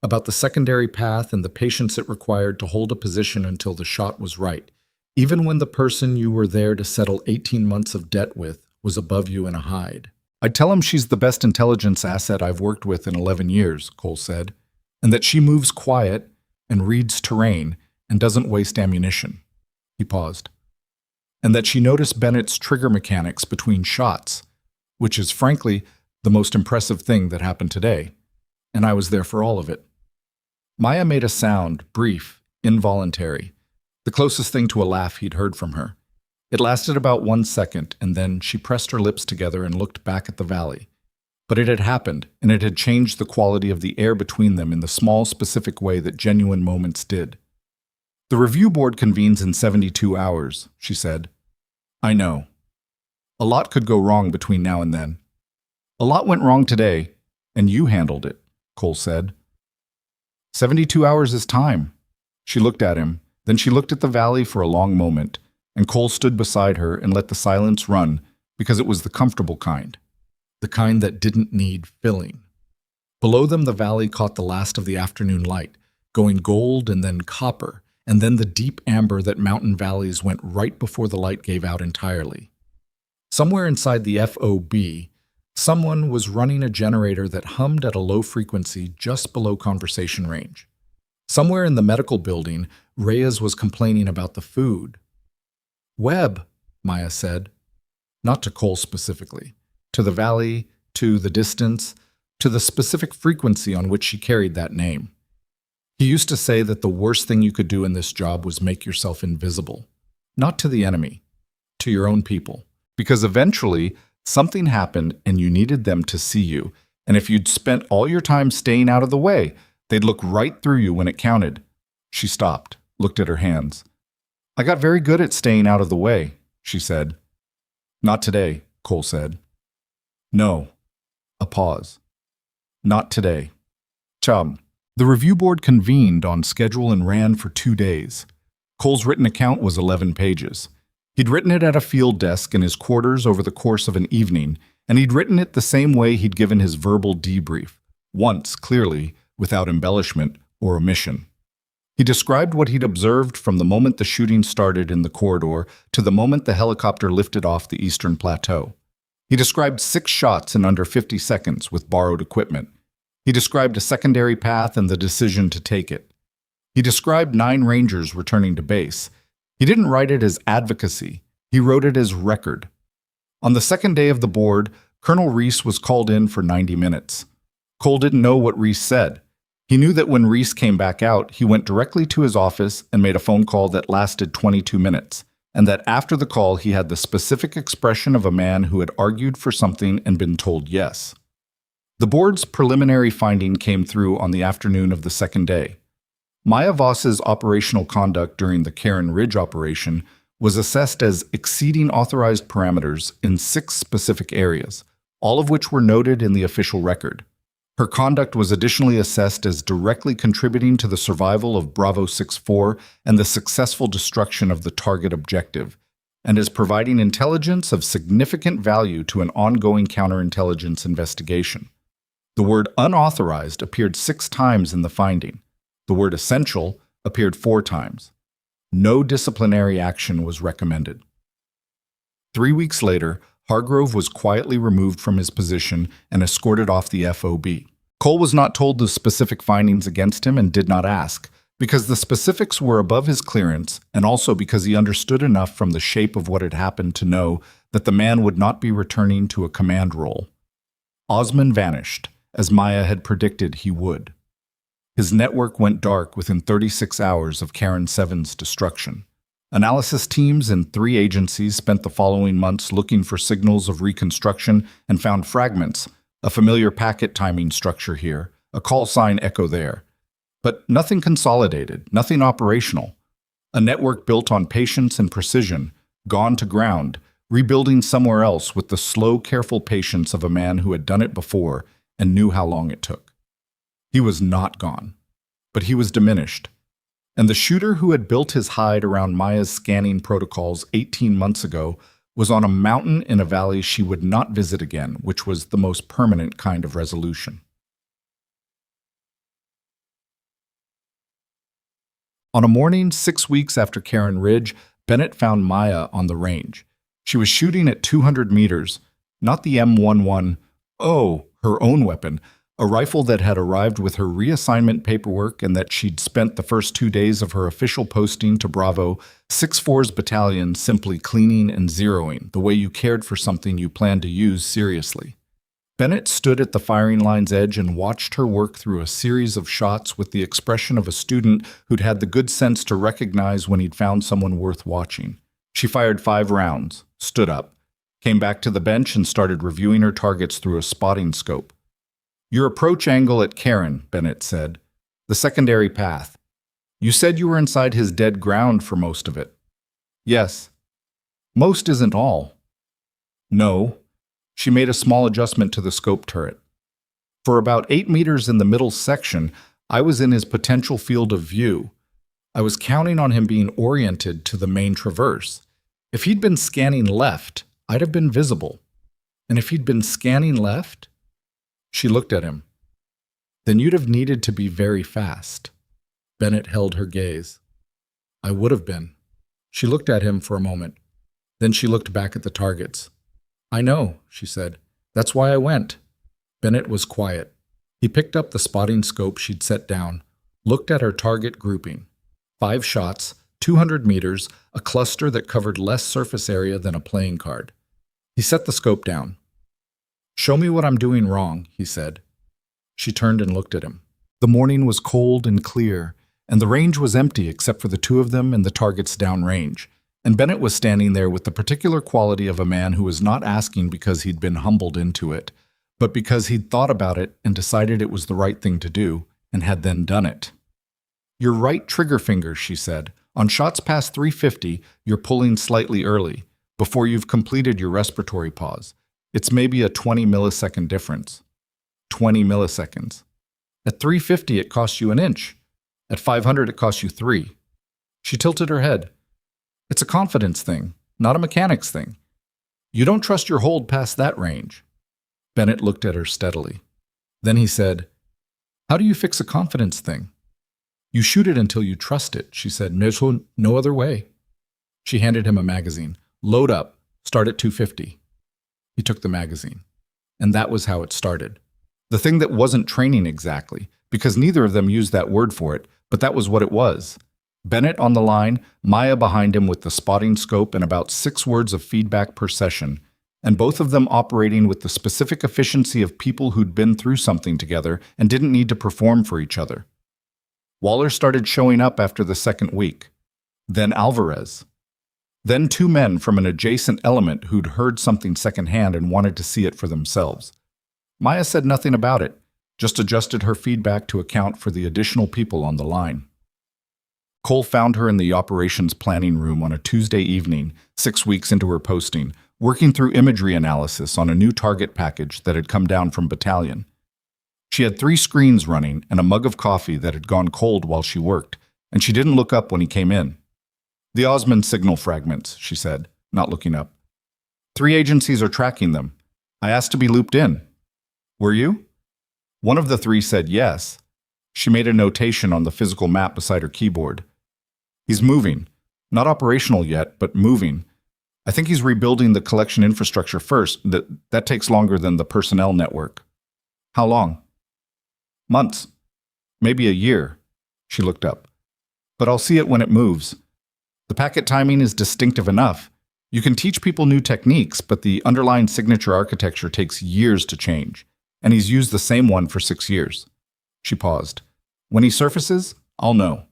About the secondary path and the patience it required to hold a position until the shot was right, even when the person you were there to settle 18 months of debt with was above you in a hide. I'd tell him she's the best intelligence asset I've worked with in 11 years, Cole said, and that she moves quiet and reads terrain and doesn't waste ammunition. He paused. And that she noticed Bennett's trigger mechanics between shots, which is, frankly, the most impressive thing that happened today, and I was there for all of it. Maya made a sound, brief, involuntary, the closest thing to a laugh he'd heard from her. It lasted about 1 second, and then she pressed her lips together and looked back at the valley. But it had happened, and it had changed the quality of the air between them in the small, specific way that genuine moments did. The review board convenes in 72 hours, she said. I know. A lot could go wrong between now and then. A lot went wrong today, and you handled it, Cole said. 72 hours is time. She looked at him, then she looked at the valley for a long moment, and Cole stood beside her and let the silence run because it was the comfortable kind, the kind that didn't need filling. Below them, the valley caught the last of the afternoon light, going gold and then copper, and then the deep amber that mountain valleys went right before the light gave out entirely. Somewhere inside the FOB, someone was running a generator that hummed at a low frequency just below conversation range. Somewhere in the medical building, Reyes was complaining about the food. Webb, Maya said. Not to Cole specifically. To the valley, to the distance, to the specific frequency on which she carried that name. He used to say that the worst thing you could do in this job was make yourself invisible. Not to the enemy, to your own people. Because eventually, something happened and you needed them to see you, and if you'd spent all your time staying out of the way, they'd look right through you when it counted. She stopped, looked at her hands. I got very good at staying out of the way, she said. Not today, Cole said. No. A pause. Not today. Chum. The review board convened on schedule and ran for 2 days. Cole's written account was 11 pages. He'd written it at a field desk in his quarters over the course of an evening, and he'd written it the same way he'd given his verbal debrief, once, clearly, without embellishment or omission. He described what he'd observed from the moment the shooting started in the corridor to the moment the helicopter lifted off the eastern plateau. He described 6 shots in under 50 seconds with borrowed equipment. He described a secondary path and the decision to take it. He described 9 Rangers returning to base. He didn't write it as advocacy. He wrote it as record. On the second day of the board, Colonel Reese was called in for 90 minutes. Cole didn't know what Reese said. He knew that when Reese came back out, he went directly to his office and made a phone call that lasted 22 minutes, and that after the call he had the specific expression of a man who had argued for something and been told yes. The board's preliminary finding came through on the afternoon of the second day. Maya Voss's operational conduct during the Karen Ridge operation was assessed as exceeding authorized parameters in 6 specific areas, all of which were noted in the official record. Her conduct was additionally assessed as directly contributing to the survival of Bravo 64 and the successful destruction of the target objective, and as providing intelligence of significant value to an ongoing counterintelligence investigation. The word unauthorized appeared 6 times in the finding. The word essential appeared 4 times. No disciplinary action was recommended. 3 weeks later, Hargrove was quietly removed from his position and escorted off the FOB. Cole was not told the specific findings against him and did not ask, because the specifics were above his clearance and also because he understood enough from the shape of what had happened to know that the man would not be returning to a command role. Osman vanished, as Maya had predicted he would. His network went dark within 36 hours of Karen 7's destruction. Analysis teams in 3 agencies spent the following months looking for signals of reconstruction and found fragments, a familiar packet timing structure here, a call sign echo there. But nothing consolidated, nothing operational. A network built on patience and precision, gone to ground, rebuilding somewhere else with the slow, careful patience of a man who had done it before and knew how long it took. He was not gone, but he was diminished. And the shooter who had built his hide around Maya's scanning protocols 18 months ago was on a mountain in a valley she would not visit again, which was the most permanent kind of resolution. On a morning 6 weeks after Karen Ridge, Bennett found Maya on the range. She was shooting at 200 meters, not the M11, her own weapon, a rifle that had arrived with her reassignment paperwork and that she'd spent the first 2 days of her official posting to Bravo 64's battalion simply cleaning and zeroing, the way you cared for something you planned to use seriously. Bennett stood at the firing line's edge and watched her work through a series of shots with the expression of a student who'd had the good sense to recognize when he'd found someone worth watching. She fired 5 rounds, stood up, came back to the bench and started reviewing her targets through a spotting scope. "Your approach angle at Karen," Bennett said. "The secondary path. You said you were inside his dead ground for most of it." "Yes." "Most isn't all." "No." She made a small adjustment to the scope turret. "For about 8 meters in the middle section, I was in his potential field of view. I was counting on him being oriented to the main traverse. If he'd been scanning left, I'd have been visible. And if he'd been scanning left..." She looked at him. "Then you'd have needed to be very fast." Bennett held her gaze. "I would have been." She looked at him for a moment. Then she looked back at the targets. "I know," she said. "That's why I went." Bennett was quiet. He picked up the spotting scope she'd set down, looked at her target grouping. 5 shots, 200 meters, a cluster that covered less surface area than a playing card. He set the scope down. "Show me what I'm doing wrong," he said. She turned and looked at him. The morning was cold and clear, and the range was empty except for the 2 of them and the targets downrange. And Bennett was standing there with the particular quality of a man who was not asking because he'd been humbled into it, but because he'd thought about it and decided it was the right thing to do, and had then done it. "Your right trigger finger," she said. "On shots past 350, you're pulling slightly early, before you've completed your respiratory pause. It's maybe a 20 millisecond difference." 20 milliseconds. At 350, it costs you an inch. At 500, it costs you 3. She tilted her head. "It's a confidence thing, not a mechanics thing. You don't trust your hold past that range." Bennett looked at her steadily. Then he said, "How do you fix a confidence thing?" "You shoot it until you trust it," she said. "There's no other way." She handed him a magazine. "Load up. Start at 250. He took the magazine. And that was how it started. The thing that wasn't training exactly, because neither of them used that word for it, but that was what it was. Bennett on the line, Maya behind him with the spotting scope and about 6 words of feedback per session, and both of them operating with the specific efficiency of people who'd been through something together and didn't need to perform for each other. Waller started showing up after the second week. Then Alvarez. Then 2 men from an adjacent element who'd heard something secondhand and wanted to see it for themselves. Maya said nothing about it, just adjusted her feedback to account for the additional people on the line. Cole found her in the operations planning room on a Tuesday evening, 6 weeks into her posting, working through imagery analysis on a new target package that had come down from Battalion. She had 3 screens running and a mug of coffee that had gone cold while she worked, and she didn't look up when he came in. "The Osmond signal fragments," she said, not looking up. "3 agencies are tracking them. I asked to be looped in. Were you?" One of the 3 said yes. She made a notation on the physical map beside her keyboard. "He's moving. Not operational yet, but moving. I think he's rebuilding the collection infrastructure first. That takes longer than the personnel network." "How long?" "Months. Maybe a year." She looked up. "But I'll see it when it moves. The packet timing is distinctive enough. You can teach people new techniques, but the underlying signature architecture takes years to change, and he's used the same one for 6 years. She paused. "When he surfaces, I'll know."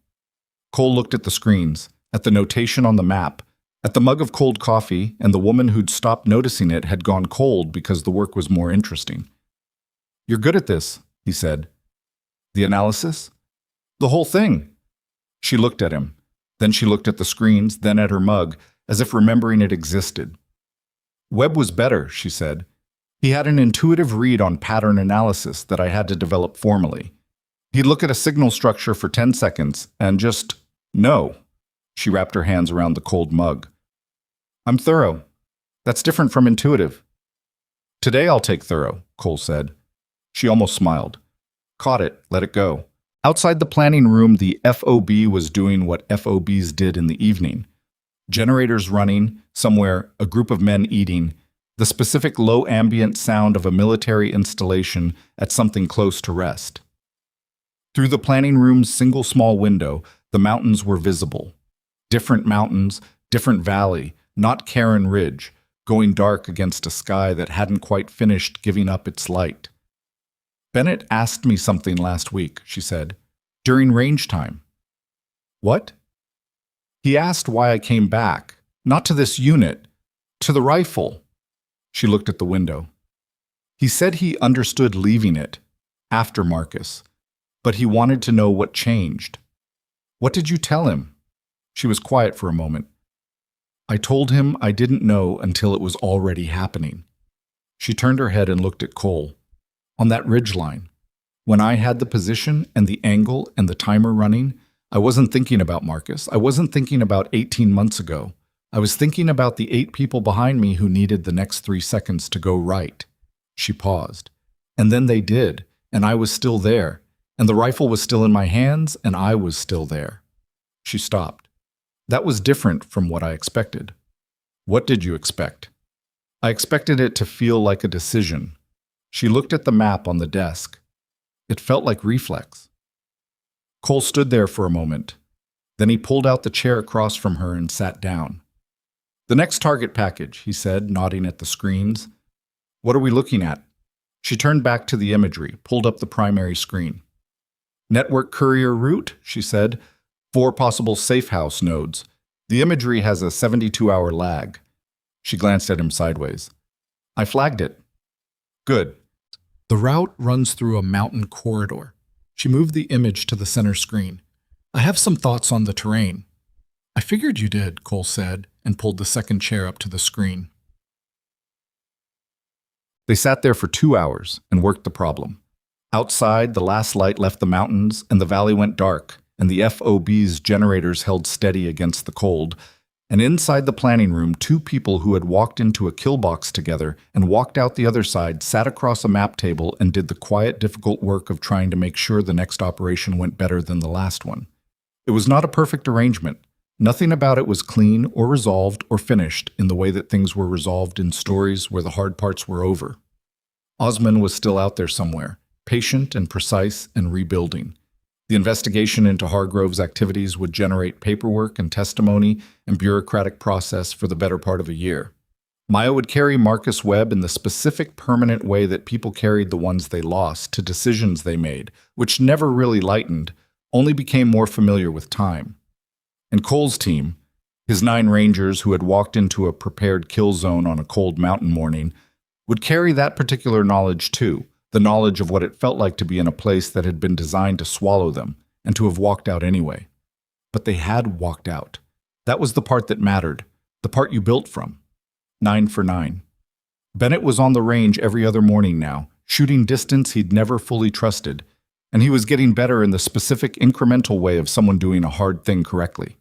Cole looked at the screens, at the notation on the map, at the mug of cold coffee, and the woman who'd stopped noticing it had gone cold because the work was more interesting. "You're good at this," he said. "The analysis?" "The whole thing." She looked at him. Then she looked at the screens, then at her mug, as if remembering it existed. "Webb was better," she said. "He had an intuitive read on pattern analysis that I had to develop formally. He'd look at a signal structure for 10 seconds and just know." She wrapped her hands around the cold mug. "I'm thorough. That's different from intuitive." "Today I'll take thorough," Cole said. She almost smiled. "Caught it, let it go." Outside the planning room, the FOB was doing what FOBs did in the evening. Generators running, somewhere a group of men eating, the specific low ambient sound of a military installation at something close to rest. Through the planning room's single small window, the mountains were visible. Different mountains, different valley, not Karen Ridge, going dark against a sky that hadn't quite finished giving up its light. "Bennett asked me something last week," she said, "during range time." "What?" "He asked why I came back, not to this unit, to the rifle." She looked at the window. "He said he understood leaving it, after Marcus, but he wanted to know what changed." "What did you tell him?" She was quiet for a moment. "I told him I didn't know until it was already happening." She turned her head and looked at Cole. "On that ridgeline, when I had the position and the angle and the timer running, I wasn't thinking about Marcus. I wasn't thinking about 18 months ago. I was thinking about the 8 people behind me who needed the next 3 seconds to go right." She paused. "And then they did, and I was still there, and the rifle was still in my hands, and I was still there." She stopped. "That was different from what I expected." "What did you expect?" "I expected it to feel like a decision." She looked at the map on the desk. It felt like reflex. Cole stood there for a moment. Then he pulled out the chair across from her and sat down. "The next target package," he said, nodding at the screens. "What are we looking at?" She turned back to the imagery, pulled up the primary screen. "Network courier route," she said. 4 possible safe house nodes. The imagery has a 72-hour lag. She glanced at him sideways. "I flagged it." "Good." "The route runs through a mountain corridor." She moved the image to the center screen. "I have some thoughts on the terrain." "I figured you did," Cole said, and pulled the second chair up to the screen. They sat there for 2 hours and worked the problem. Outside, the last light left the mountains, and the valley went dark, and the FOB's generators held steady against the cold. And inside the planning room, 2 people who had walked into a kill box together and walked out the other side sat across a map table and did the quiet, difficult work of trying to make sure the next operation went better than the last one. It was not a perfect arrangement. Nothing about it was clean or resolved or finished in the way that things were resolved in stories where the hard parts were over. Osmond was still out there somewhere, patient and precise and rebuilding. The investigation into Hargrove's activities would generate paperwork and testimony and bureaucratic process for the better part of a year. Maya would carry Marcus Webb in the specific permanent way that people carried the ones they lost to decisions they made, which never really lightened, only became more familiar with time. And Cole's team, his 9 Rangers who had walked into a prepared kill zone on a cold mountain morning, would carry that particular knowledge too, the knowledge of what it felt like to be in a place that had been designed to swallow them and to have walked out anyway. But they had walked out. That was the part that mattered, the part you built from. 9 for 9. Bennett was on the range every other morning now, shooting distance he'd never fully trusted, and he was getting better in the specific incremental way of someone doing a hard thing correctly.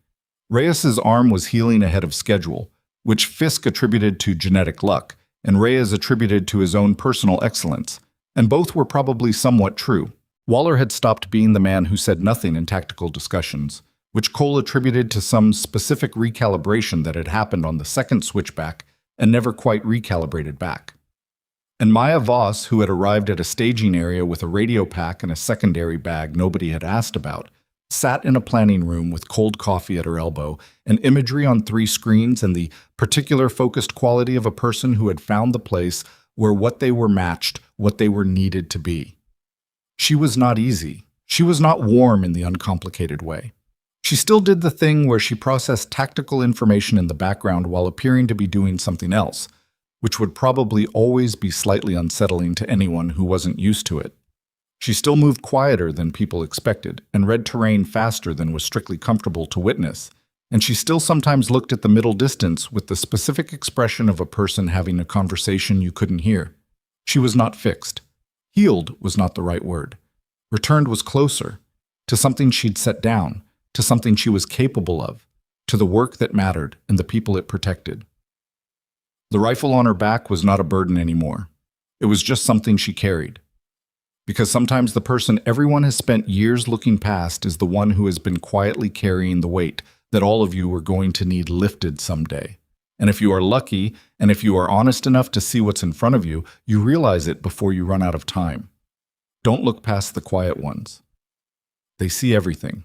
Reyes's arm was healing ahead of schedule, which Fisk attributed to genetic luck, and Reyes attributed to his own personal excellence, and both were probably somewhat true. Waller had stopped being the man who said nothing in tactical discussions, which Cole attributed to some specific recalibration that had happened on the second switchback and never quite recalibrated back. And Maya Voss, who had arrived at a staging area with a radio pack and a secondary bag nobody had asked about, sat in a planning room with cold coffee at her elbow and imagery on 3 screens and the particular focused quality of a person who had found the place where what they were matched, what they were needed to be. She was not easy. She was not warm in the uncomplicated way. She still did the thing where she processed tactical information in the background while appearing to be doing something else, which would probably always be slightly unsettling to anyone who wasn't used to it. She still moved quieter than people expected and read terrain faster than was strictly comfortable to witness, and she still sometimes looked at the middle distance with the specific expression of a person having a conversation you couldn't hear. She was not fixed. Healed was not the right word. Returned was closer, to something she'd set down, to something she was capable of, to the work that mattered and the people it protected. The rifle on her back was not a burden anymore. It was just something she carried. Because sometimes the person everyone has spent years looking past is the one who has been quietly carrying the weight that all of you are going to need lifted someday. And if you are lucky, and if you are honest enough to see what's in front of you, you realize it before you run out of time. Don't look past the quiet ones. They see everything.